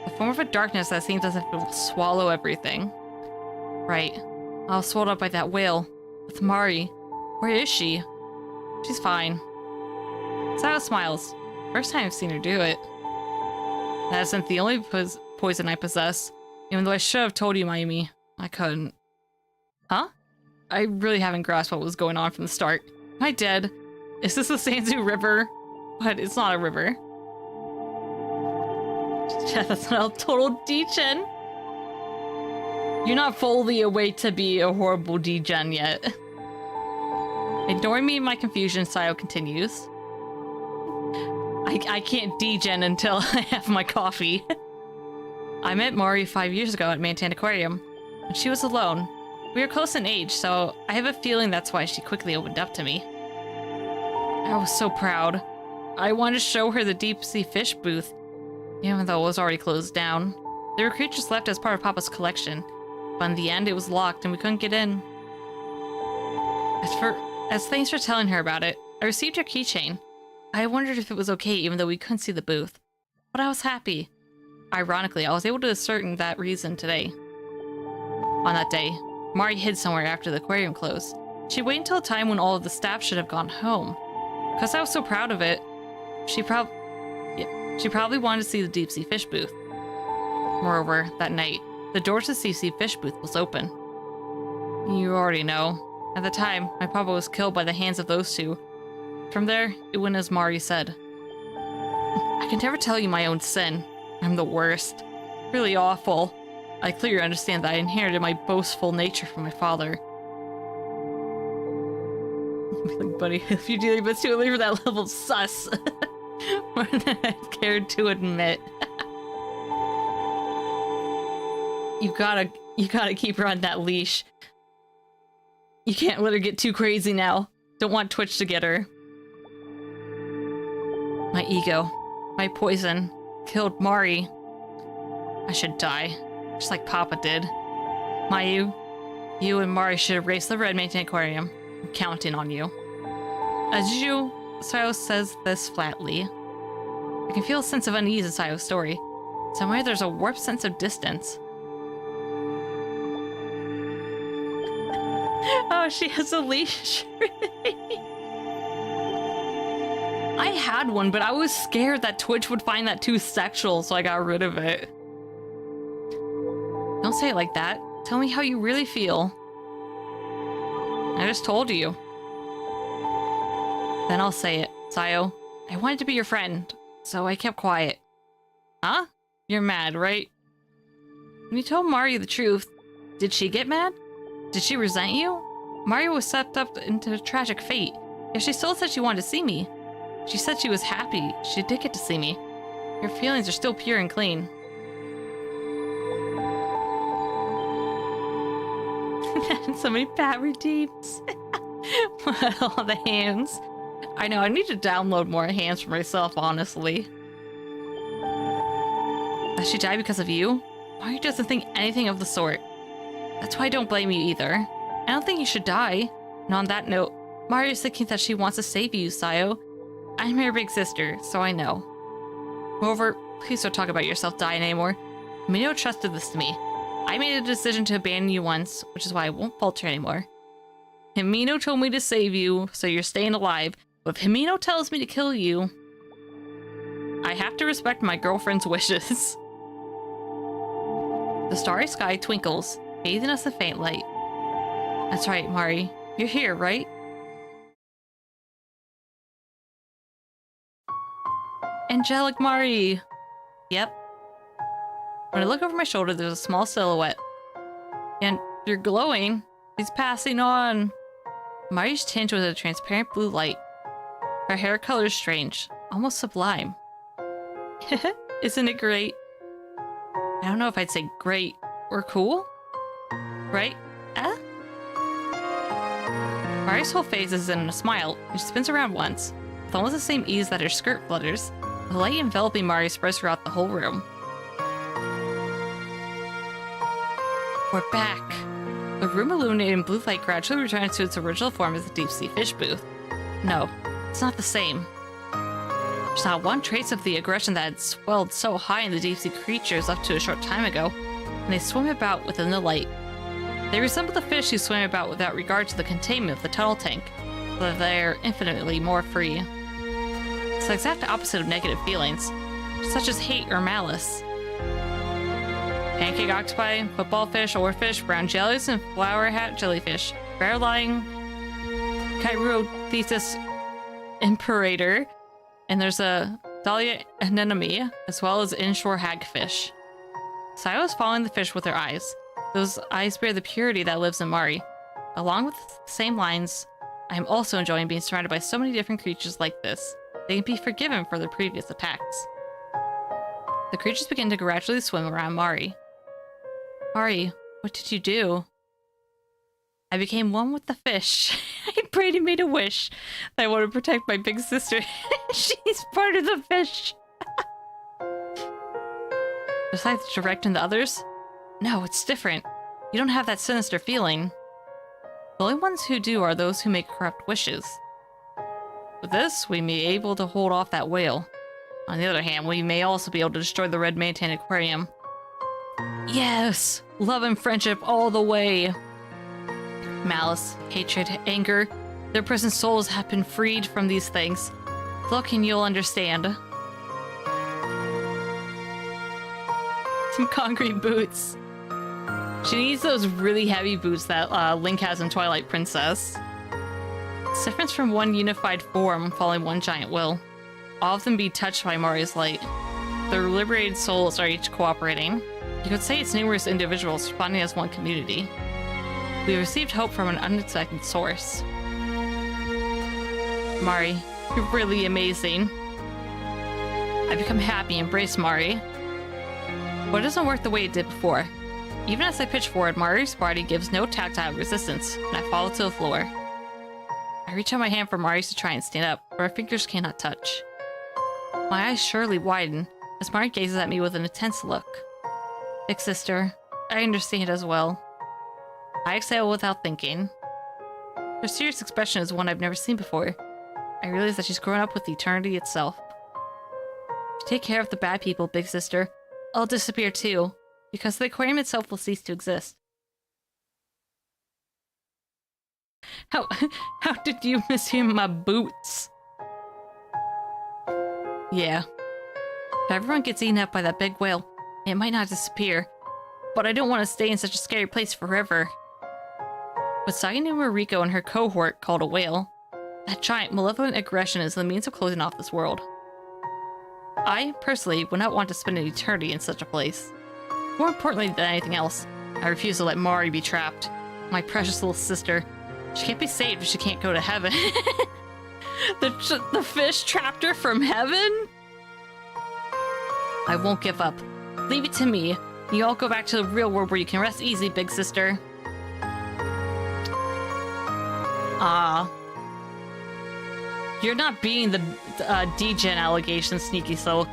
A form of a darkness that seems as if it will swallow everything. Right. I was swallowed up by that whale. With Mari. Where is she? She's fine. Sawa smiles. First time I've seen her do it. That isn't the only poison I possess. Even though I should have told you, Mayumi. I couldn't. Huh? I really haven't grasped what was going on from the start. Am I dead? Is this the Sanzu River? But it's not a river. Yeah, that's not a total degen. You're not fully awake to be a horrible degen yet. Ignoring me in my confusion, Sayo continues. I can't degen until I have my coffee. I met Mari 5 years ago at Mantan Aquarium, and she was alone. We were close in age, so I have a feeling that's why she quickly opened up to me. I was so proud. I wanted to show her the deep sea fish booth, even though it was already closed down. There were creatures left as part of Papa's collection, but in the end it was locked and we couldn't get in. As thanks for telling her about it, I received your keychain. I wondered if it was okay even though we couldn't see the booth, but I was happy. Ironically, I was able to ascertain that reason today. On that day, Mari hid somewhere after the aquarium closed. She waited until a time when all of the staff should have gone home. Because I was so proud of it, she probably wanted to see the deep sea fish booth. Moreover, that night, the door to the deep sea fish booth was open. You already know. At the time, my papa was killed by the hands of those two. From there, it went as Mari said. I can never tell you my own sin. I'm the worst. Really awful. I clearly understand that I inherited my boastful nature from my father. Like, buddy, if you're dealing with too early for that level of sus. More than I cared to admit. You gotta keep her on that leash. You can't let her get too crazy now. Don't want Twitch to get her. My ego, my poison, killed Mari. I should die, just like Papa did. Mayu, you and Mari should have raced the Red Mountain Aquarium. I'm counting on you. As usual, Sayo says this flatly. I can feel a sense of unease in Sayo's story. Somewhere there's a warped sense of distance. Oh, she has a leash. I had one, but I was scared that Twitch would find that too sexual, so I got rid of it. Don't say it like that. Tell me how you really feel. I just told you. Then I'll say it, Sayo. I wanted to be your friend, so I kept quiet. Huh? You're mad, right? When you told Mari the truth, did she get mad? Did she resent you? Mari was swept up into a tragic fate, yet she still said she wanted to see me. She said she was happy she did get to see me. Your feelings are still pure and clean. So many pat redeems. All the hands. I know, I need to download more hands for myself, honestly. That she died because of you? Mari doesn't think anything of the sort. That's why I don't blame you either. I don't think you should die. And on that note, Mari is thinking that she wants to save you, Sayo. I'm your big sister, so I know. Moreover, please don't talk about yourself dying anymore. Himino trusted this to me. I made a decision to abandon you once, which is why I won't falter anymore. Himino told me to save you, so you're staying alive. But if Himino tells me to kill you, I have to respect my girlfriend's wishes. The starry sky twinkles, bathing us in faint light. That's right, Mari. You're here, right? Angelic Mari! Yep. When I look over my shoulder, there's a small silhouette. And you're glowing. He's passing on. Mari's tinged with a transparent blue light. Her hair color is strange, almost sublime. Isn't it great? I don't know if I'd say great or cool. Right? Mari's whole face is in a smile, and she spins around once, with almost the same ease that her skirt flutters. The light enveloping Mari spreads throughout the whole room. We're back. The room illuminated in blue light gradually returns to its original form as a deep-sea fish booth. No, it's not the same. There's not one trace of the aggression that had swelled so high in the deep-sea creatures up to a short time ago, and they swim about within the light. They resemble the fish who swim about without regard to the containment of the tunnel tank, but they're infinitely more free. It's the exact opposite of negative feelings, such as hate or malice. Pancake octopi, football fish, oarfish, brown jellies, and flower hat jellyfish, bear-lying Chirothesis imperator, and there's a Dahlia anemone, as well as inshore hagfish. Sayo is following the fish with her eyes. Those eyes bear the purity that lives in Mari. Along with the same lines, I am also enjoying being surrounded by so many different creatures like this. They can be forgiven for their previous attacks. The creatures begin to gradually swim around Mari. Mari, what did you do? I became one with the fish. I prayed and made a wish that I want to protect my big sister. She's part of the fish. Besides directing the others? No, it's different. You don't have that sinister feeling. The only ones who do are those who make corrupt wishes. With this, we may be able to hold off that whale. On the other hand, we may also be able to destroy the Red Mountain Aquarium. Yes! Love and friendship all the way! Malice, hatred, anger, their present souls have been freed from these things. Look and you'll understand. Some concrete boots. She needs those really heavy boots that Link has in Twilight Princess. It's different from one unified form following one giant will. All of them be touched by Mari's light. Their liberated souls are each cooperating. You could say it's numerous individuals responding as one community. We received hope from an unexpected source. Mari, you're really amazing. I've become happy, embrace Mari. But it doesn't work the way it did before. Even as I pitch forward, Mari's body gives no tactile resistance, and I fall to the floor. I reach out my hand for Mari to try and stand up, but our fingers cannot touch. My eyes surely widen as Mari gazes at me with an intense look. Big sister, I understand as well. I exhale without thinking. Her serious expression is one I've never seen before. I realize that she's grown up with eternity itself. If you take care of the bad people, big sister, I'll disappear too, because the aquarium itself will cease to exist. How did you miss him my boots? Yeah. If everyone gets eaten up by that big whale, it might not disappear. But I don't want to stay in such a scary place forever. With Sayano Mariko and her cohort called a whale, that giant malevolent aggression is the means of closing off this world. I, personally, would not want to spend an eternity in such a place. More importantly than anything else, I refuse to let Mari be trapped. My precious little sister. She can't be saved if she can't go to heaven. The fish trapped her from heaven? I won't give up. Leave it to me. You all go back to the real world where you can rest easy, big sister. You're not being the degen allegation, Sneaky Silk.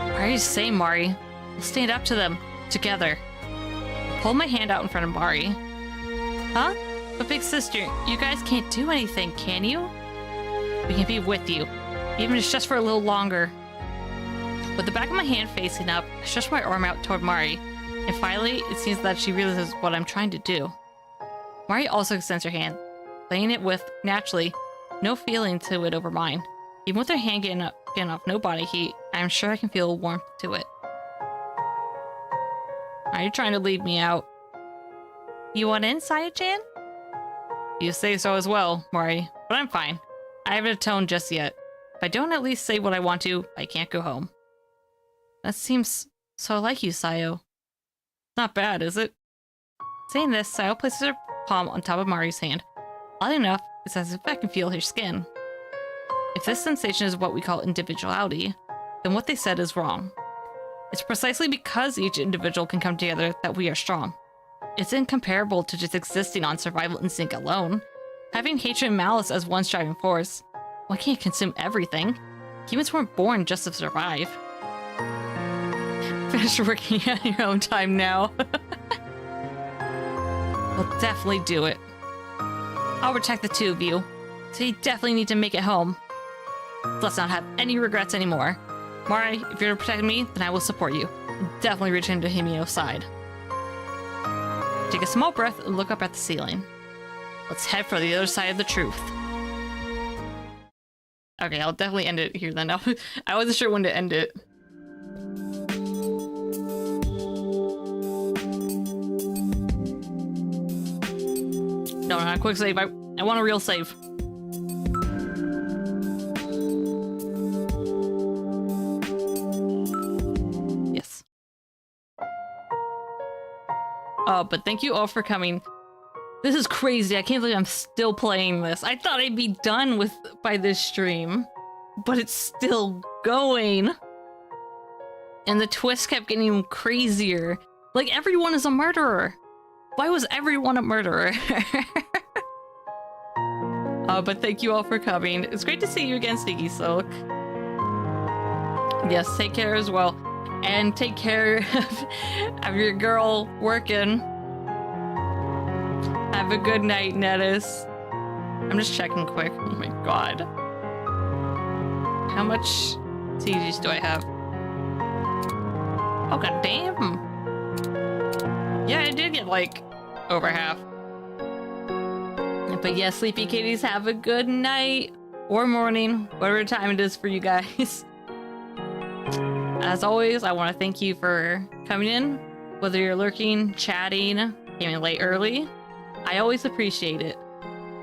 Why are you saying, Mari? We'll stand up to them. Together. Pull my hand out in front of Mari. Huh? But big sister, you guys can't do anything, can you? We can be with you. Even if it's just for a little longer. With the back of my hand facing up, I stretch my arm out toward Mari. And finally, it seems that she realizes what I'm trying to do. Mari also extends her hand, laying it with, naturally, no feeling to it over mine. Even with her hand getting off no body heat, I'm sure I can feel warmth to it. Are you trying to leave me out? You want in, Saya-chan? You say so as well, Mari, but I'm fine. I haven't atoned just yet. If I don't at least say what I want to, I can't go home. That seems so like you, Sayo. Not bad, is it? Saying this, Sayo places her palm on top of Mari's hand. Oddly enough, it's as if I can feel her skin. If this sensation is what we call individuality, then what they said is wrong. It's precisely because each individual can come together that we are strong. It's incomparable to just existing on survival instinct alone. Having hatred and malice as one's driving force, one can't consume everything. Humans weren't born just to survive. Finish working on your own time now. We'll definitely do it. I'll protect the two of you, so you definitely need to make it home. Let's not have any regrets anymore. Mari, if you're to protect me, then I will support you. Definitely return to Himino's side. Take a small breath and look up at the ceiling. Let's head for the other side of the truth. Okay, I'll definitely end it here then. I wasn't sure when to end it. No, not a quick save. I want a real save. Yes. But thank you all for coming. This is crazy. I can't believe I'm still playing this. I thought I'd be done by this stream, but it's still going. And the twist kept getting crazier. Like, everyone is a murderer. Why was everyone a murderer? But thank you all for coming. It's great to see you again, Sneaky Silk. Yes, take care as well. And take care of your girl working. Have a good night, Nettis. I'm just checking quick. Oh my god. How much CGs do I have? Oh god damn. Yeah, I did get like over half. But yeah, sleepy kitties, have a good night or morning, whatever time it is for you guys. As always, I want to thank you for coming in, whether you're lurking, chatting, came in late, early. I always appreciate it.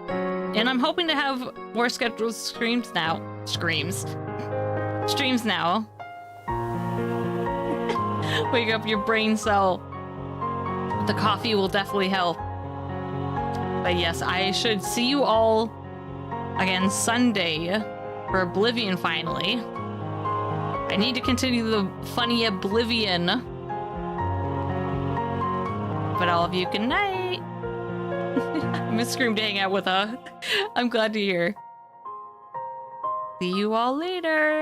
And I'm hoping to have more scheduled streams now. Streams now. Wake up your brain cell. The coffee will definitely help. But yes, I should see you all again Sunday for Oblivion finally. I need to continue the funny Oblivion. But all of you, good night. Miss Scream to hang out with her. I'm glad to hear. See you all later.